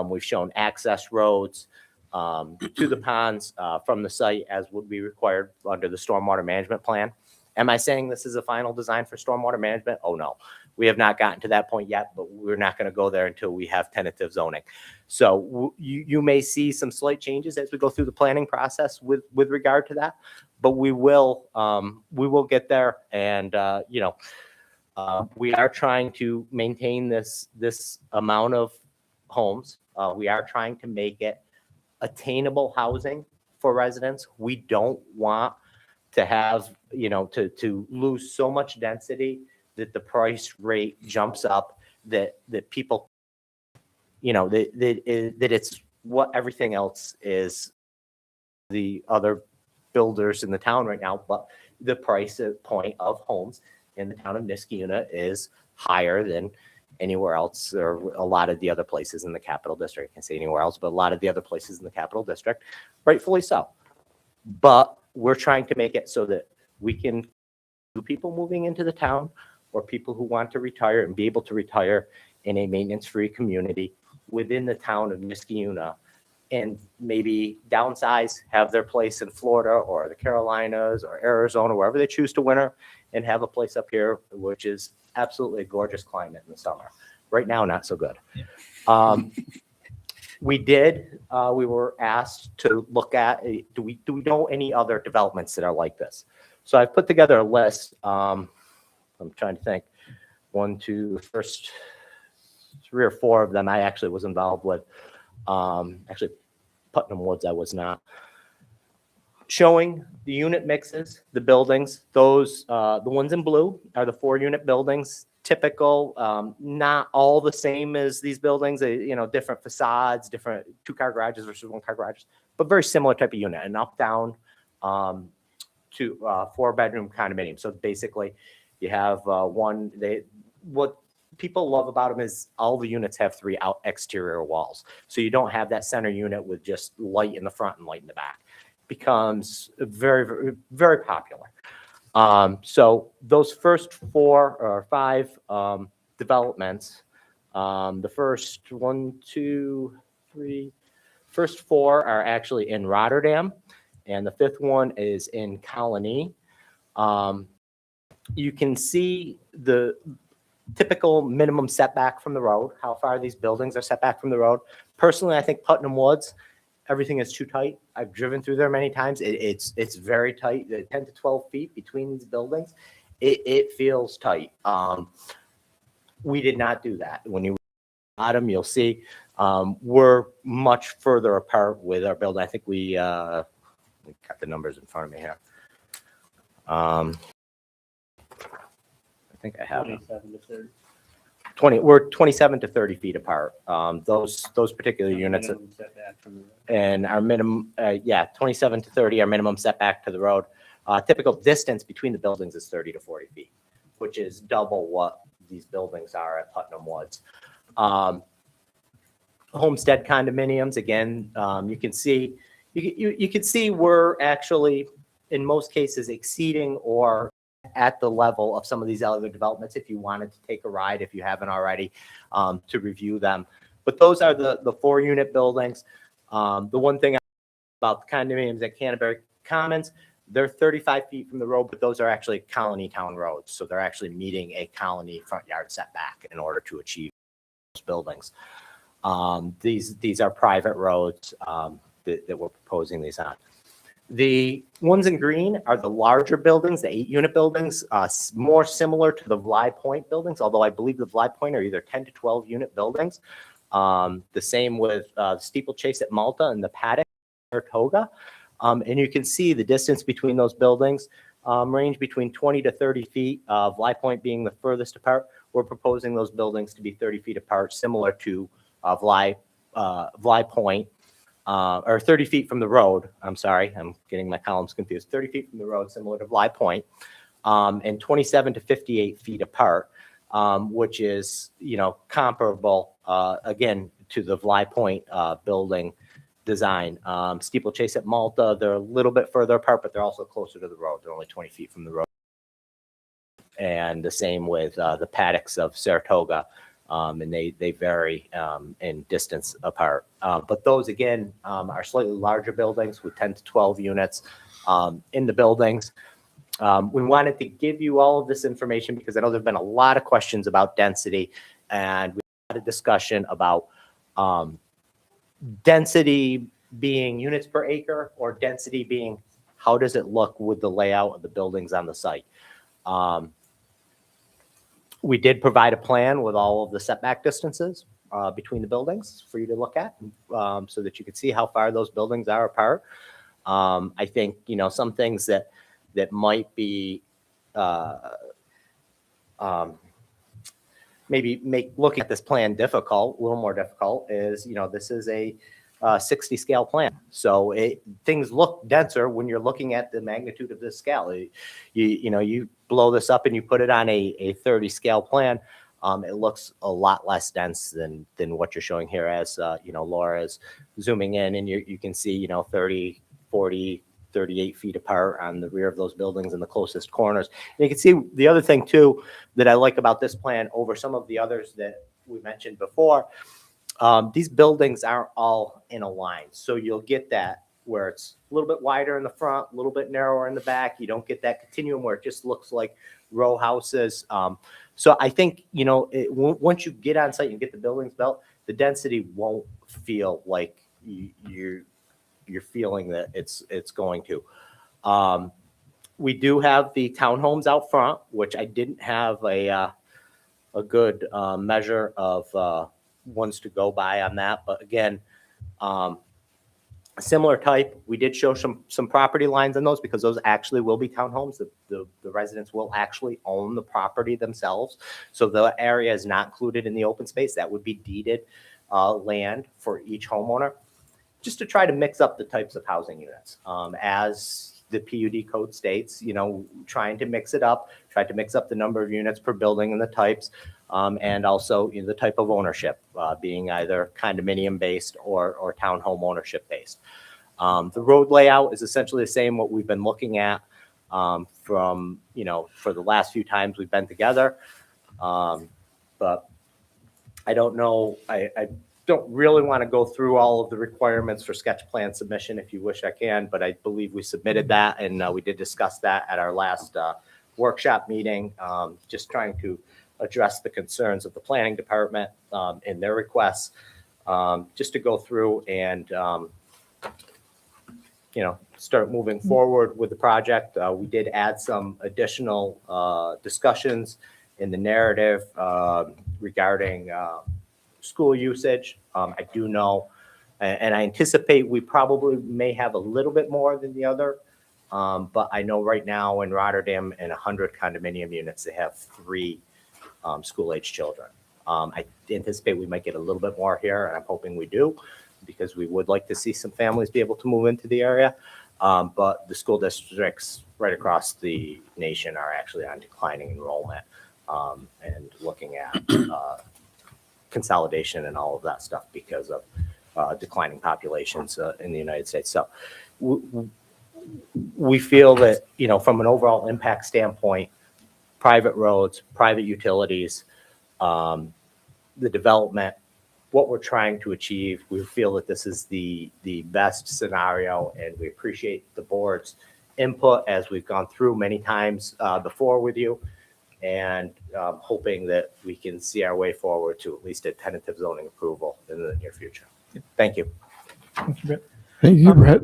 Speaker 17: We've shown access roads to the ponds from the site as would be required under the stormwater management plan. Am I saying this is a final design for stormwater management? Oh, no. We have not gotten to that point yet, but we're not going to go there until we have tentative zoning. So you may see some slight changes as we go through the planning process with regard to that, but we will get there. And, we are trying to maintain this amount of homes. We are trying to make it attainable housing for residents. We don't want to have, to lose so much density that the price rate jumps up, that people, that it's what everything else is, the other builders in the town right now, but the price point of homes in the town of Niskayuna is higher than anywhere else, or a lot of the other places in the capital district. I can't say anywhere else, but a lot of the other places in the capital district, rightfully so. But we're trying to make it so that we can do people moving into the town, or people who want to retire and be able to retire in a maintenance-free community within the town of Niskayuna, and maybe downsize, have their place in Florida or the Carolinas or Arizona, wherever they choose to winter, and have a place up here, which is absolutely a gorgeous climate in the summer. Right now, not so good. We were asked to look at, do we know any other developments that are like this? So I've put together a list. I'm trying to think. First 3 or 4 of them I actually was involved with. Actually, Putnam Woods I was not. Showing the unit mixes, the buildings, those, the ones in blue are the 4-unit buildings. Typical, not all the same as these buildings, different facades, different 2-car garages versus 1-car garages, but very similar type of unit, an up-down to 4-bedroom condominium. So basically, you have what people love about them is all the units have 3 exterior walls. So you don't have that center unit with just light in the front and light in the back. Becomes very, very, very popular. So those first 4 or 5 developments, the first first 4 are actually in Rotterdam, and the 5th one is in Colony. You can see the typical minimum setback from the road, how far these buildings are set back from the road. Personally, I think Putnam Woods, everything is too tight. I've driven through there many times. It's very tight, 10 to 12 feet between these buildings. It feels tight. We did not do that. When you bottom, you'll see we're much further apart with our building. I think we got the numbers in front of me here. I think I have 27 to 30. We're 27 to 30 feet apart. Those particular units, and our minimum, 27 to 30, our minimum setback to the road. Typical distance between the buildings is 30 to 40 feet, which is double what these buildings are at Putnam Woods. Homestead condominiums, again, you can see, you can see we're actually, in most cases, exceeding or at the level of some of these other developments, if you wanted to take a ride, if you haven't already, to review them. But those are the 4-unit buildings. The one thing about the condominiums at Canterbury Commons, they're 35 feet from the road, but those are actually Colony Town roads. So they're actually meeting a colony front yard setback in order to achieve those buildings. These are private roads that we're proposing these on. The ones in green are the larger buildings, the 8-unit buildings, more similar to the Vly Point buildings, although I believe the Vly Point are either 10 to 12-unit buildings. The same with Steeplechase at Malta and the Paddock at Saratoga. And you can see the distance between those buildings range between 20 to 30 feet, Vly Point being the furthest apart. We're proposing those buildings to be 30 feet apart, similar to Vly Point. Or 30 feet from the road. I'm sorry, I'm getting my columns confused. 30 feet from the road, similar to Vly Point, and 27 to 58 feet apart, which is, comparable, again, to the Vly Point building design. Steeplechase at Malta, they're a little bit further apart, but they're also closer to the road. They're only 20 feet from the road. And the same with the Paddocks of Saratoga. And they vary in distance apart. But those, again, are slightly larger buildings with 10 to 12 units in the buildings. We wanted to give you all of this information because I know there've been a lot of questions about density, and we had a discussion about density being units per acre or density being how does it look with the layout of the buildings on the site. We did provide a plan with all of the setback distances between the buildings for you to look at, so that you could see how far those buildings are apart. I think, some things that might be maybe make looking at this plan difficult, a little more difficult, is, this is a 60 scale plan. So things look denser when you're looking at the magnitude of this scale. You blow this up and you put it on a 30 scale plan, it looks a lot less dense than what you're showing here as, Laura is zooming in, and you can see, 30, 40, 38 feet apart on the rear of those buildings in the closest corners. And you can see the other thing too that I like about this plan over some of the others that we mentioned before, these buildings aren't all in a line. So you'll get that where it's a little bit wider in the front, a little bit narrower in the back. You don't get that continuum where it just looks like row houses. So I think, once you get on site and get the buildings built, the density won't feel like you're feeling that it's going to. We do have the townhomes out front, which I didn't have a good measure of ones to go by on that. But again, similar type, we did show some property lines on those because those actually will be townhomes. The residents will actually own the property themselves. So the area is not included in the open space. That would be deeded land for each homeowner, just to try to mix up the types of housing units. As the PUD code states, trying to mix it up, try to mix up the number of units per building and the types, and also the type of ownership, being either condominium based or townhome ownership based. The road layout is essentially the same what we've been looking at from, for the last few times we've been together. But I don't know, I don't really want to go through all of the requirements for sketch plan submission. If you wish, I can, but I believe we submitted that, and we did discuss that at our last workshop meeting, just trying to address the concerns of the planning department in their requests, just to go through and start moving forward with the project. We did add some additional discussions in the narrative regarding school usage. I do know, and I anticipate we probably may have a little bit more than the other, but I know right now in Rotterdam, in 100 condominium units, they have 3 school-age children. I anticipate we might get a little bit more here, and I'm hoping we do, because we would like to see some families be able to move into the area. But the school districts right across the nation are actually on declining enrollment, and looking at consolidation and all of that stuff because of declining populations in the United States. So we feel that, from an overall impact standpoint, private roads, private utilities, the development, what we're trying to achieve, we feel that this is the best scenario, and we appreciate the board's input as we've gone through many times before with you, and hoping that we can see our way forward to at least a tentative zoning approval in the near future. Thank you.
Speaker 11: Thank you, Brett.
Speaker 19: Thank you, Brett.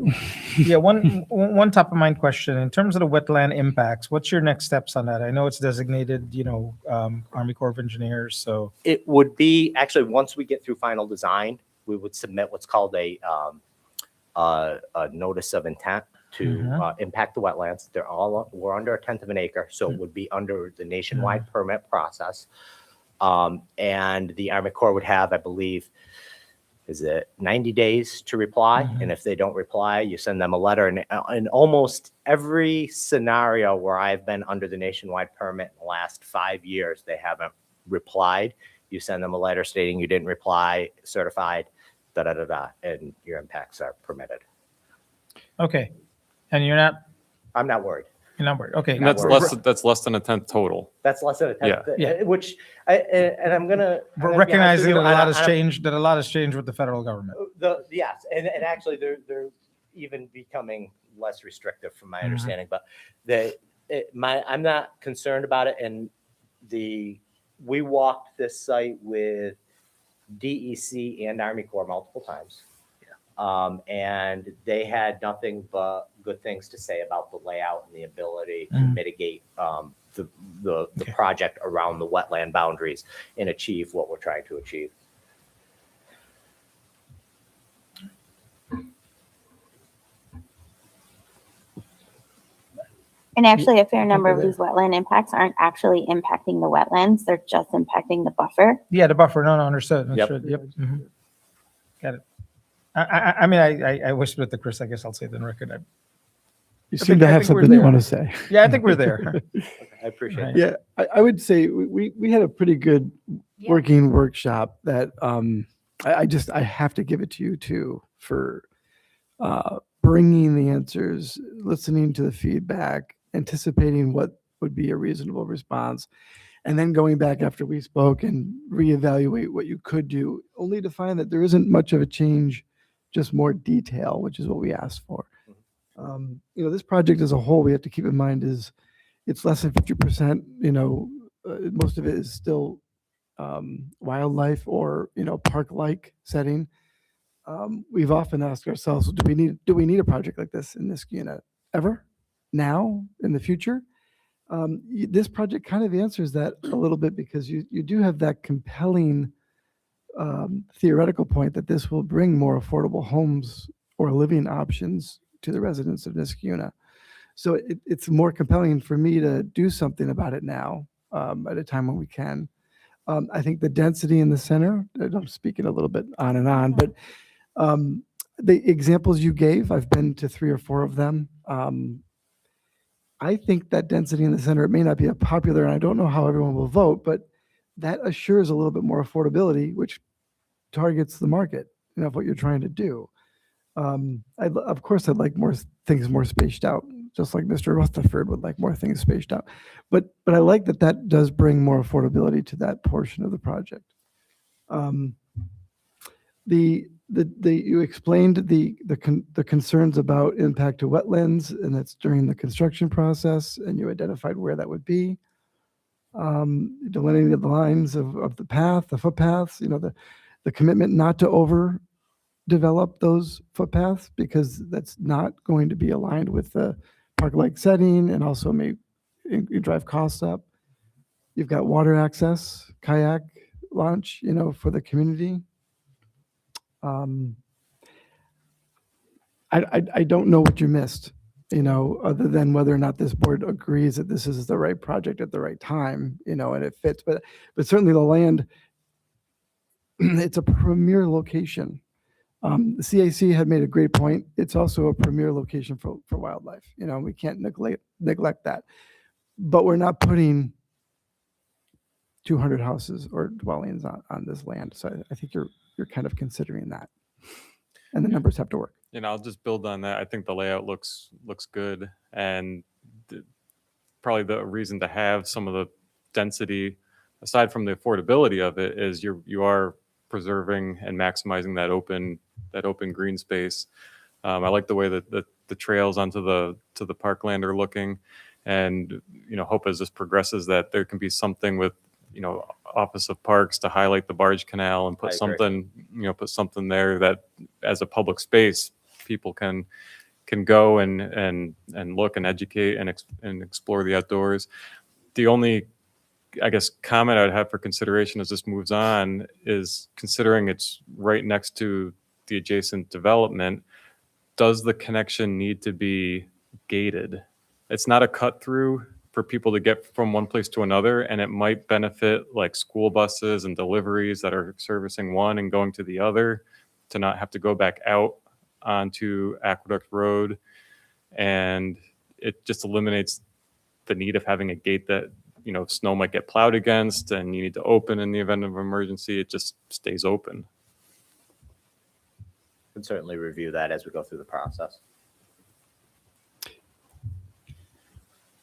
Speaker 11: Yeah, one top of mind question. In terms of the wetland impacts, what's your next steps on that? I know it's designated, Army Corps of Engineers, so.
Speaker 17: It would be, actually, once we get through final design, we would submit what's called a notice of intent to impact the wetlands. We're under 1/10 of an acre, so it would be under the nationwide permit process. And the Army Corps would have, I believe, is it 90 days to reply? And if they don't reply, you send them a letter. And in almost every scenario where I've been under the nationwide permit in the last 5 years, they haven't replied. You send them a letter stating you didn't reply, certified, and your impacts are permitted.
Speaker 11: Okay. And you're not?
Speaker 17: I'm not worried.
Speaker 11: You're not worried. Okay.
Speaker 10: And that's less than a tenth total.
Speaker 17: That's less than a tenth.
Speaker 10: Yeah.
Speaker 17: Which, and I'm gonna
Speaker 11: Recognizing that a lot has changed, with the federal government.
Speaker 17: Yes, and actually they're even becoming less restrictive from my understanding, but I'm not concerned about it. And we walked this site with DEC and Army Corps multiple times. And they had nothing but good things to say about the layout and the ability to mitigate the project around the wetland boundaries and achieve what we're trying to achieve.
Speaker 8: And actually, a fair number of these wetland impacts aren't actually impacting the wetlands. They're just impacting the buffer.
Speaker 11: Yeah, the buffer. No, understood.
Speaker 17: Yep.
Speaker 11: Understood. Yep. Got it. I mean, I whispered it to Chris. I guess I'll say it in record.
Speaker 19: You seem to have something you want to say.
Speaker 11: Yeah, I think we're there.
Speaker 17: I appreciate it.
Speaker 19: Yeah, I would say we had a pretty good working workshop that I have to give it to you too for bringing the answers, listening to the feedback, anticipating what would be a reasonable response, and then going back after we spoke and reevaluate what you could do, only to find that there isn't much of a change, just more detail, which is what we asked for. This project as a whole, we have to keep in mind is it's less than 50%, most of it is still wildlife or, park-like setting. We've often asked ourselves, do we need a project like this in Niskayuna ever? Now? In the future? This project kind of answers that a little bit because you do have that compelling theoretical point that this will bring more affordable homes or living options to the residents of Niskayuna. So it's more compelling for me to do something about it now at a time when we can. I think the density in the center, I'm speaking a little bit on and on, but the examples you gave, I've been to 3 or 4 of them. I think that density in the center, it may not be a popular, and I don't know how everyone will vote, but that assures a little bit more affordability, which targets the market, of what you're trying to do. Of course, I'd like more things more spaced out, just like Mr. Rutherford would like more things spaced out. But I like that does bring more affordability to that portion of the project. You explained the concerns about impact to wetlands, and that's during the construction process, and you identified where that would be. Delineating the lines of the path, the footpaths, the commitment not to overdevelop those footpaths because that's not going to be aligned with the park-like setting and also may drive costs up. You've got water access, kayak launch, for the community. I don't know what you missed, other than whether or not this board agrees that this is the right project at the right time, and it fits. But certainly the land, it's a premier location. The CAC had made a great point. It's also a premier location for wildlife. We can't neglect that. But we're not putting 200 houses or dwellings on this land. So I think you're kind of considering that. And the numbers have to work.
Speaker 10: I'll just build on that. I think the layout looks good, and probably the reason to have some of the density, aside from the affordability of it, is you are preserving and maximizing that open green space. I like the way that the trails onto the parkland are looking, and hope as this progresses that there can be something with Office of Parks to highlight the barge canal and put something there that as a public space people can go and look and educate and explore the outdoors. The only, I guess, comment I'd have for consideration as this moves on is considering it's right next to the adjacent development, does the connection need to be gated? It's not a cut through for people to get from one place to another, and it might benefit like school buses and deliveries that are servicing one and going to the other to not have to go back out onto Aqueduct Road. And it just eliminates the need of having a gate that, snow might get plowed against and you need to open in the event of emergency. It just stays open.
Speaker 17: Can certainly review that as we go through the process.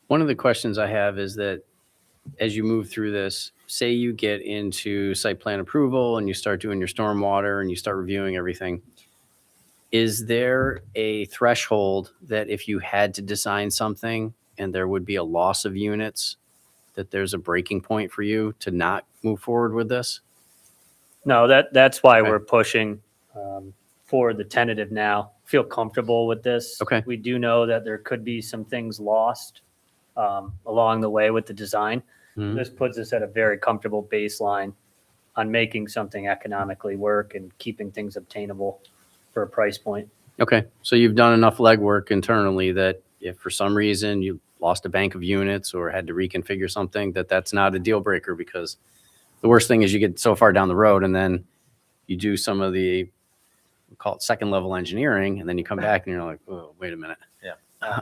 Speaker 2: One of the questions I have is that as you move through this, say you get into site plan approval and you start doing your stormwater and you start reviewing everything, is there a threshold that if you had to design something and there would be a loss of units, that there's a breaking point for you to not move forward with this?
Speaker 21: No, that's why
Speaker 2: Okay.
Speaker 21: we're pushing for the tentative now. Feel comfortable with this.
Speaker 2: Okay.
Speaker 21: We do know that there could be some things lost along the way with the design.
Speaker 2: Mhm.
Speaker 21: This puts us at a very comfortable baseline on making something economically work and keeping things obtainable for a price point.
Speaker 2: Okay, so you've done enough legwork internally that if for some reason you lost a bank of units or had to reconfigure something, that's not a deal breaker, because the worst thing is you get so far down the road and then you do some of the, we call it second level engineering, and then you come back and you're like, oh, wait a minute.
Speaker 17: Yeah.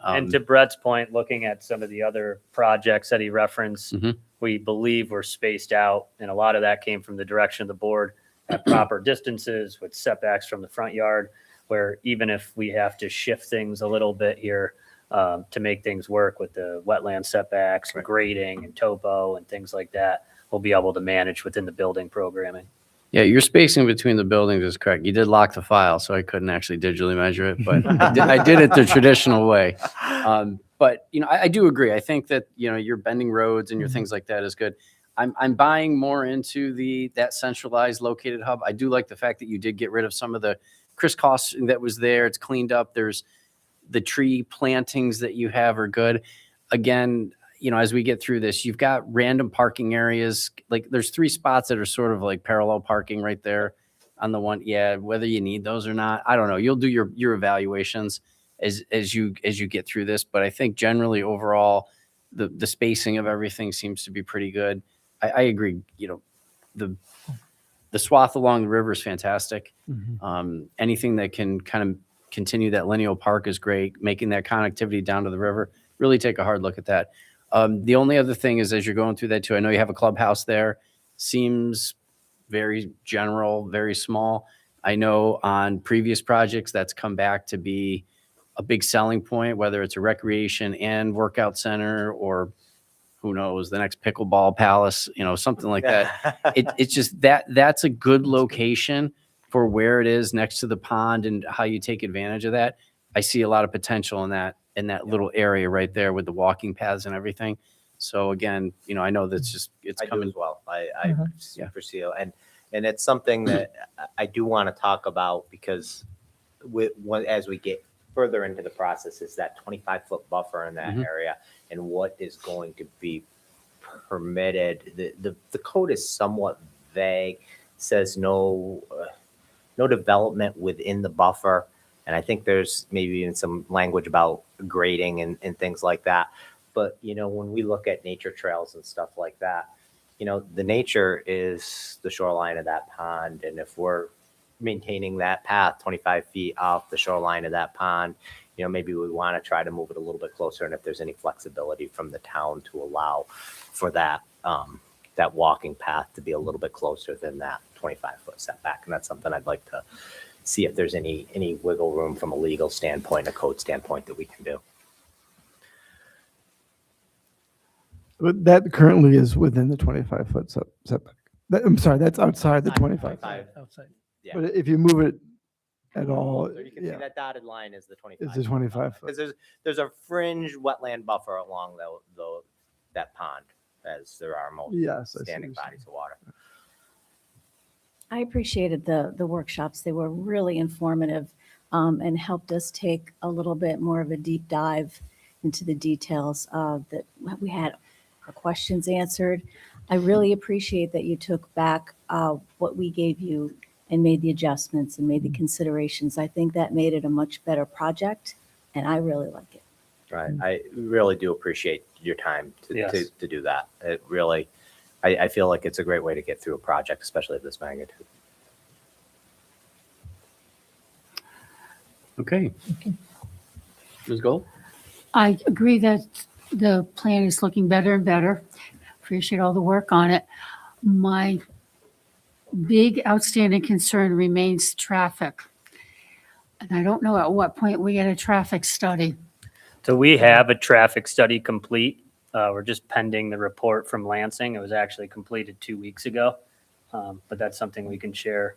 Speaker 21: And to Brett's point, looking at some of the other projects that he referenced,
Speaker 2: Mhm.
Speaker 21: we believe were spaced out, and a lot of that came from the direction of the board at proper distances with setbacks from the front yard, where even if we have to shift things a little bit here to make things work with the wetland setbacks and grading and topo and things like that, we'll be able to manage within the building programming.
Speaker 2: Yeah, your spacing between the buildings is correct. You did lock the file, so I couldn't actually digitally measure it, but I did it the traditional way. But, I do agree. I think that, your bending roads and your things like that is good. I'm buying more into that centralized located hub. I do like the fact that you did get rid of some of the crisscross that was there. It's cleaned up. There's the tree plantings that you have are good. Again, as we get through this, you've got random parking areas. Like there's 3 spots that are sort of like parallel parking right there on the one. Yeah, whether you need those or not, I don't know. You'll do your evaluations as you get through this. But I think generally overall, the spacing of everything seems to be pretty good. I agree. The swath along the river is fantastic. Anything that can kind of continue that lineal park is great. Making that connectivity down to the river, really take a hard look at that. The only other thing is, as you're going through that too, I know you have a clubhouse there. Seems very general, very small. I know on previous projects that's come back to be a big selling point, whether it's a recreation and workout center, or who knows, the next pickleball palace, something like that. It's just that's a good location for where it is next to the pond and how you take advantage of that. I see a lot of potential in that little area right there with the walking paths and everything. So again, I know that's just, it's
Speaker 17: I do
Speaker 2: coming.
Speaker 17: as well. I super seal. And it's something that I do want to talk about, because as we get further into the process, is that 25-foot buffer in that area and what is going to be permitted. The code is somewhat vague, says no development within the buffer. And I think there's maybe even some language about grading and things like that. But, when we look at nature trails and stuff like that, the nature is the shoreline of that pond. And if we're maintaining that path 25 feet off the shoreline of that pond, maybe we want to try to move it a little bit closer. And if there's any flexibility from the town to allow for that, that walking path to be a little bit closer than that 25-foot setback. And that's something I'd like to see if there's any wiggle room from a legal standpoint, a code standpoint that we can do.
Speaker 19: But that currently is within the 25-foot setback. I'm sorry, that's outside the 25.
Speaker 17: Outside. Yeah.
Speaker 19: But if you move it at all,
Speaker 17: So you can see that dotted line is the 25.
Speaker 19: Is the 25 foot.
Speaker 17: Because there's a fringe wetland buffer along that pond, as there are most
Speaker 19: Yes, I see
Speaker 17: standing
Speaker 19: what you're
Speaker 17: bodies of water.
Speaker 18: I appreciated the workshops. They were really informative and helped us take a little bit more of a deep dive into the details that we had our questions answered. I really appreciate that you took back what we gave you and made the adjustments and made the considerations. I think that made it a much better project, and I really like it.
Speaker 17: Right. I really do appreciate your time
Speaker 21: Yes.
Speaker 17: to do that. It really, I feel like it's a great way to get through a project, especially of this magnitude.
Speaker 2: Okay. Ms. Gold?
Speaker 4: I agree that the plan is looking better and better. Appreciate all the work on it. My big outstanding concern remains traffic. And I don't know at what point we get a traffic study.
Speaker 21: So we have a traffic study complete. We're just pending the report from Lansing. It was actually completed 2 weeks ago. But that's something we can share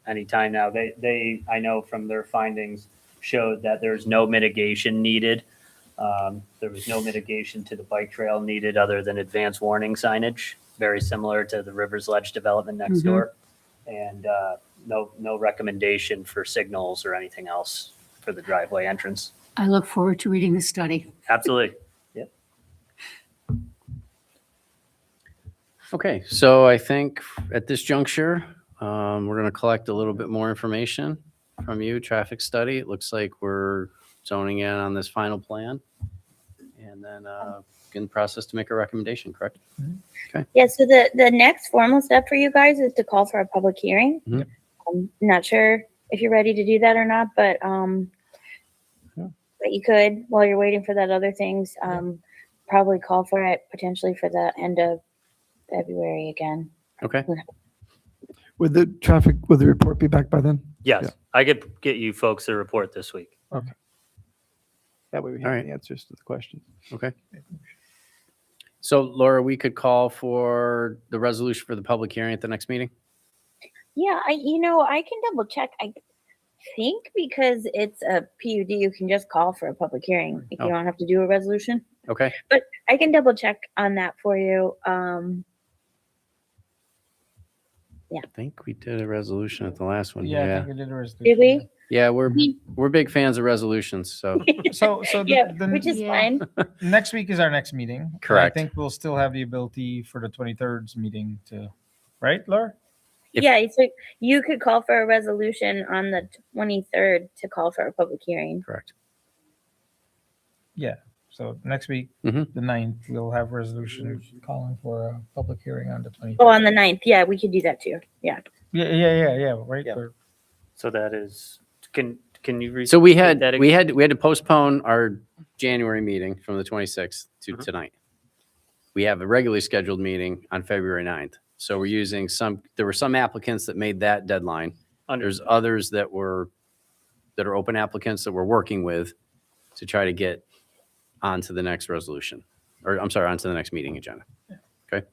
Speaker 21: anytime now. They I know from their findings, showed that there's no mitigation needed There was no mitigation to the bike trail needed other than advance warning signage, very similar to the Rivers Ledge development next door. And no recommendation for signals or anything else for the driveway entrance.
Speaker 4: I look forward to reading the study.
Speaker 21: Absolutely. Yep.
Speaker 2: Okay, so I think at this juncture, we're going to collect a little bit more information from you, traffic study. It looks like we're zoning in on this final plan. And then in the process to make a recommendation, correct? Okay.
Speaker 8: Yeah, so the next formal step for you guys is to call for a public hearing.
Speaker 2: Mhm.
Speaker 8: I'm not sure if you're ready to do that or not, but but you could, while you're waiting for that other things, probably call for it potentially for the end of February again.
Speaker 2: Okay.
Speaker 19: Would the traffic, would the report be back by then?
Speaker 21: Yes,
Speaker 19: Yeah.
Speaker 21: I could get you folks a report this week.
Speaker 19: Okay. That way we
Speaker 2: All
Speaker 19: have
Speaker 2: right.
Speaker 19: the answers to the questions.
Speaker 2: Okay. So Laura, we could call for the resolution for the public hearing at the next meeting?
Speaker 8: Yeah, I can double check. I think because it's a PUD, you can just call for a public hearing. If
Speaker 2: Oh.
Speaker 8: you don't have to do a resolution.
Speaker 2: Okay.
Speaker 8: But I can double check on that for you.
Speaker 2: I think we did a resolution at the last one.
Speaker 11: Yeah, I
Speaker 2: Yeah.
Speaker 11: think we did a resolution.
Speaker 8: Did we?
Speaker 2: Yeah, we're big fans of resolutions, so.
Speaker 11: So
Speaker 8: Yeah,
Speaker 11: the
Speaker 8: which is
Speaker 4: Yeah.
Speaker 8: fine.
Speaker 11: next week is our next meeting. And
Speaker 2: Correct.
Speaker 11: I think we'll still have the ability for the 23rd's meeting to, right, Laura?
Speaker 2: If-
Speaker 8: Yeah, so you could call for a resolution on the 23rd to call for a public hearing.
Speaker 2: Correct.
Speaker 11: Yeah. So next week,
Speaker 2: Mhm.
Speaker 11: the 9th, we'll have resolution calling for a public hearing on the 23rd.
Speaker 8: Oh, on the 9th. Yeah, we could do that too. Yeah.
Speaker 11: Yeah, right?
Speaker 21: Yeah.
Speaker 11: Or-
Speaker 21: So that is, can you read?
Speaker 2: So we had to postpone our January meeting from the 26th to tonight. We have a regularly scheduled meeting on February 9th. So we're using there were some applicants that made that deadline. There's others that are open applicants that we're working with to try to get onto the next resolution, or I'm sorry, onto the next meeting agenda. Okay,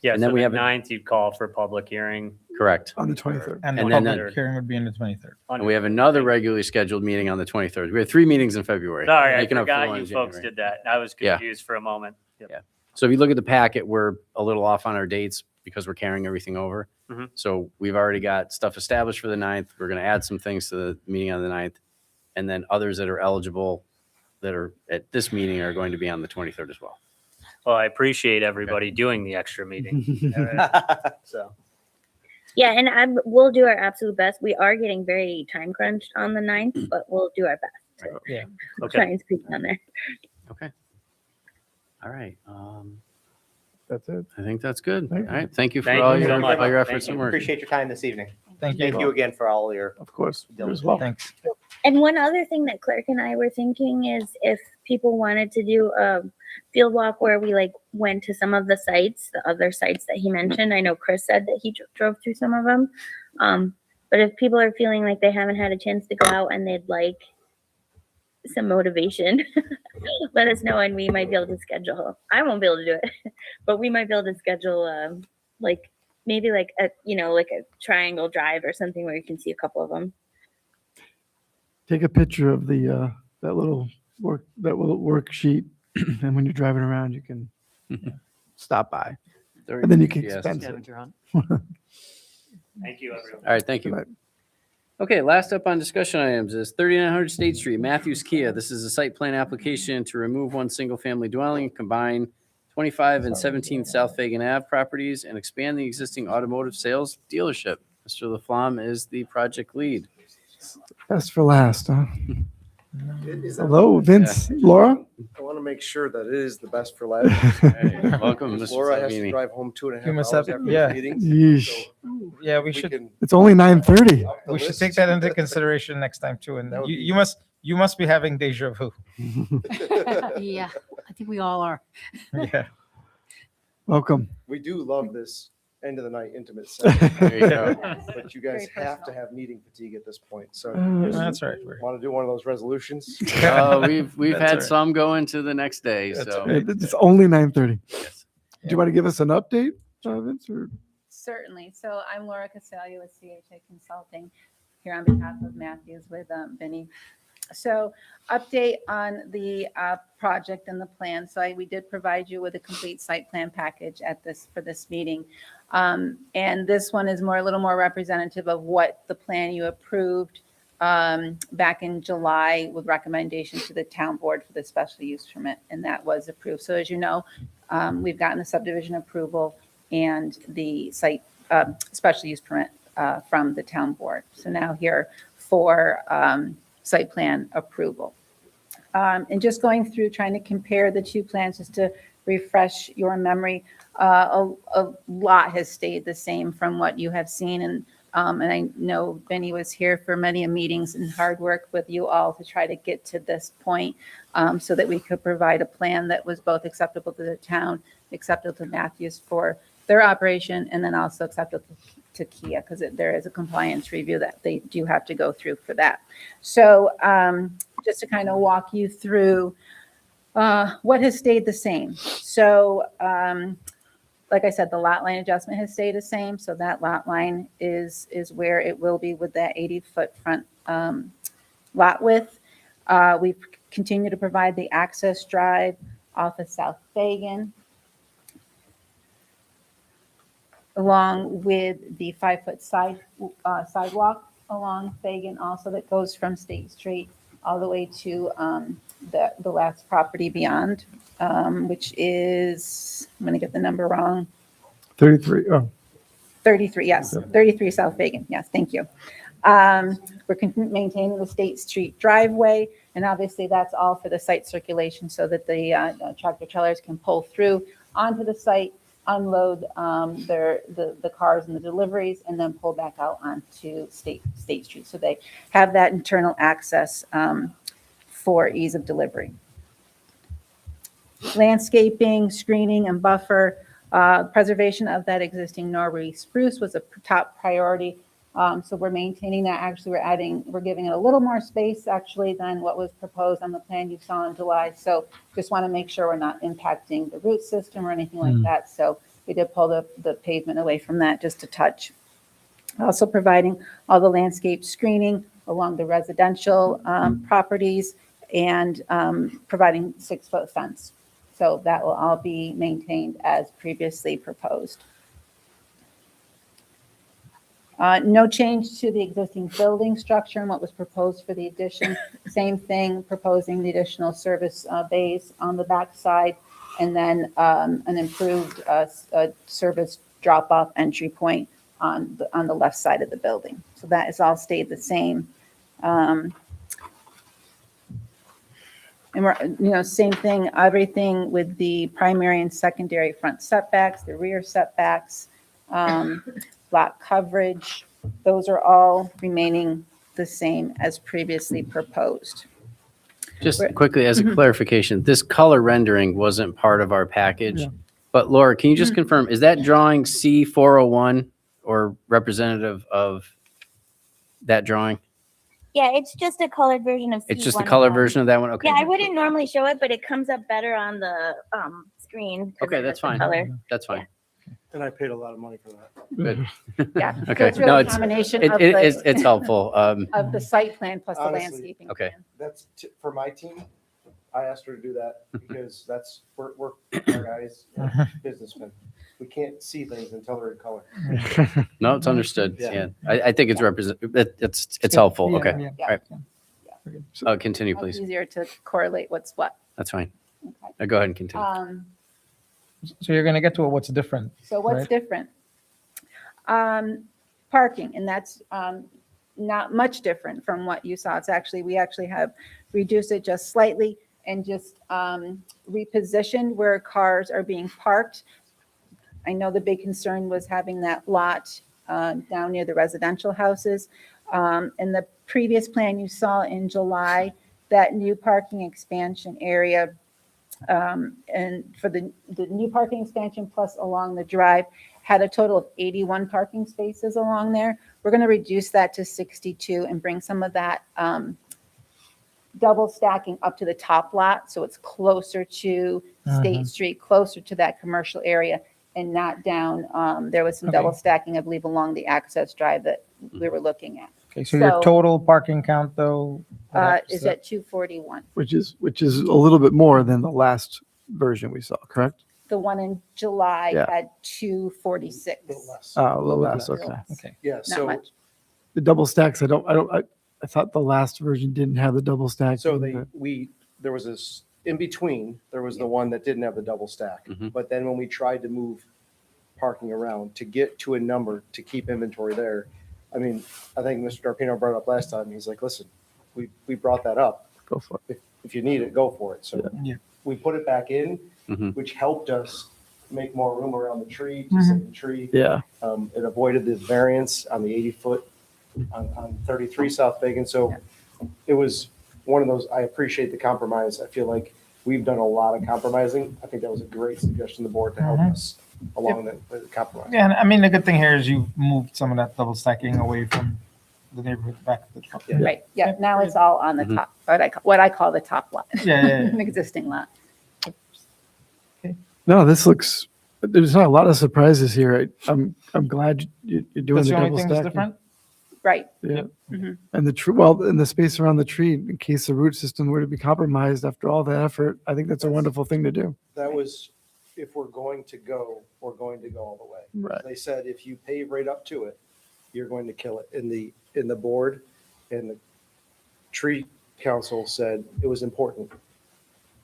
Speaker 21: Yeah,
Speaker 2: and
Speaker 21: so
Speaker 2: then we
Speaker 21: the
Speaker 2: have a-
Speaker 21: 9th, you'd call for public hearing.
Speaker 2: correct.
Speaker 19: On the 23rd.
Speaker 11: And
Speaker 2: And
Speaker 11: the
Speaker 2: then
Speaker 11: public hearing would be on the 23rd.
Speaker 2: And we have another regularly scheduled meeting on the 23rd. We have 3 meetings in February.
Speaker 21: Sorry, I
Speaker 2: Making up for
Speaker 21: forgot
Speaker 2: one
Speaker 21: you
Speaker 2: in
Speaker 21: folks
Speaker 2: January.
Speaker 21: did that. I was
Speaker 2: Yeah.
Speaker 21: confused for a moment. Yep.
Speaker 2: Yeah. So if you look at the packet, we're a little off on our dates because we're carrying everything over.
Speaker 21: Mhm.
Speaker 2: So we've already got stuff established for the 9th. We're going to add some things to the meeting on the 9th. And then others that are eligible that are at this meeting are going to be on the 23rd as well.
Speaker 21: Well, I appreciate everybody doing the extra meeting. So,
Speaker 8: Yeah, and we'll do our absolute best. We are getting very time crunched on the 9th, but we'll do our best to
Speaker 11: Yeah.
Speaker 8: try
Speaker 21: okay.
Speaker 8: and squeeze on there.
Speaker 2: Okay. All right.
Speaker 19: That's it.
Speaker 2: I think that's good. All
Speaker 19: Thank you.
Speaker 2: right. Thank you for
Speaker 21: Thank
Speaker 2: all
Speaker 21: you
Speaker 2: your,
Speaker 21: so much.
Speaker 2: all your
Speaker 21: Thank
Speaker 2: efforts
Speaker 21: you.
Speaker 2: and work.
Speaker 12: Appreciate your time this evening.
Speaker 11: Thank you.
Speaker 12: Thank you again for all your.
Speaker 19: Of course. You as well.
Speaker 11: Thanks.
Speaker 8: And one other thing that Clerk and I were thinking is if people wanted to do a field walk where we went to some of the sites, the other sites that he mentioned. I know Chris said that he drove through some of them. But if people are feeling like they haven't had a chance to go out and they'd like some motivation, let us know and we might be able to schedule. I won't be able to do it, but we might be able to schedule maybe a triangle drive or something where you can see a couple of them.
Speaker 19: Take a picture of that little worksheet, and when you're driving around, you can stop by, and then you can
Speaker 2: Yes.
Speaker 19: expense it.
Speaker 21: Thank you, everyone.
Speaker 2: All right. Thank you. Okay, last up on discussion items is 3900 State Street, Matthews Kia. This is a site plan application to remove one single-family dwelling, combine 25 and 17 South Fagan Ave properties, and expand the existing automotive sales dealership. Mr. Laflamme is the project lead.
Speaker 19: Best for last, huh? Hello, Vince, Laura?
Speaker 5: I want to make sure that it is the best for last.
Speaker 2: Hey, welcome, Mr.
Speaker 5: Laura has
Speaker 2: Salvini.
Speaker 5: to drive home 2.5
Speaker 11: You
Speaker 5: hours
Speaker 11: must
Speaker 5: after
Speaker 11: have-
Speaker 5: the
Speaker 11: yeah.
Speaker 5: meeting.
Speaker 19: Yeesh.
Speaker 11: Yeah, we
Speaker 5: We
Speaker 11: should
Speaker 5: can
Speaker 19: It's only 9:30.
Speaker 5: up the
Speaker 11: we should
Speaker 5: list.
Speaker 11: take that into consideration next time too. And
Speaker 5: That would
Speaker 11: you,
Speaker 5: be-
Speaker 11: you must be having deja vu.
Speaker 4: Yeah, I think we all are.
Speaker 11: Yeah.
Speaker 19: Welcome.
Speaker 5: We do love this end of the night intimate setting.
Speaker 2: There you go.
Speaker 5: But you guys have to have meeting fatigue at this point. So
Speaker 11: That's right.
Speaker 5: want to do one of those resolutions?
Speaker 2: We've
Speaker 11: That's
Speaker 2: had
Speaker 11: all right.
Speaker 2: some go into the next day,
Speaker 11: That's
Speaker 2: so.
Speaker 11: all right.
Speaker 19: It's only 9:30.
Speaker 2: Yes.
Speaker 19: Do you want to give us an update, Vince? Or?
Speaker 22: Certainly. So I'm Laura Casalia with CHA Consulting here on behalf of Matthews with Benny. So update on the project and the plan. So we did provide you with a complete site plan package for this meeting. And this one is a little more representative of what the plan you approved back in July with recommendation to the town board for the special use permit, and that was approved. So as you know, we've gotten the subdivision approval and the site special use permit from the town board. So now here for site plan approval. And just going through, trying to compare the two plans just to refresh your memory. A lot has stayed the same from what you have seen. And I know Benny was here for many meetings and hard work with you all to try to get to this point so that we could provide a plan that was both acceptable to the town, acceptable to Matthews for their operation, and then also acceptable to Kia, because there is a compliance review that they do have to go through for that. So just to kind of walk you through what has stayed the same. So like I said, the lot line adjustment has stayed the same. So that lot line is where it will be with that 80-foot front lot width. We've continued to provide the access drive off of South Fagan, along with the 5-foot sidewalk along Fagan also that goes from State Street all the way to the last property beyond, which is, I'm going to get the number wrong.
Speaker 19: 33. Oh,
Speaker 22: 33, yes, 33 South Fagan. Yes, thank you. We're maintaining the State Street driveway, and obviously that's all for the site circulation so that the tractor trailers can pull through onto the site, unload the cars and the deliveries, and then pull back out onto State Street. So they have that internal access for ease of delivery. Landscaping, screening, and buffer. Preservation of that existing Norway spruce was a top priority. So we're maintaining that. Actually, we're giving it a little more space actually than what was proposed on the plan you saw in July. So just want to make sure we're not impacting the root system or anything like that. So we did pull the pavement away from that just a touch. Also providing all the landscape screening along the residential properties and providing 6-foot fence. So that will all be maintained as previously proposed. No change to the existing building structure and what was proposed for the addition. Same thing, proposing the additional service bays on the back side, and then an improved service drop-off entry point on the left side of the building. So that has all stayed the same. And we're, same thing, everything with the primary and secondary front setbacks, the rear setbacks, lot coverage, those are all remaining the same as previously proposed.
Speaker 2: Just quickly as a clarification, this color rendering wasn't part of our package.
Speaker 19: Yeah.
Speaker 2: But Laura, can you just confirm, is that drawing C401 or representative of that drawing?
Speaker 8: Yeah, it's just a colored version of
Speaker 2: It's just the
Speaker 8: C101.
Speaker 2: color version of that one? Okay.
Speaker 8: Yeah, I wouldn't normally show it, but it comes up better on the screen. 'cause
Speaker 2: Okay,
Speaker 8: it
Speaker 2: that's
Speaker 8: has the
Speaker 2: fine.
Speaker 8: color.
Speaker 2: That's fine.
Speaker 5: And I paid a lot of money for that.
Speaker 2: Good.
Speaker 22: Yeah. so
Speaker 2: Okay.
Speaker 22: it's really
Speaker 2: No,
Speaker 22: a combination of
Speaker 2: it's helpful.
Speaker 22: of the site plan plus the
Speaker 5: Honestly,
Speaker 22: landscaping.
Speaker 2: Okay.
Speaker 22: plan.
Speaker 5: That's for my team. I asked her to do that because we're our guys, businessmen. We can't see things until they're in color.
Speaker 2: No, it's understood.
Speaker 5: Yeah.
Speaker 2: Yeah. I think it's it's helpful.
Speaker 11: Yeah,
Speaker 2: Okay.
Speaker 11: yeah.
Speaker 2: All right.
Speaker 11: So-
Speaker 2: Continue,
Speaker 22: Much
Speaker 2: please.
Speaker 22: easier to correlate what's what.
Speaker 2: That's fine.
Speaker 22: Okay.
Speaker 2: Go ahead and continue.
Speaker 11: So you're going to get to what's different.
Speaker 22: So what's
Speaker 11: right?
Speaker 22: different? Parking, and that's not much different from what you saw. We actually have reduced it just slightly and just repositioned where cars are being parked. I know the big concern was having that lot down near the residential houses. In the previous plan you saw in July, that new parking expansion area, and for the new parking expansion plus along the drive, had a total of 81 parking spaces along there. We're going to reduce that to 62 and bring some of that double stacking up to the top lot, so it's closer to State Street, closer to that commercial area, and not down. There was some
Speaker 11: Okay.
Speaker 22: double stacking, I believe, along the access drive that we were looking at.
Speaker 11: Okay, so your
Speaker 22: So-
Speaker 11: total parking count though
Speaker 22: is at 241.
Speaker 19: Which is a little bit more than the last version we saw, correct?
Speaker 22: The one in July
Speaker 19: Yeah.
Speaker 22: had 246.
Speaker 19: A little less, okay.
Speaker 11: Okay.
Speaker 5: Yeah,
Speaker 22: Not
Speaker 5: so,
Speaker 22: much.
Speaker 19: The double stacks, I thought the last version didn't have the double stack.
Speaker 5: so there was this, in between, there was the one that didn't have the double stack. But then when we tried to move parking around to get to a number to keep inventory there, I mean, I think Mr. Darpino brought it up last time. He's like, listen, we brought that up.
Speaker 19: Go for it.
Speaker 5: If you need it, go for it. So
Speaker 11: Yeah.
Speaker 5: we put it back in,
Speaker 2: Mhm.
Speaker 5: which helped us make more room around the tree, to save the tree.
Speaker 19: Yeah.
Speaker 5: It avoided the variance on the 80-foot on 33 South Fagan. So it was one of those, I appreciate the compromise. I feel like we've done a lot of compromising. I think that was a great suggestion to the board to help us along the compromise.
Speaker 11: Yeah, and I mean, the good thing here is you moved some of that double stacking away from the neighborhood back to the truck.
Speaker 5: Yeah.
Speaker 22: Right, yeah, now it's all on the top, what I call the top lot.
Speaker 11: Yeah, yeah, yeah.
Speaker 22: An existing lot.
Speaker 19: No, this looks, there's not a lot of surprises here. I'm glad you're doing
Speaker 11: That's
Speaker 19: the
Speaker 11: the only
Speaker 19: double
Speaker 11: thing that's
Speaker 19: stack.
Speaker 11: different?
Speaker 22: Right.
Speaker 19: Yeah.
Speaker 22: Mhm.
Speaker 19: And the tree, well, and the space around the tree, in case the root system were to be compromised after all the effort, I think that's a wonderful thing to do.
Speaker 5: That was, if we're going to go, we're going to go all the way.
Speaker 19: Right.
Speaker 5: They said, if you pave right up to it, you're going to kill it. In the board and the tree council said it was important.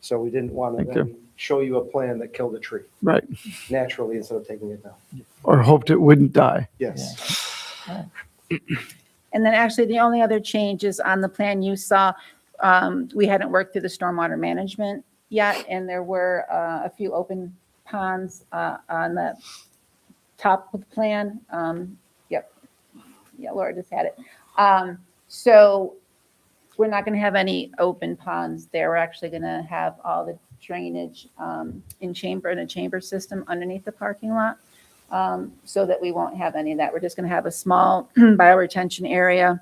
Speaker 5: So we didn't want to
Speaker 19: Thank you.
Speaker 5: then show you a plan that killed a tree
Speaker 19: Right.
Speaker 5: naturally instead of taking it down.
Speaker 19: Or hoped it wouldn't die.
Speaker 5: Yes.
Speaker 22: And then actually, the only other changes on the plan you saw, we hadn't worked through the stormwater management yet, and there were a few open ponds on the top of the plan. Yep. Yeah, Laura just had it. So we're not going to have any open ponds there. We're actually going to have all the drainage in a chamber system underneath the parking lot. So that we won't have any of that. We're just going to have a small bioretention area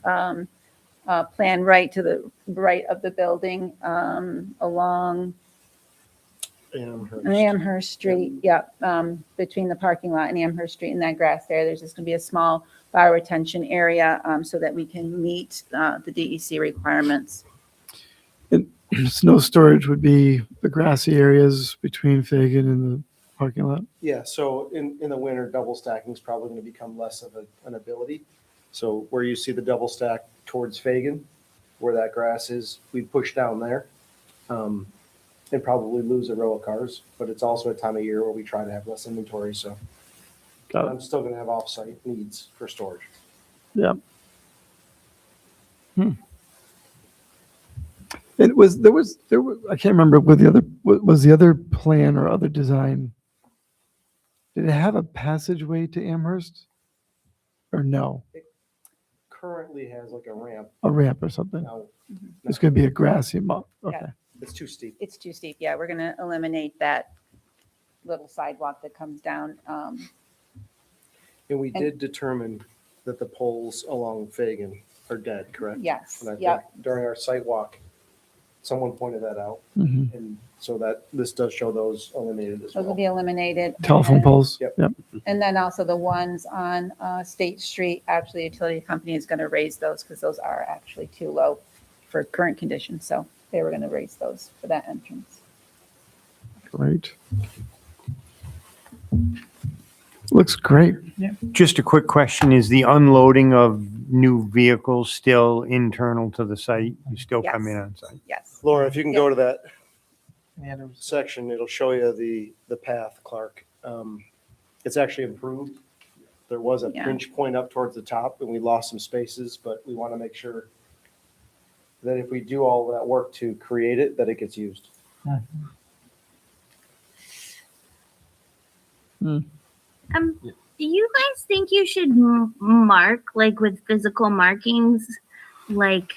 Speaker 22: plan right to the right of the building along Amherst Street. Yeah, between the parking lot and Amherst Street and that grass there, there's just going to be a small bioretention area so that we can meet the DEC requirements.
Speaker 19: And snow storage would be the grassy areas between Fagan and the parking lot.
Speaker 5: Yeah, so in the winter, double stacking is probably going to become less of an ability. So where you see the double stack towards Fagan, where that grass is, we push down there and probably lose a row of cars. But it's also a time of year where we try to have less inventory. So
Speaker 19: Got it.
Speaker 5: I'm still going to have offsite needs for storage.
Speaker 19: Yeah. It was, there was, I can't remember what was the other plan or other design. Did it have a passageway to Amherst? Or no,
Speaker 5: Currently has like a ramp.
Speaker 19: a ramp or something?
Speaker 5: Now,
Speaker 19: It's going to be a grassy okay.
Speaker 22: Yeah.
Speaker 5: it's too steep.
Speaker 22: It's too steep. Yeah, we're going to eliminate that little sidewalk that comes down.
Speaker 5: And we did determine that the poles along Fagan are dead, correct?
Speaker 22: Yes,
Speaker 5: And I think
Speaker 22: yep.
Speaker 5: during our site walk, someone pointed that out.
Speaker 19: Mhm.
Speaker 5: And so that this does show those eliminated as
Speaker 22: Those will
Speaker 5: well.
Speaker 22: be eliminated.
Speaker 19: Telephone poles?
Speaker 5: Yep.
Speaker 19: Yep.
Speaker 22: And then also the ones on State Street, actually, the utility company is going to raise those because those are actually too low for current conditions. So they were going to raise those for that entrance.
Speaker 19: Great. Looks great.
Speaker 7: Just a quick question, is the unloading of new vehicles still internal to the site? You still come in
Speaker 22: Yes.
Speaker 7: on site?
Speaker 22: Yes.
Speaker 5: Laura, if you can go to that
Speaker 11: Yeah, there was-
Speaker 5: section, it'll show you the path, Clark. It's actually improved. There was a
Speaker 22: Yeah.
Speaker 5: pinch point up towards the top and we lost some spaces, but we want to make sure that if we do all that work to create it, that it gets used.
Speaker 6: Do you guys think you should mark, like with physical markings, like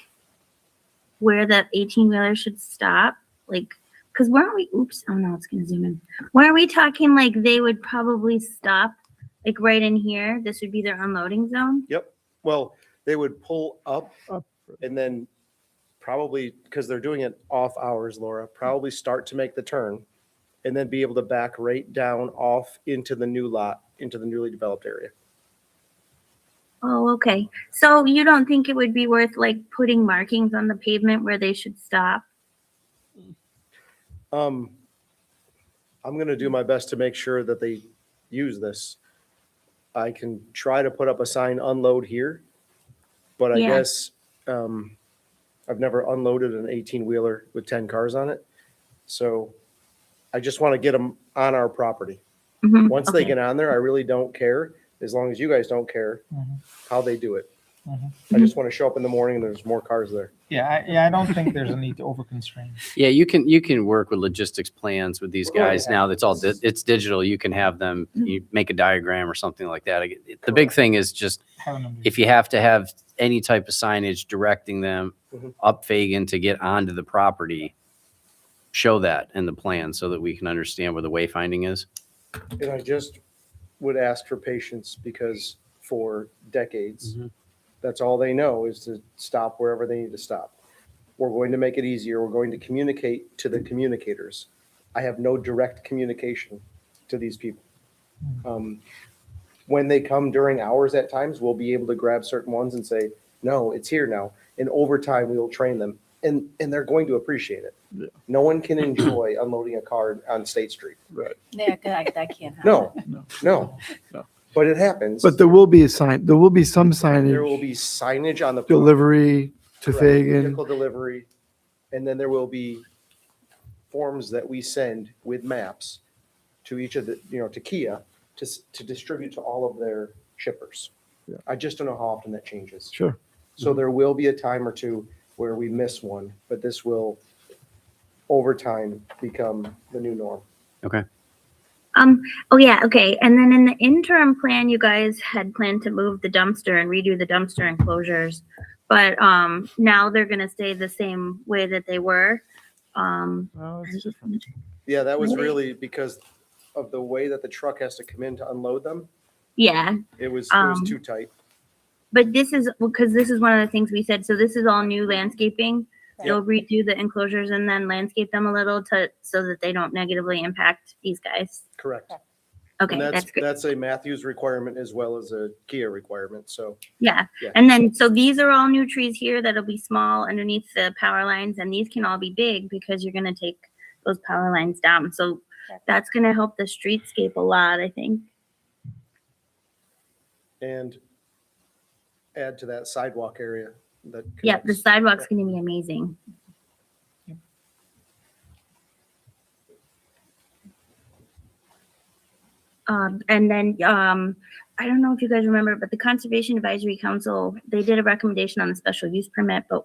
Speaker 6: where the 18-wheeler should stop? Like, because weren't we, oops, oh no, it's gonna zoom in. Weren't we talking like they would probably stop like right in here? This would be their unloading zone?
Speaker 5: Yep. Well, they would pull up and then probably, because they're doing it off hours, Laura, probably start to make the turn and then be able to back right down off into the new lot, into the newly developed area.
Speaker 6: Oh, okay. So you don't think it would be worth like putting markings on the pavement where they should stop?
Speaker 5: I'm gonna do my best to make sure that they use this. I can try to put up a sign, unload here, but I
Speaker 6: Yeah.
Speaker 5: guess, I've never unloaded an 18-wheeler with 10 cars on it. So I just want to get them on our property.
Speaker 6: Mhm,
Speaker 5: Once they
Speaker 6: okay.
Speaker 5: get on there, I really don't care, as long as you guys don't care
Speaker 11: Mhm.
Speaker 5: how they do it.
Speaker 11: Mhm.
Speaker 5: I just want to show up in the morning and there's more cars there.
Speaker 11: Yeah, I don't think there's a need to over constrain.
Speaker 2: Yeah, you can work with logistics plans with these
Speaker 5: We're going to
Speaker 2: guys
Speaker 5: have
Speaker 2: now. That's all,
Speaker 5: this.
Speaker 2: it's digital. You can have them, you make a diagram or something like that. The big thing is just,
Speaker 11: Having them do-
Speaker 2: if you have to have any type of signage directing them
Speaker 5: Mhm.
Speaker 2: up Fagan to get onto the property, show that in the plan so that we can understand where the wayfinding is.
Speaker 5: And I just would ask for patience because for decades, that's all they know is to stop wherever they need to stop. We're going to make it easier. We're going to communicate to the communicators. I have no direct communication to these people. When they come during hours at times, we'll be able to grab certain ones and say, no, it's here now. And over time, we will train them. And they're going to appreciate it.
Speaker 19: Yeah.
Speaker 5: No one can enjoy unloading a car on State Street.
Speaker 19: Right.
Speaker 18: Yeah, that can't happen.
Speaker 5: No. But it happens.
Speaker 19: But there will be a sign, there will be some signage.
Speaker 5: There will be signage on the.
Speaker 19: Delivery to
Speaker 5: Correct,
Speaker 19: Fagan.
Speaker 5: Vehicle delivery. And then there will be forms that we send with maps to each of the, to Kia to distribute to all of their shippers.
Speaker 19: Yeah.
Speaker 5: I just don't know how often that changes.
Speaker 19: Sure.
Speaker 5: So there will be a time or two where we miss one, but this will over time become the new norm.
Speaker 2: Okay.
Speaker 6: Oh yeah, okay. And then in the interim plan, you guys had planned to move the dumpster and redo the dumpster enclosures. But now they're gonna stay the same way that they were.
Speaker 5: Yeah, that was
Speaker 6: Really?
Speaker 5: really because of the way that the truck has to come in to unload them.
Speaker 6: Yeah.
Speaker 5: It was
Speaker 6: Um,
Speaker 5: too tight.
Speaker 6: But this is because this is one of the things we said. So this is all new landscaping. You'll redo the enclosures and then landscape them a little so that they don't negatively impact these guys.
Speaker 5: Correct.
Speaker 6: Okay,
Speaker 5: And
Speaker 6: that's good.
Speaker 5: that's a Matthews requirement as well as a Kia requirement. So
Speaker 6: Yeah.
Speaker 5: Yeah.
Speaker 6: And then, so these are all new trees here that'll be small underneath the power lines, and these can all be big because you're gonna take those power lines down. So that's gonna help the streetscape a lot, I think.
Speaker 5: and add to that sidewalk area that.
Speaker 6: Yeah, the
Speaker 5: connects.
Speaker 6: sidewalk's gonna be amazing. And then, I don't know if you guys remember, but the Conservation Advisory Council, they did a recommendation on the special use permit, but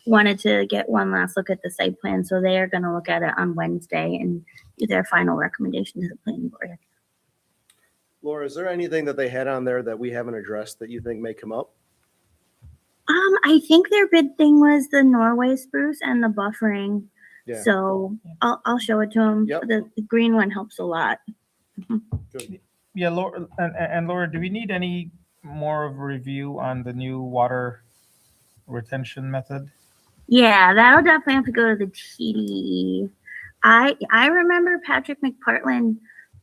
Speaker 6: wanted to get one last look at the site plan. So they are gonna look at it on Wednesday and do their final recommendation to the planning board.
Speaker 5: Laura, is there anything that they had on there that we haven't addressed that you think may come up?
Speaker 6: I think their big thing was the Norway spruce and the buffering.
Speaker 5: Yeah.
Speaker 6: So I'll show it to them.
Speaker 5: Yep.
Speaker 6: The green one helps a lot.
Speaker 5: Good.
Speaker 11: Yeah, Laura, and Laura, do we need any more of a review on the new water retention method?
Speaker 6: Yeah, that'll definitely have to go to the TDE. I remember Patrick McPartland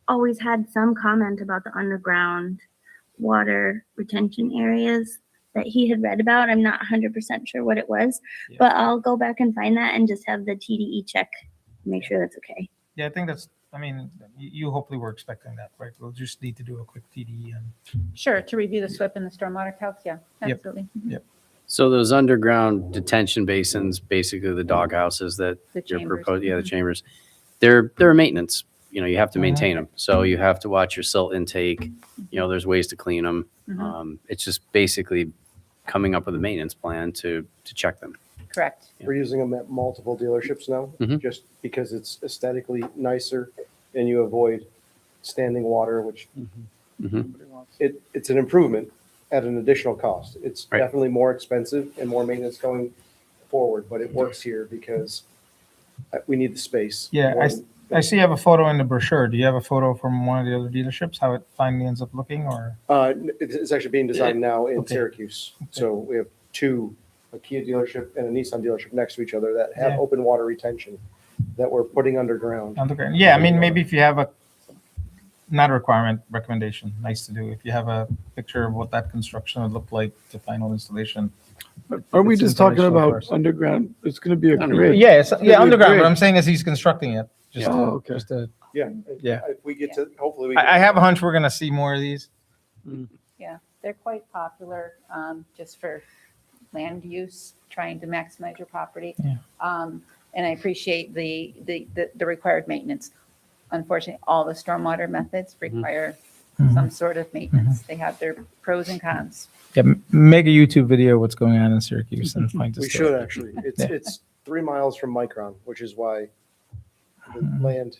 Speaker 6: always had some comment about the underground water retention areas that he had read about. I'm not 100% sure what it was, but I'll go back and find that and just have the TDE check, make sure that's okay.
Speaker 11: Yeah, I think you hopefully were expecting that, right? We'll just need to do a quick TDE and.
Speaker 22: Sure, to review the SWIP and the stormwater calcs, yeah,
Speaker 11: Yep.
Speaker 22: absolutely.
Speaker 11: Yep.
Speaker 2: So those underground detention basins, basically the dog houses that
Speaker 22: The
Speaker 2: you're
Speaker 22: chambers.
Speaker 2: proposing, yeah, the
Speaker 22: Mhm.
Speaker 2: chambers, they're a maintenance. You have to maintain them. So you have to watch your silt intake. There's ways to clean them.
Speaker 22: Mhm.
Speaker 2: It's just basically coming up with a maintenance plan to check them.
Speaker 22: Correct.
Speaker 5: We're using them at multiple dealerships now,
Speaker 2: Mhm.
Speaker 5: just because it's aesthetically nicer and you avoid standing water, which it's an improvement at an additional cost. It's
Speaker 2: Right.
Speaker 5: definitely more expensive and more maintenance going forward, but it works here because we need the space.
Speaker 11: Yeah,
Speaker 5: More
Speaker 11: I see you have a photo in the brochure. Do you have a photo from one of the other dealerships, how it finally ends up looking, or?
Speaker 5: It's actually being designed now in
Speaker 11: Okay.
Speaker 5: Syracuse. So we have two, a Kia dealership and a Nissan dealership next to each other that have
Speaker 11: Yeah.
Speaker 5: open water retention that we're putting underground.
Speaker 11: Underground. Yeah, maybe if you have not a requirement, recommendation. Nice to do. If you have a picture of what that construction would look like, the final installation.
Speaker 19: Are we
Speaker 11: It's
Speaker 19: just talking
Speaker 11: installation
Speaker 19: about
Speaker 11: first.
Speaker 19: underground? It's going to be a grid.
Speaker 11: Yeah, it's,
Speaker 19: It's gonna be
Speaker 11: yeah,
Speaker 19: a
Speaker 11: underground, but
Speaker 19: grid.
Speaker 11: I'm saying as he's constructing it. Just,
Speaker 19: Oh, okay.
Speaker 11: just to,
Speaker 5: Yeah.
Speaker 11: Yeah.
Speaker 5: If we get to, hopefully we.
Speaker 11: I have a hunch we're gonna see more of these.
Speaker 22: Yeah, they're quite popular, just for land use, trying to maximize your property.
Speaker 11: Yeah.
Speaker 22: And I appreciate the required maintenance. Unfortunately, all the stormwater methods require some sort of maintenance. They have their pros and cons.
Speaker 11: Yeah, make a YouTube video what's going on in Syracuse and find
Speaker 5: We
Speaker 11: us.
Speaker 5: should actually. It's,
Speaker 11: Yeah.
Speaker 5: it's 3 miles from Micron, which is why the land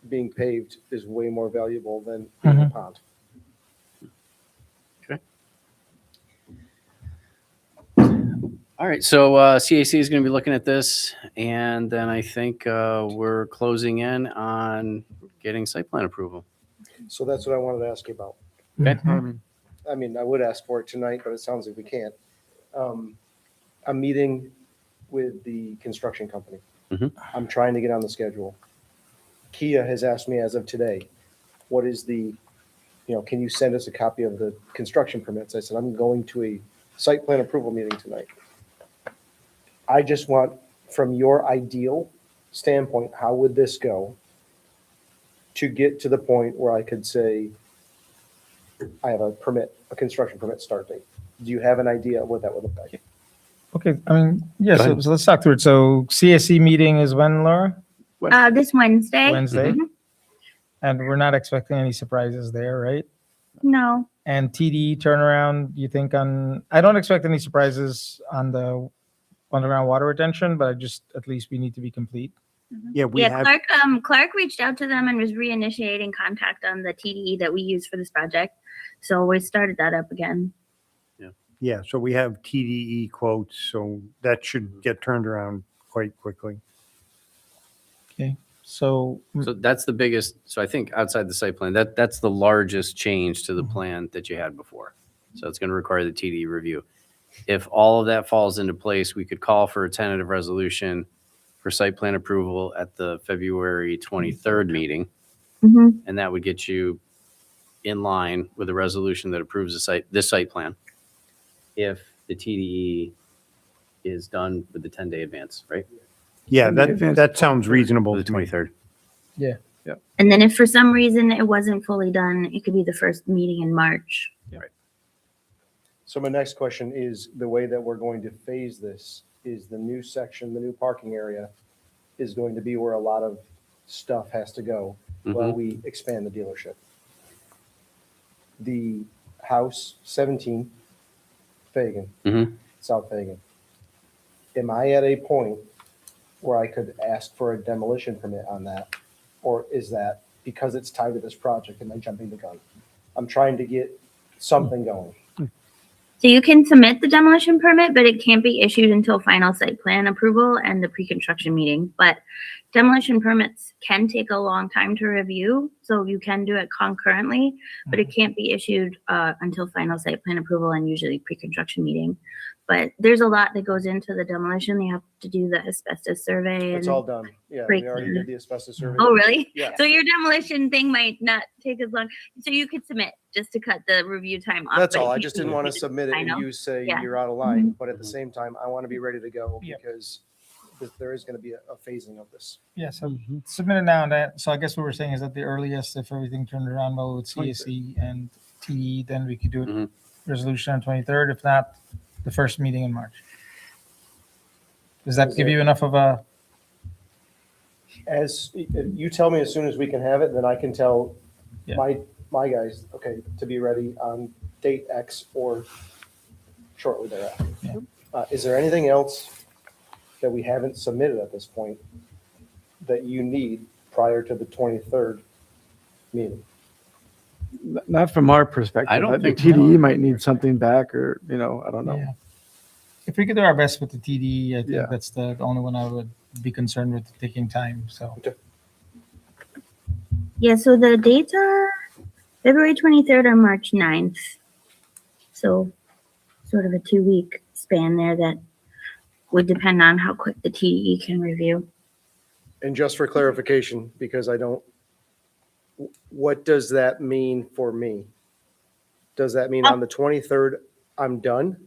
Speaker 5: being paved is way more valuable than being a pond.
Speaker 2: All right, so CAC is going to be looking at this, and then I think we're closing in on getting site plan approval.
Speaker 5: So that's what I wanted to ask you about.
Speaker 2: Okay.
Speaker 5: I mean, I would ask for it tonight, but it sounds like we can't. I'm meeting with the construction company.
Speaker 2: Mhm.
Speaker 5: I'm trying to get on the schedule. Kia has asked me as of today, what is the, can you send us a copy of the construction permits? I said, I'm going to a site plan approval meeting tonight. I just want, from your ideal standpoint, how would this go to get to the point where I could say, I have a permit, a construction permit start date? Do you have an idea of what that would look like?
Speaker 11: Okay, I mean, yeah,
Speaker 2: Go
Speaker 11: so,
Speaker 2: ahead.
Speaker 11: so let's talk through it. So CSC meeting is when, Laura?
Speaker 6: This Wednesday.
Speaker 11: Wednesday.
Speaker 6: Mhm.
Speaker 11: And we're not expecting any surprises there, right?
Speaker 6: No.
Speaker 11: And TD turnaround, you think I don't expect any surprises on the underground water retention, but at least we need to be complete.
Speaker 7: Yeah, we
Speaker 6: Yeah,
Speaker 7: have,
Speaker 6: Clark reached out to them and was reinitiating contact on the TDE that we use for this project. So we started that up again.
Speaker 7: yeah, so we have TDE quotes, so that should get turned around quite quickly.
Speaker 11: Okay, so
Speaker 2: So that's the biggest, so I think outside the site plan, that's the largest change to the plan that you had before. So it's going to require the TD review. If all of that falls into place, we could call for a tentative resolution for site plan approval at the February 23rd meeting,
Speaker 6: Mhm.
Speaker 2: and that would get you in line with a resolution that approves this site plan. If the TDE is done with the 10-day advance, right?
Speaker 7: Yeah, that sounds reasonable.
Speaker 2: The
Speaker 7: to me.
Speaker 2: 23rd.
Speaker 11: yeah,
Speaker 6: And then if for some reason it wasn't fully done, it could be the first meeting in March.
Speaker 5: So my next question is, the way that we're going to phase this is the new section, the new parking area is going to be where a lot of stuff has to go while we expand the dealership. The house 17, Fagan, South Fagan. Am I at a point where I could ask for a demolition permit on that? Or is that because it's tied to this project, am I jumping the gun? I'm trying to get something going.
Speaker 6: So you can submit the demolition permit, but it can't be issued until final site plan approval and the pre-construction meeting. But demolition permits can take a long time to review, so you can do it concurrently, but it can't be issued until final site plan approval and usually pre-construction meeting. But there's a lot that goes into the demolition. You have to do the asbestos survey.
Speaker 5: It's
Speaker 6: and
Speaker 5: all done. Yeah,
Speaker 6: break
Speaker 5: we already
Speaker 6: the-
Speaker 5: did the asbestos survey.
Speaker 6: Oh, really?
Speaker 5: Yeah.
Speaker 6: So your demolition thing might not take as long. So you could submit just to cut the review time off.
Speaker 5: That's
Speaker 6: but
Speaker 5: all.
Speaker 6: if
Speaker 5: I
Speaker 6: you
Speaker 5: just
Speaker 6: can
Speaker 5: didn't want to
Speaker 6: submit
Speaker 5: submit it and
Speaker 6: final.
Speaker 5: you say
Speaker 6: Yeah.
Speaker 5: you're out of line, but at the same time, I want to be ready to go
Speaker 11: Yeah.
Speaker 5: because there is going to be a phasing of this.
Speaker 11: yeah, so submit it now and that. So I guess what we're saying is that the earliest, if everything turned around well with CSE and TE, then we could do it resolution on 23rd. If not, the first meeting in March. Does that give you enough of a?
Speaker 5: As you tell me as soon as we can have it, then I can tell
Speaker 11: Yeah.
Speaker 5: my guys, okay, to be ready on date X or shortly thereafter.
Speaker 11: Yeah.
Speaker 5: Is there anything else that we haven't submitted at this point that you need prior to the 23rd meeting?
Speaker 19: Not from our perspective.
Speaker 2: I don't think-
Speaker 19: TDE might need something back or, I don't know.
Speaker 11: Yeah. If we could do our best with the TD, I think
Speaker 19: Yeah.
Speaker 11: that's the only one I would be concerned with taking time. So
Speaker 6: Yeah, so the dates are February 23rd or March 9th. So sort of a 2-week span there that would depend on how quick the TDE can review.
Speaker 5: And just for clarification, because I don't What does that mean for me? Does that mean on the 23rd, I'm done?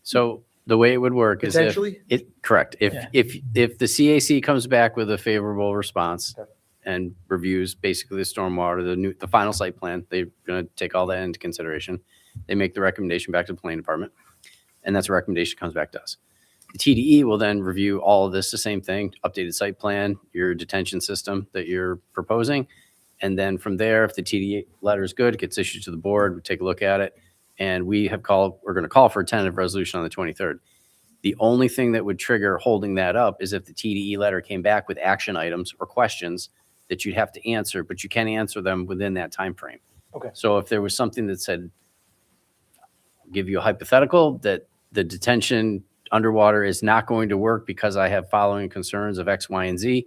Speaker 2: So the way it would work is if
Speaker 5: Potentially?
Speaker 2: correct. If the CAC comes back with a favorable response and reviews basically the stormwater, the final site plan, they're going to take all that into consideration. They make the recommendation back to the planning department, and that's a recommendation comes back to us. The TDE will then review all of this, the same thing, updated site plan, your detention system that you're proposing. And then from there, if the TDE letter is good, it gets issued to the board, we take a look at it. And we're going to call for a tentative resolution on the 23rd. The only thing that would trigger holding that up is if the TDE letter came back with action items or questions that you'd have to answer, but you can answer them within that time frame.
Speaker 5: Okay.
Speaker 2: So if there was something that said, I'll give you a hypothetical, that the detention underwater is not going to work because I have following concerns of X, Y, and Z,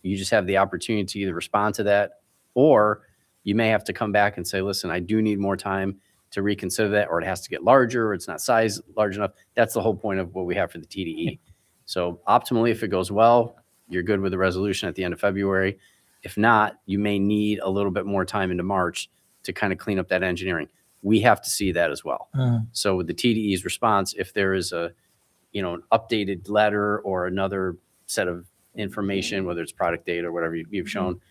Speaker 2: you just have the opportunity to either respond to that, or you may have to come back and say, listen, I do need more time to reconsider that, or it has to get larger, or it's not size large enough. That's the whole point of what we have for the TDE. So optimally, if it goes well, you're good with the resolution at the end of February. If not, you may need a little bit more time into March to kind of clean up that engineering. We have to see that as well. So with the TDE's response, if there is an updated letter or another set of information, whether it's product data or whatever you've shown,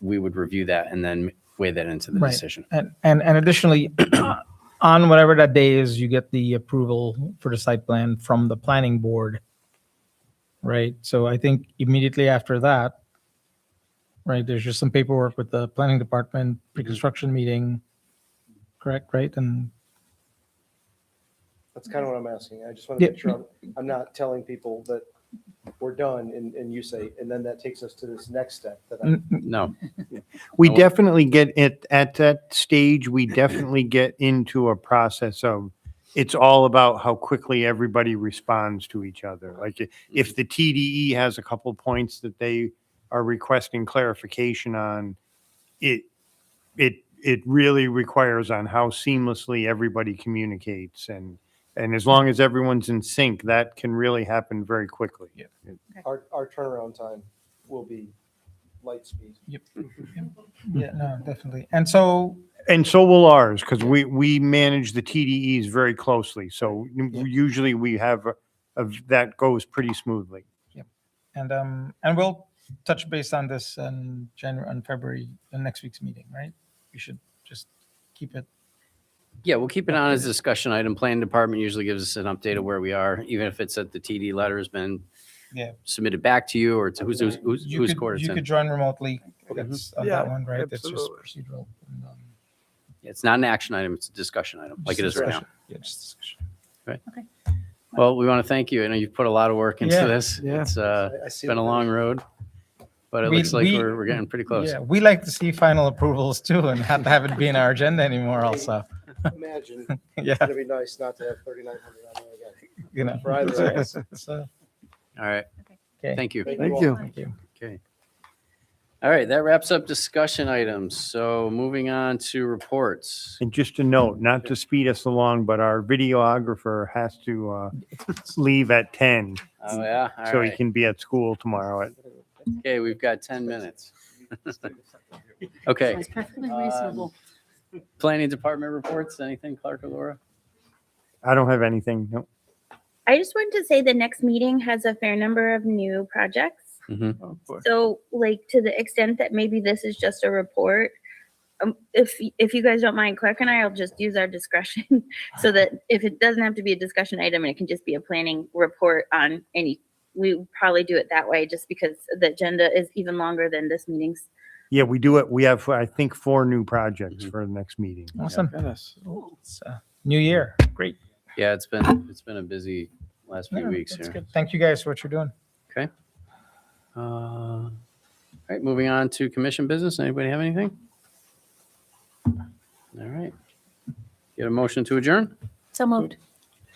Speaker 2: we would review that and then weigh that into the decision.
Speaker 11: And additionally, on whatever that day is, you get the approval for the site plan from the planning board, right? So I think immediately after that, right, there's just some paperwork with the planning department, pre-construction meeting, correct, right? And
Speaker 5: That's kind of what I'm asking. I just want to make sure I'm not telling people that we're done and you say, and then that takes us to this next step.
Speaker 2: No.
Speaker 7: We definitely get it at that stage. We definitely get into a process of it's all about how quickly everybody responds to each other. Like if the TDE has a couple points that they are requesting clarification on, it really requires on how seamlessly everybody communicates, and as long as everyone's in sync, that can really happen very quickly.
Speaker 5: Our turnaround time will be light speed.
Speaker 11: Yep. Yeah, no, definitely. And so
Speaker 7: will ours, because we manage the TDEs very closely. So usually we have that goes pretty smoothly.
Speaker 11: Yep. And we'll touch base on this in January and February, in next week's meeting, right? We should just keep it.
Speaker 2: Yeah, we'll keep it on as a discussion item. Planning department usually gives us an update of where we are, even if it's that the TD letter has been submitted back to you, or it's whose court it's
Speaker 11: You
Speaker 2: in.
Speaker 11: could join remotely. That's on that one, right? That's just
Speaker 19: absolutely.
Speaker 11: procedural.
Speaker 2: It's not an action item, it's a discussion item, like it is right now.
Speaker 11: Yeah, just discussion.
Speaker 2: Right. Well, we want to thank you. I know you've put a lot of work into
Speaker 11: Yeah.
Speaker 2: this.
Speaker 19: Yeah.
Speaker 2: It's been a long road, but it looks like we're getting pretty close.
Speaker 11: Yeah, we like to see final approvals too, and not to have it be in our agenda anymore also.
Speaker 5: Imagine.
Speaker 11: Yeah.
Speaker 5: It's going to be nice not to have 3,900 on there again.
Speaker 11: You know.
Speaker 5: For either of us.
Speaker 11: So,
Speaker 2: All right.
Speaker 11: okay.
Speaker 2: Thank you.
Speaker 5: Thank
Speaker 19: Thank
Speaker 5: all.
Speaker 19: you.
Speaker 11: Thank you.
Speaker 2: Okay. All right, that wraps up discussion items. So moving on to reports.
Speaker 7: And just a note, not to speed us along, but our videographer has to leave at 10.
Speaker 2: Oh, yeah? All
Speaker 7: So
Speaker 2: right.
Speaker 7: he can be at school tomorrow.
Speaker 2: Okay, we've got 10 minutes. Okay.
Speaker 4: It's perfectly reasonable.
Speaker 2: Planning department reports, anything, Clark or Laura?
Speaker 7: I don't have anything. No.
Speaker 6: I just wanted to say the next meeting has a fair number of new projects. So, like, to the extent that maybe this is just a report, if you guys don't mind, Clark and I will just use our discretion so that if it doesn't have to be a discussion item and it can just be a planning report on any, we would probably do it that way just because the agenda is even longer than this meeting's.
Speaker 7: Yeah, we do it. We have, I think, 4 new projects for the next meeting.
Speaker 11: Awesome.
Speaker 19: Goodness.
Speaker 11: It's New Year. Great.
Speaker 2: Yeah, it's been a busy last few
Speaker 11: Yeah,
Speaker 2: weeks
Speaker 11: that's
Speaker 2: here.
Speaker 11: good. Thank you guys for what you're doing.
Speaker 2: Okay. All right, moving on to commission business. Anybody have anything? All right. Get a motion to adjourn?
Speaker 18: So moved.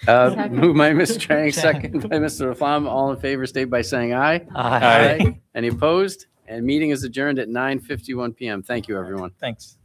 Speaker 2: Moved by Mr. Trang, second by Mr. Laflamme. All in favor, state by saying aye.
Speaker 17: Aye.
Speaker 2: Any opposed? And meeting is adjourned at 9:51 PM. Thank you, everyone.
Speaker 11: Thanks.